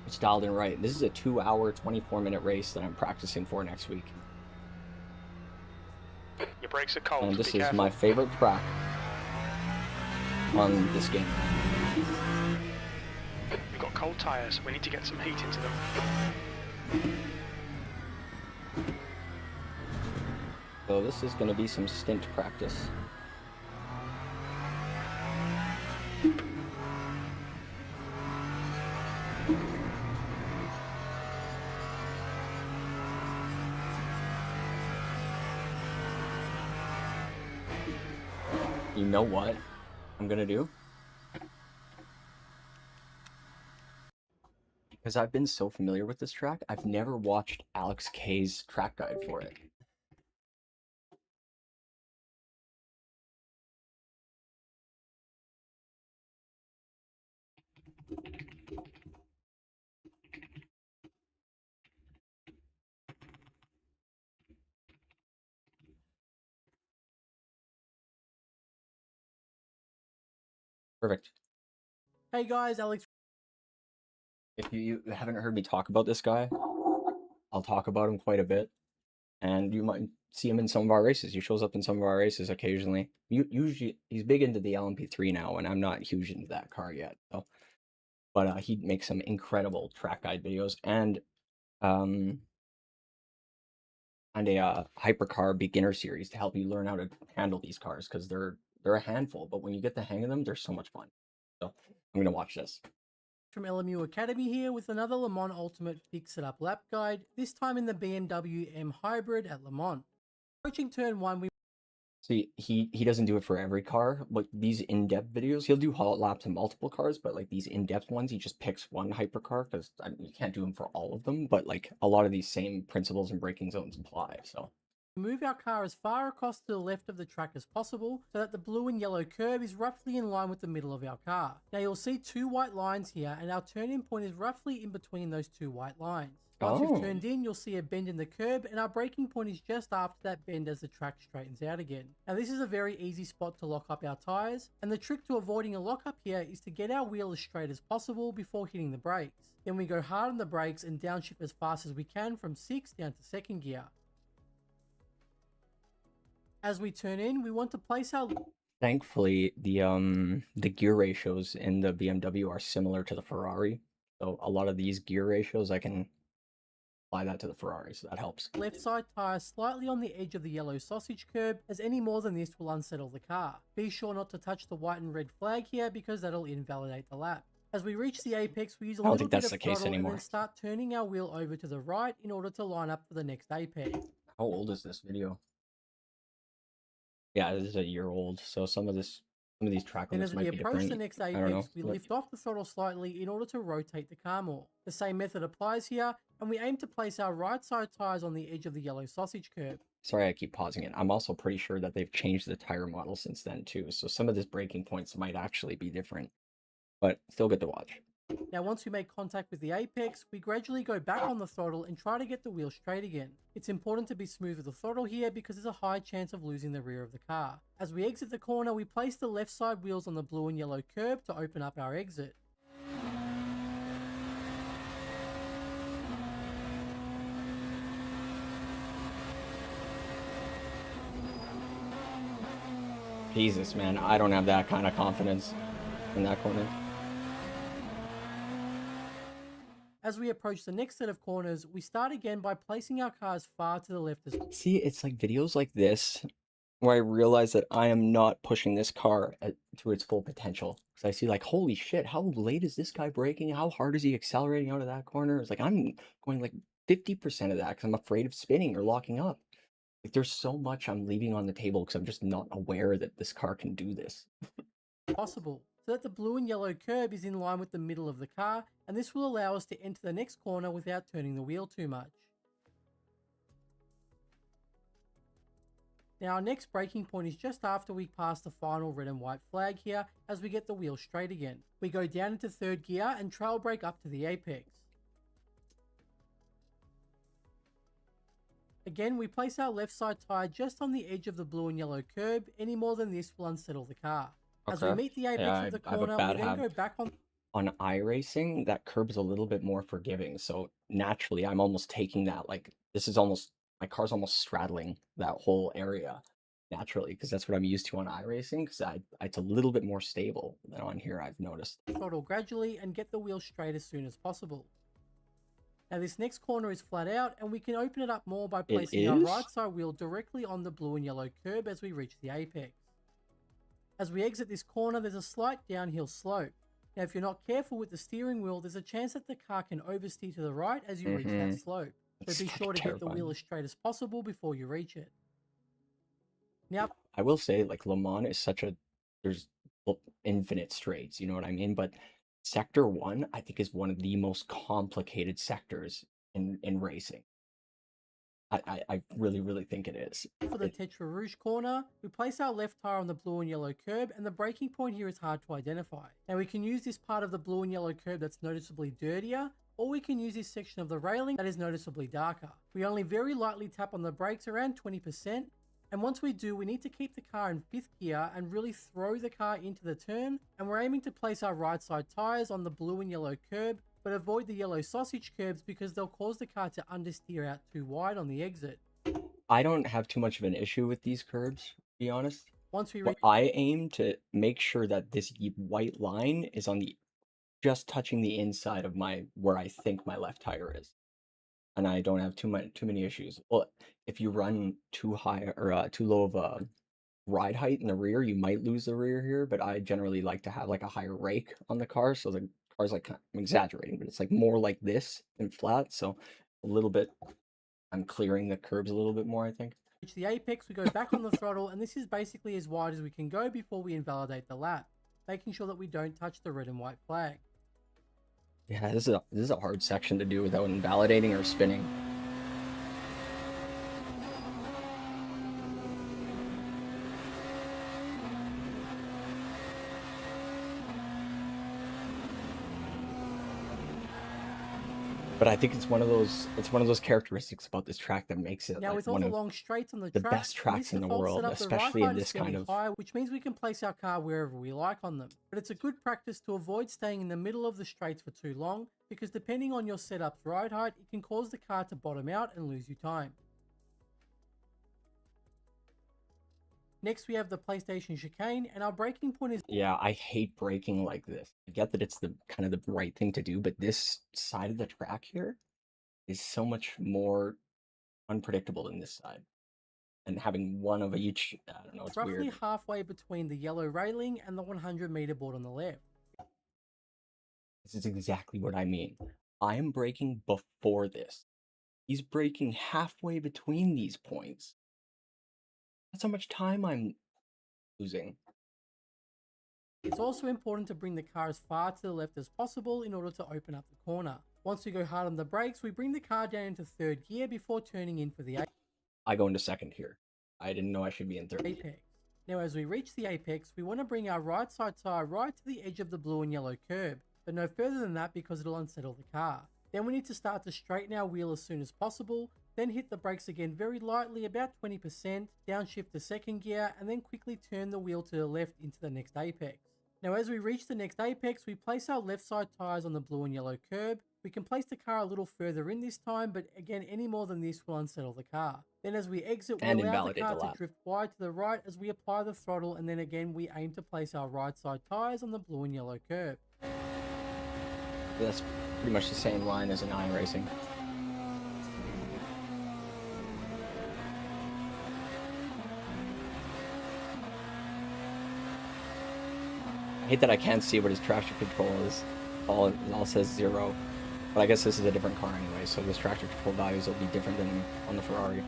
it's dialed in right. This is a 2-hour, 24-minute race that I'm practicing for next week. Your brakes are cold. And this is careful. my favorite track on this game. We've got cold tyres. We need to get some heat into them. So this is going to be some stint practice. You know what I'm going to do? Because I've been so familiar with this track, I've never watched Alex K's track guide for it. Perfect. Hey guys, Alex if you haven't heard me talk about this guy, I'll talk about him quite a bit, and you might see him in some of our races. He shows up in some of our races occasionally. Usually, he's big into the LMP3 now, and I'm not huge into that car yet. So, but he makes some incredible track guide videos um and a hypercar beginner series to help you learn how to handle these cars because they're a handful, but when you get the hang of them, they're so much fun. So I'm gonna watch this. From LMU Academy here with another Le Mans Ultimate Fix It Up lap guide, this time in the BMW M Hybrid at Le Mans. Approaching turn 1, we See, he doesn't do it for every car. Like these in-depth videos, he'll do hot laps in multiple cars, but like these in-depth ones, he just picks one hypercar because you can't do them for all of them. But like a lot of these same principles and braking zones apply. So move our car as far across to the left of the track as possible so that the blue and yellow curb is roughly in line with the middle of our car. Now you'll see two white lines here and our turn-in point is roughly in between those two white lines. Once we've turned in, you'll see a bend in the curb and our braking point is just after that bend as the track straightens out again. Now this is a very easy spot to lock up our tyres, and the trick to avoiding a lockup here is to get our wheel as straight as possible before hitting the brakes. Then we go hard on the brakes and downshift as fast as we can from 6th down to 2nd gear. As we turn in, we want to place our... Thankfully, the gear ratios in the BMW are similar to the Ferrari. So a lot of these gear ratios, I can apply that to the Ferrari, so that helps. Left side tyre slightly on the edge of the yellow sausage curb, as any more than this will unsettle the car. Be sure not to touch the white and red flag here because that'll invalidate the lap. As we reach the apex, we use a little bit of throttle and then start turning our wheel over to the right in order to line up for the next apex. How old is this video? Yeah, this is a year old, so some of these track limits might be different. As we approach the next apex, we lift off the throttle slightly in order to rotate the car more. The same method applies here, and we aim to place our right side tyres on the edge of the yellow sausage curb. Sorry, I keep pausing it. I'm also pretty sure that they've changed the tire model since then too, so some of these braking points might actually be different, but still good to watch. Now once we make contact with the apex, we gradually go back on the throttle and try to get the wheel straight again. It's important to be smooth with the throttle here because there's a high chance of losing the rear of the car. As we exit the corner, we place the left side wheels on the blue and yellow curb to open up our exit. Jesus, man, I don't have that kind of confidence in that corner. As we approach the next set of corners, we start again by placing our car as far to the left as possible. See, it's like videos like this where I realize that I am not pushing this car to its full potential. Because I see like, holy shit, how late is this guy braking? How hard is he accelerating out of that corner? It's like, I'm going like 50% of that because I'm afraid of spinning or locking up. Like there's so much I'm leaving on the table because I'm just not aware that this car can do this. Possible. So that the blue and yellow curb is in line with the middle of the car, and this will allow us to enter the next corner without turning the wheel too much. Now our next braking point is just after we pass the final red and white flag here as we get the wheel straight again. We go down into 3rd gear and trail brake up to the apex. Again, we place our left side tyre just on the edge of the blue and yellow curb. Any more than this will unsettle the car. As we meet the apex of the corner, we then go back on... On iRacing, that curb is a little bit more forgiving, so naturally I'm almost taking that, like, this is almost, my car's almost straddling that whole area, naturally, because that's what I'm used to on iRacing, because it's a little bit more stable than on here, I've noticed. Throttle gradually and get the wheel straight as soon as possible. Now this next corner is flat out, and we can open it up more by placing our right side wheel directly on the blue and yellow curb as we reach the apex. As we exit this corner, there's a slight downhill slope. Now if you're not careful with the steering wheel, there's a chance that the car can oversteer to the right as you reach that slope. So be sure to get the wheel as straight as possible before you reach it. Now, I will say, like, Le Mans is there's infinite straights, you know what I mean? But Sector 1, I think, is one of the most complicated sectors in racing. I really, really think it is. For the Tetra Rouge corner, we place our left tyre on the blue and yellow curb, and the braking point here is hard to identify. Now we can use this part of the blue and yellow curb that's noticeably dirtier, or we can use this section of the railing that is noticeably darker. We only very lightly tap on the brakes around 20%, and once we do, we need to keep the car in 5th gear and really throw the car into the turn, and we're aiming to place our right side tyres on the blue and yellow curb but avoid the yellow sausage curbs because they'll cause the car to understeer out too wide on the exit. I don't have too much of an issue with these curbs, to be honest. Once we What reach I aim to make sure that this white line is on the just touching the inside of my where I think my left tire is, and I don't have too many issues. Well, if you run too high or too low of a ride height in the rear, you might lose the rear here. But I generally like to have like a higher rake on the car, so the car's like I'm exaggerating, but it's like more like this than flat. So a little bit, I'm clearing the curbs a little bit more, I think. the apex, we go back on the throttle, and this is basically as wide as we can go before we invalidate the lap, making sure that we don't touch the red and white flag. Yeah, this is a hard section to do without invalidating or spinning. But I think it's one of those characteristics about this track that makes it Now, like with all one the of long straights on the the track, best tracks in the default world, setup, the especially right in height is this kind fairly of. high, which means we can place our car wherever we like on them. But it's a good practice to avoid staying in the middle of the straights for too long, because depending on your setup's ride height, it can cause the car to bottom out and lose you time. Next, we have the PlayStation chicane, and our braking point is... Yeah, I hate braking like this. I get that it's the kind of the right thing to do, but this side of the track here is so much more unpredictable than this side. And having one of each, I don't know, it's roughly weird. halfway between the yellow railing and the 100-meter board on the left. This is exactly what I mean. I am braking before this. He's braking halfway between these points. That's how much time I'm losing. It's also important to bring the car as far to the left as possible in order to open up the corner. Once we go hard on the brakes, we bring the car down into third gear before turning in for the I go into second here. I didn't know I should be in third. apex. Now, as we reach the apex, we want to bring our right side tyre right to the edge of the blue and yellow curb, but no further than that because it'll unsettle the car. Then we need to start to straighten our wheel as soon as possible, then hit the brakes again very lightly, about 20%, downshift to second gear, and then quickly turn the wheel to the left into the next apex. Now, as we reach the next apex, we place our left side tyres on the blue and yellow curb. We can place the car a little further in this time, but again, any more than this will unsettle the car. Then as we exit, we And allow the invalidate car the to lap. drift wide to the right as we apply the throttle, and then again, we aim to place our right side tyres on the blue and yellow curb. That's pretty much the same line as in iRacing. I hate that I can't see what his traction control is. It all says 0. But I guess this is a different car anyway, so his traction control values will be different than on the Ferrari.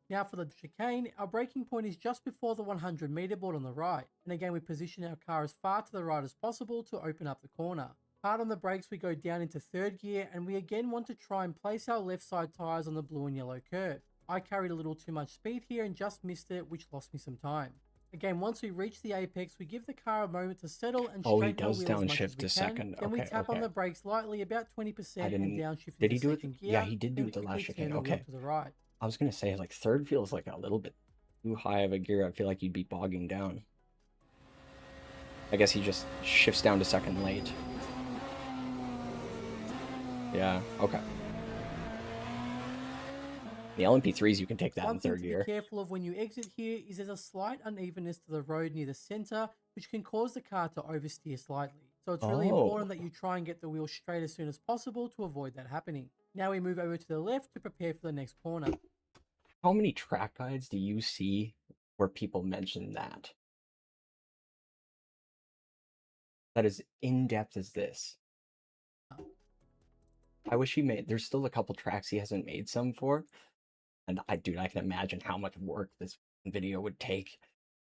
Now for the chicane, our braking point is just before the 100-meter board on the right, and again we position our car as far to the right as possible to open up the corner. Hard on the brakes, we go down into third gear, and we again want to try and place our left side tyres on the blue and yellow curb. I carried a little too much speed here and just missed it, which lost me some time. Again, once we reach the apex, we give the car a moment to settle and straighten our wheel as much as we can. second. Then we tap on the brakes lightly, about 20%, and downshift Did he into do it? second gear. Yeah, he did do then it the last quickly chicane. turn the wheel Okay. to the right. I was gonna say, like, third feels like a little bit too high of a gear. I feel like you'd be bogging down. I guess he just shifts down to second late. Yeah, okay. The LMP3s, you can take that in One thing third to be gear. careful of when you exit here is there's a slight unevenness to the road near the center, which can cause the car to oversteer slightly. So it's really important that you try and get the wheel straight as soon as possible to avoid that happening. Now we move over to the left to prepare for the next corner. How many track guides do you see where people mention that? That is in-depth as this. I wish he made, there's still a couple tracks he hasn't made some for. And I can imagine how much work this video would take.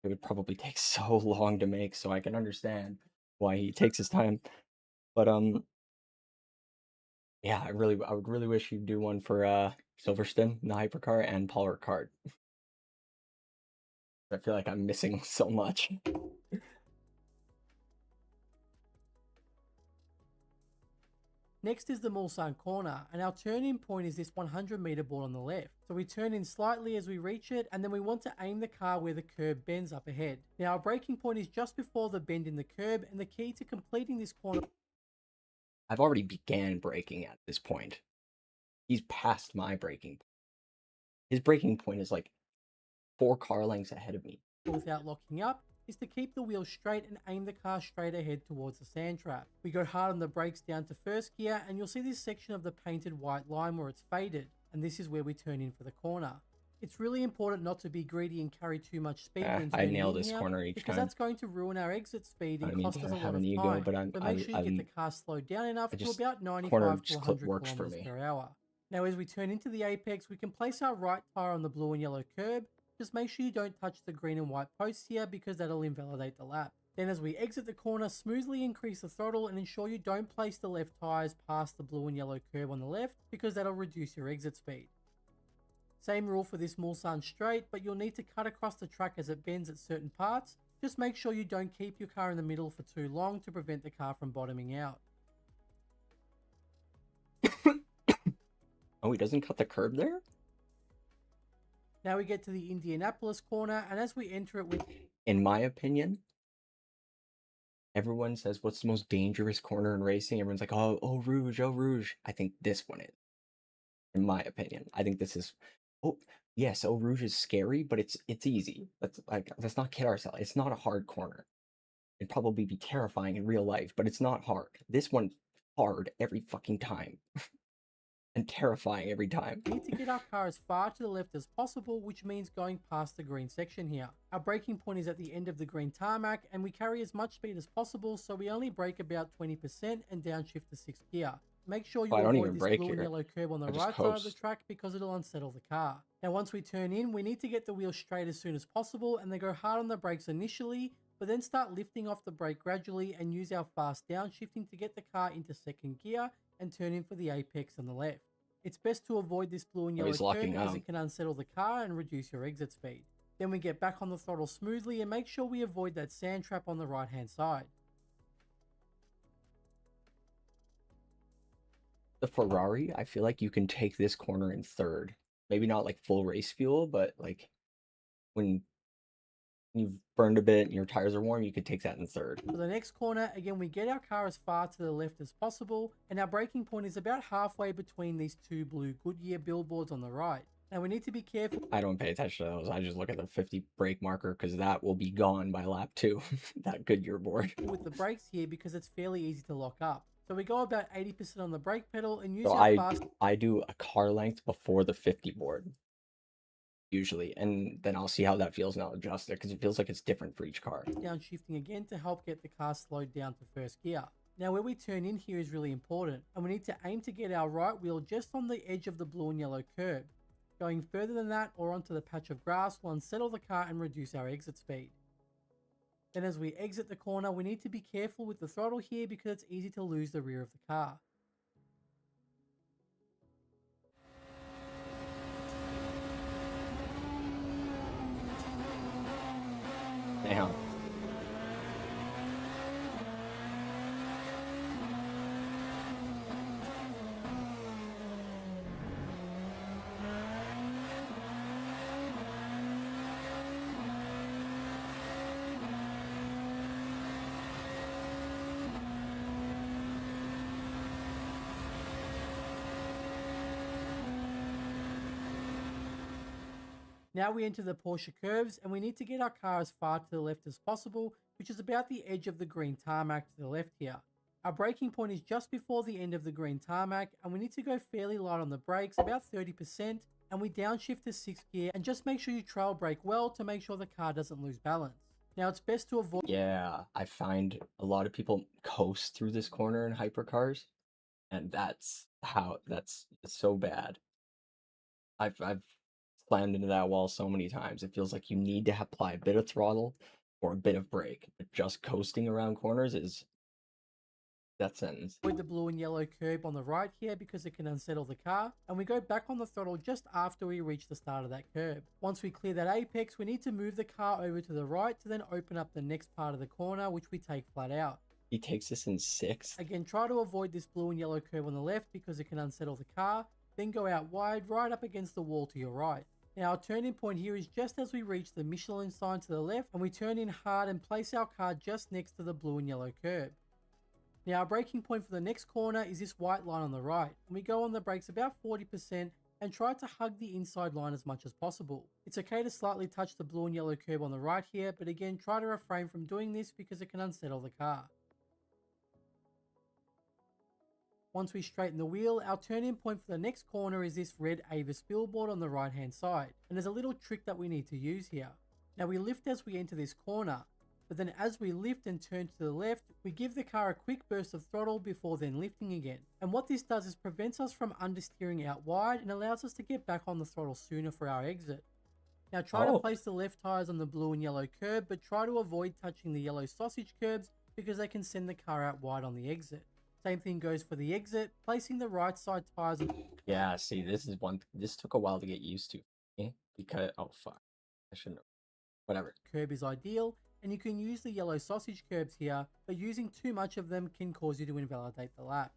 It would probably take so long to make, so I can understand why he takes his time. But yeah, I would really wish you'd do one for Silverstone, the Hypercar, and Paul Ricard. I feel like I'm missing so much. Next is the Mulsanne corner, and our turn-in point is this 100-meter board on the left. So we turn in slightly as we reach it, and then we want to aim the car where the curb bends up ahead. Now our braking point is just before the bend in the curb, and the key to completing this corner... I've already began braking at this point. He's past my braking point. His braking point is like 4 car lengths ahead of me. Without locking up, is to keep the wheels straight and aim the car straight ahead towards the sand trap. We go hard on the brakes down to first gear, and you'll see this section of the painted white line where it's faded, and this is where we turn in for the corner. It's really important not to be greedy and carry too much speed when I turning nail in this here, corner each because time. that's going to ruin our exit speed and I mean, cost us a have lot an of ego, time. but So make sure you get the car slowed down enough to about 95 to 100 works for kilometers me. per hour. Now as we turn into the apex, we can place our right tire on the blue and yellow curb. Just make sure you don't touch the green and white posts here because that'll invalidate the lap. Then as we exit the corner, smoothly increase the throttle and ensure you don't place the left tires past the blue and yellow curb on the left because that'll reduce your exit speed. Same rule for this Mulsanne straight, but you'll need to cut across the track as it bends at certain parts. Just make sure you don't keep your car in the middle for too long to prevent the car from bottoming out. Oh, he doesn't cut the curb there? Now we get to the Indianapolis corner, and as we enter it with... In my opinion, everyone says, what's the most dangerous corner in racing? Everyone's like, oh, Rouge, oh, Rouge. I think this one is. In my opinion, I think this is... Oh, yes, oh, Rouge is scary, but it's easy. Let's not kid ourselves. It's not a hard corner. It'd probably be terrifying in real life, but it's not hard. This one's hard every fucking time. And terrifying every time. We need to get our car as far to the left as possible, which means going past the green section here. Our braking point is at the end of the green tarmac, and we carry as much speed as possible, so we only brake about 20% and downshift to 6th gear. Make sure you avoid this blue and yellow curb on the right side of the track because it'll unsettle the car. Now once we turn in, we need to get the wheels straight as soon as possible and then go hard on the brakes initially, but then start lifting off the brake gradually and use our fast downshifting to get the car into 2nd gear and turn in for the apex on the left. It's best to avoid this blue and yellow curb as it can unsettle the car and reduce your exit speed. Then we get back on the throttle smoothly and make sure we avoid that sand trap on the right hand side. The Ferrari, I feel like you can take this corner in 3rd. Maybe not like full race fuel, but like when you've burned a bit and your tires are warm, you could take that in 3rd. For the next corner, again, we get our car as far to the left as possible, and our braking point is about halfway between these 2 blue Goodyear billboards on the right. Now we need to be careful. I don't pay attention to those. I just look at the 50 brake marker because that will be gone by lap 2. That Goodyear board. With the brakes here because it's fairly easy to lock up. So we go about 80% on the brake pedal and use I do a car length before the 50 board. Usually, and then I'll see how that feels and I'll adjust it because it feels like it's different for each car. Downshifting again to help get the car slowed down to 1st gear. Now where we turn in here is really important, and we need to aim to get our right wheel just on the edge of the blue and yellow curb. Going further than that or onto the patch of grass will unsettle the car and reduce our exit speed. Then as we exit the corner, we need to be careful with the throttle here because it's easy to lose the rear of the car. Damn. Now we enter the Porsche curves and we need to get our car as far to the left as possible, which is about the edge of the green tarmac to the left here. Our braking point is just before the end of the green tarmac and we need to go fairly light on the brakes, about 30%, and we downshift to 6th gear and just make sure you trail brake well to make sure the car doesn't lose balance. Now it's best to avoid... Yeah, I find a lot of people coast through this corner in hypercars, and that's so bad. I've slammed into that wall so many times. It feels like you need to apply a bit of throttle or a bit of brake, but just coasting around corners is death sentence. With the blue and yellow curb on the right here because it can unsettle the car, and we go back on the throttle just after we reach the start of that curb. Once we clear that apex, we need to move the car over to the right to then open up the next part of the corner, which we take flat out. He takes this in 6th. Again, try to avoid this blue and yellow curb on the left because it can unsettle the car. Then go out wide, right up against the wall to your right. Now our turning point here is just as we reach the Michelin sign to the left, and we turn in hard and place our car just next to the blue and yellow curb. Now our braking point for the next corner is this white line on the right, and we go on the brakes about 40% and try to hug the inside line as much as possible. It's okay to slightly touch the blue and yellow curb on the right here, but again try to refrain from doing this because it can unsettle the car. Once we straighten the wheel, our turn-in point for the next corner is this red Avis billboard on the right hand side, and there's a little trick that we need to use here. Now we lift as we enter this corner, but then as we lift and turn to the left, we give the car a quick burst of throttle before then lifting again. And what this does is prevents us from understeering out wide and allows us to get back on the throttle sooner for our exit. Now try to place the left tyres on the blue and yellow curb, but try to avoid touching the yellow sausage curbs because they can send the car out wide on the exit. Same thing goes for the exit, placing the right side tyres on... Yeah, see, this took a while to get used to. Because, oh fuck, I shouldn't have. Whatever. Curb is ideal, and you can use the yellow sausage curbs here, but using too much of them can cause you to invalidate the lap.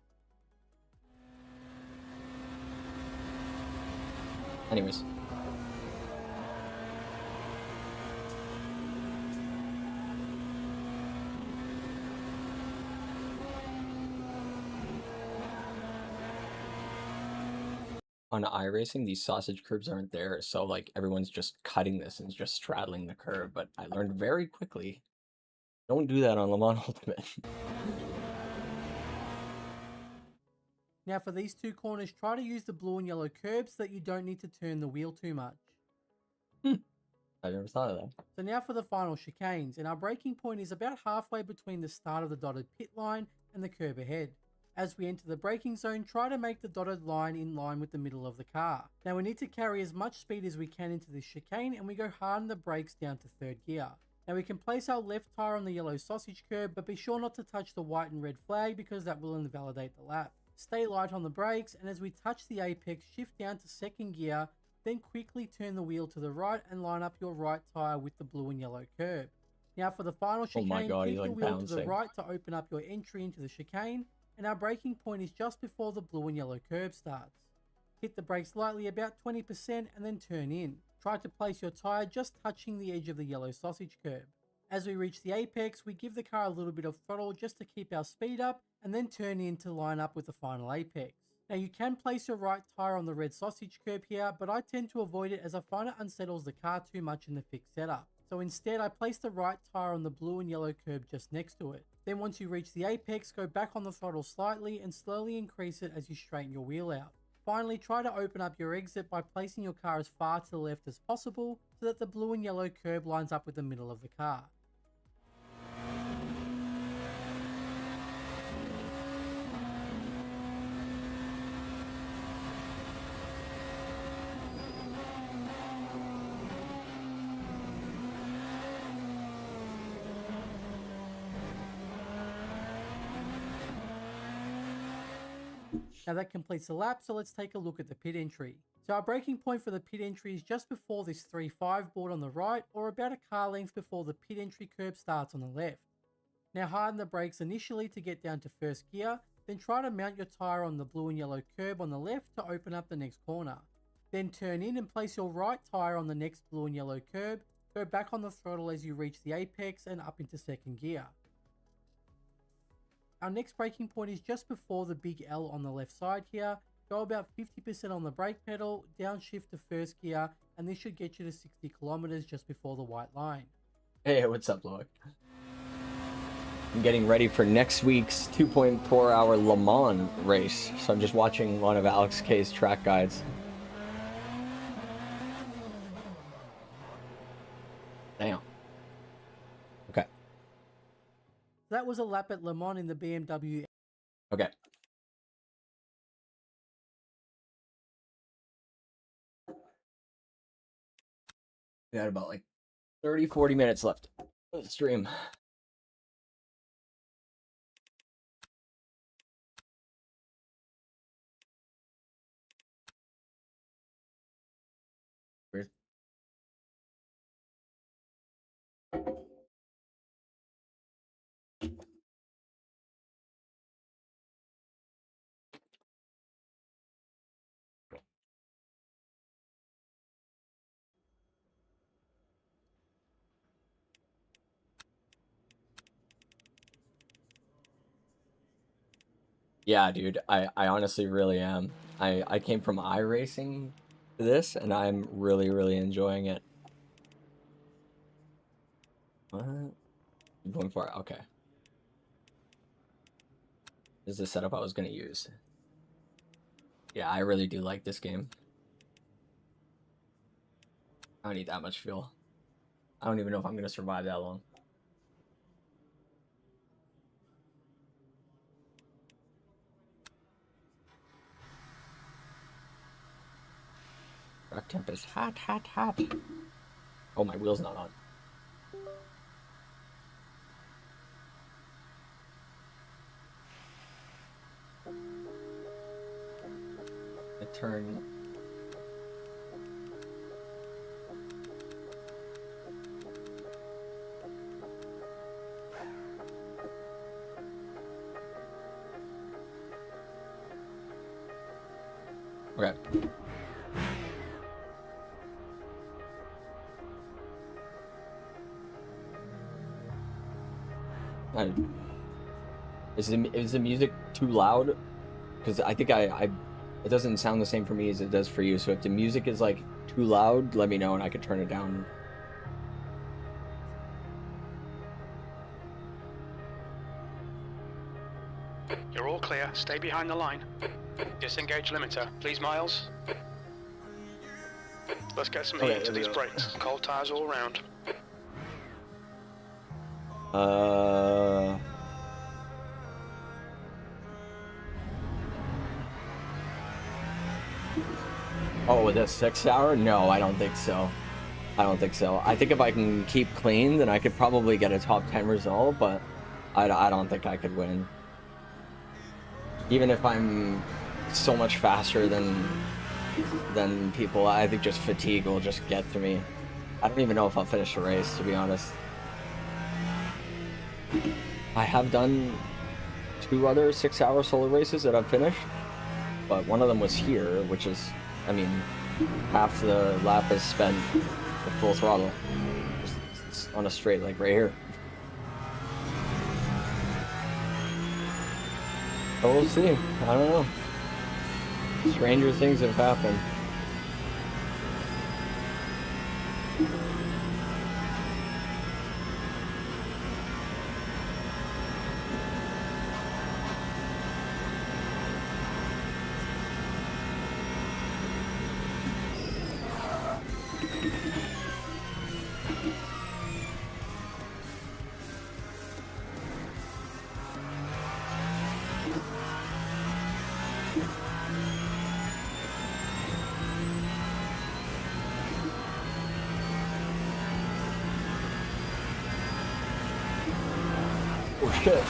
Anyways. On iRacing, these sausage curbs aren't there, so like everyone's just cutting this and just straddling the curb. But I learned very quickly, don't do that on Le Mans Ultimate. Now for these two corners, try to use the blue and yellow curbs so that you don't need to turn the wheel too much. I never thought of that. So now for the final chicanes, and our braking point is about halfway between the start of the dotted pit line and the curb ahead. As we enter the braking zone, try to make the dotted line in line with the middle of the car. Now we need to carry as much speed as we can into this chicane, and we go hard on the brakes down to 3rd gear. Now we can place our left tyre on the yellow sausage curb, but be sure not to touch the white and red flag because that will invalidate the lap. Stay light on the brakes, and as we touch the apex, shift down to 2nd gear, then quickly turn the wheel to the right and line up your right tyre with the blue and yellow curb. Now for the final chicane, keep the wheel to the right to open up your entry into the chicane, and our braking point is just before the blue and yellow curb starts. Hit the brakes lightly about 20% and then turn in. Try to place your tyre just touching the edge of the yellow sausage curb. As we reach the apex, we give the car a little bit of throttle just to keep our speed up and then turn in to line up with the final apex. Now you can place your right tyre on the red sausage curb here, but I tend to avoid it as I find it unsettles the car too much in the fixed setup. So instead I place the right tyre on the blue and yellow curb just next to it. Then once you reach the apex, go back on the throttle slightly and slowly increase it as you straighten your wheel out. Finally, try to open up your exit by placing your car as far to the left as possible so that the blue and yellow curb lines up with the middle of the car. Now that completes the lap, so let's take a look at the pit entry. So our braking point for the pit entry is just before this 3.5 board on the right, or about a car length before the pit entry curb starts on the left. Now harden the brakes initially to get down to 1st gear, then try to mount your tyre on the blue and yellow curb on the left to open up the next corner. Then turn in and place your right tyre on the next blue and yellow curb, go back on the throttle as you reach the apex and up into 2nd gear. Our next braking point is just before the big L on the left side here. Go about 50% on the brake pedal, downshift to 1st gear, and this should get you to 60 kilometers just before the white line. Hey, what's up, Loic? I'm getting ready for next week's 2.4 hour Le Mans race, so I'm just watching one of Alex K's track guides. Damn. Okay. That was a lap at Le Mans in the BMW. Okay. We got about like 30-40 minutes left of the stream. Weird. Yeah, dude, I honestly really am. I came from iRacing to this, and I'm really enjoying it. What? I'm going for it. Okay. This is the setup I was gonna use. Yeah, I really do like this game. I don't need that much fuel. I don't even know if I'm gonna survive that long. Rock temp is hot. Oh, my wheel's not on. I turn. Okay. Is the music too loud? Because I think it doesn't sound the same for me as it does for you. So if the music is like too loud, let me know and I could turn it down. You're all clear. Stay behind the line. Disengage limiter. Please, Miles. Let's get some heat into these brakes. Cold tires all around. Oh, with a 6 hour? No, I don't think so. I think if I can keep clean, then I could probably get a top 10 result, but I don't think I could win. Even if I'm so much faster than people, I think just fatigue will just get to me. I don't even know if I'll finish the race, to be honest. I have done 2 other 6-hour solo races that I've finished, but one of them was here, which is, I mean, half the lap is spent at full throttle, just on a straight, like right here. But we'll see. I don't know. Stranger things have happened. Oh shit.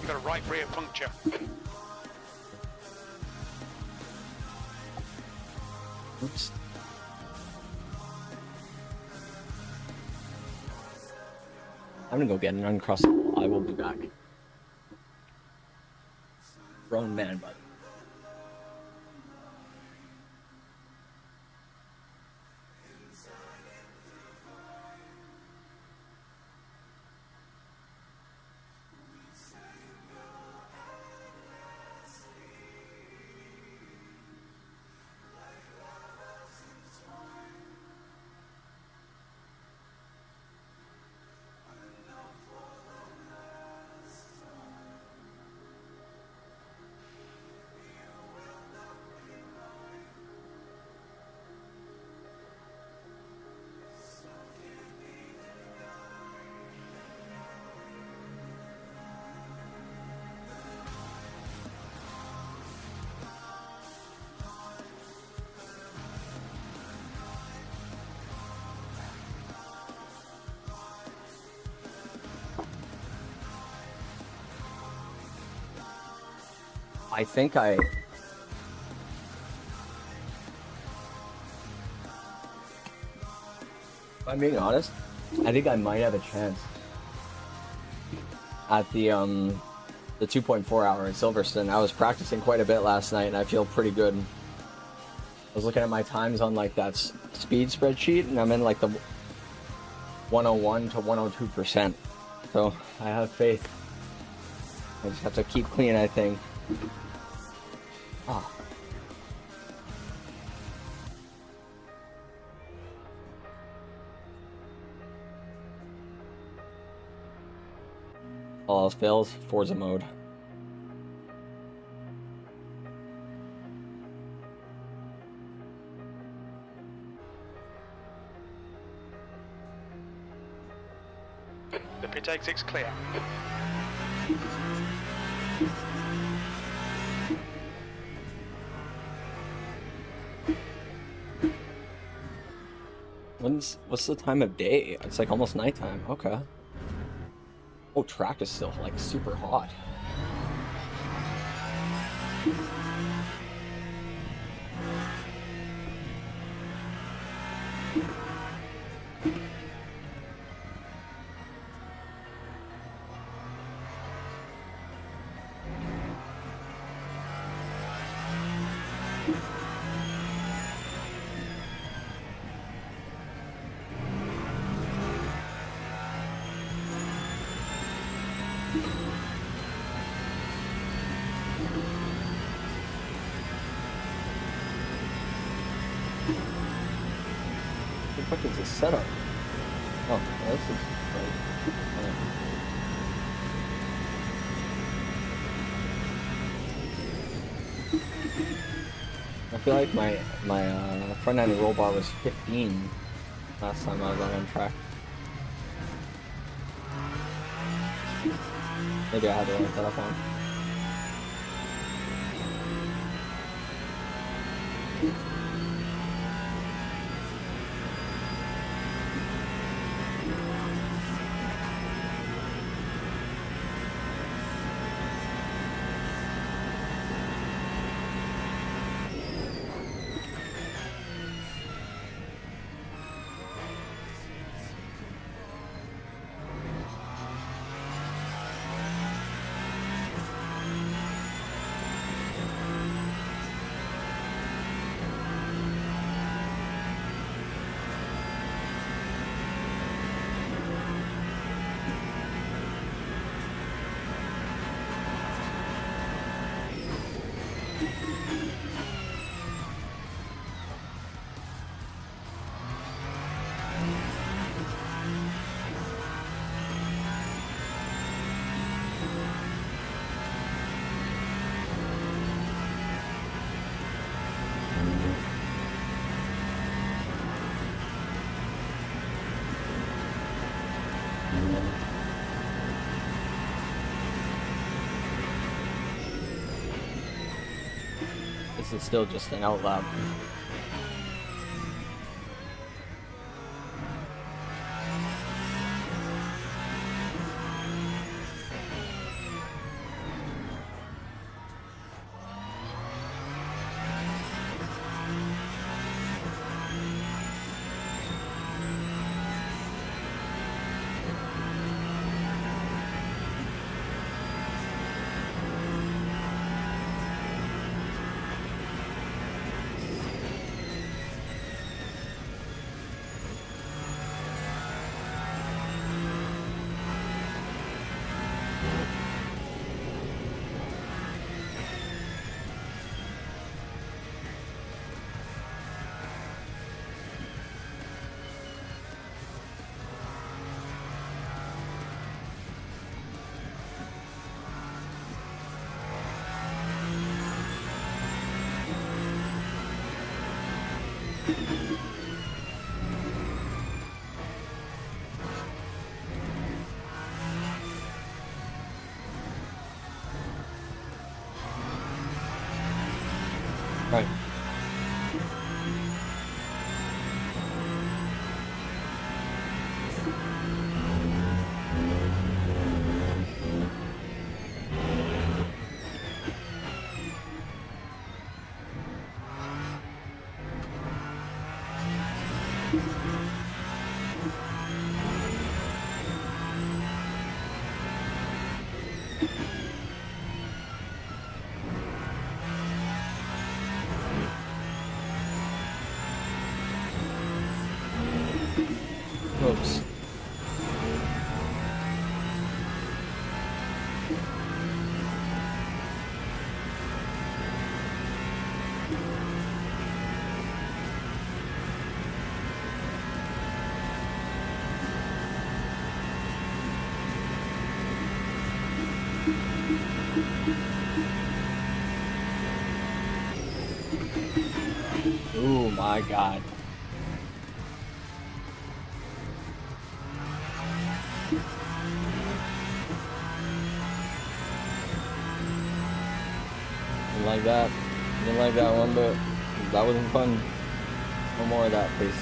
You got a right rear puncture. Oops. I'm gonna go get an uncrossable. I will be back. Grown man, bud. I think if I'm being honest, I think I might have a chance at the 2.4 hour in Silverstone. I was practicing quite a bit last night and I feel pretty good. I was looking at my times on like that speed spreadsheet and I'm in like the 101 to 102%. though. I have faith. I just have to keep clean, I think. Ah. All else fails, Forza mode. The pit exit's clear. What's the time of day? It's like almost nighttime. Okay. Oh, track is still like super hot. What the fuck is this setup? Oh, this is I feel like my front end roll bar was 15 last time I was on track. Maybe I had the wrong setup on. This is still just an out lap. Right. Oops. Oh my god. Didn't like that. Didn't like that one bit. That wasn't fun. No more of that, please.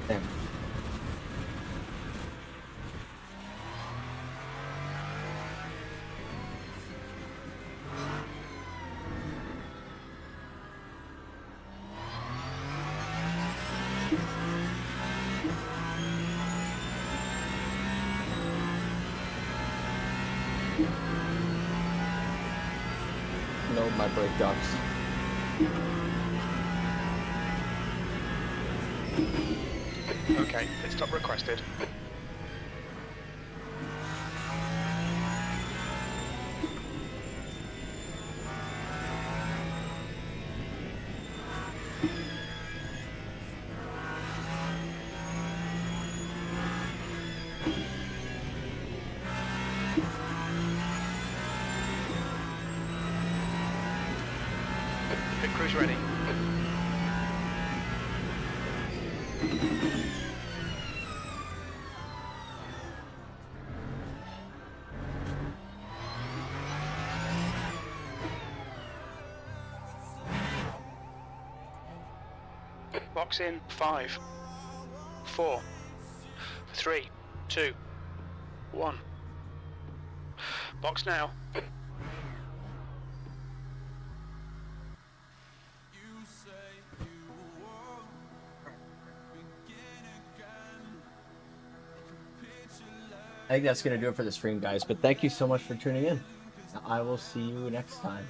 Damn. No, my brake ducts. Okay, pit stop requested. Pit crew's ready. Box in 5, 4, 3, 2, 1. Box now. I think that's going to do it for the stream, guys. But thank you so much for tuning in. I will see you next time.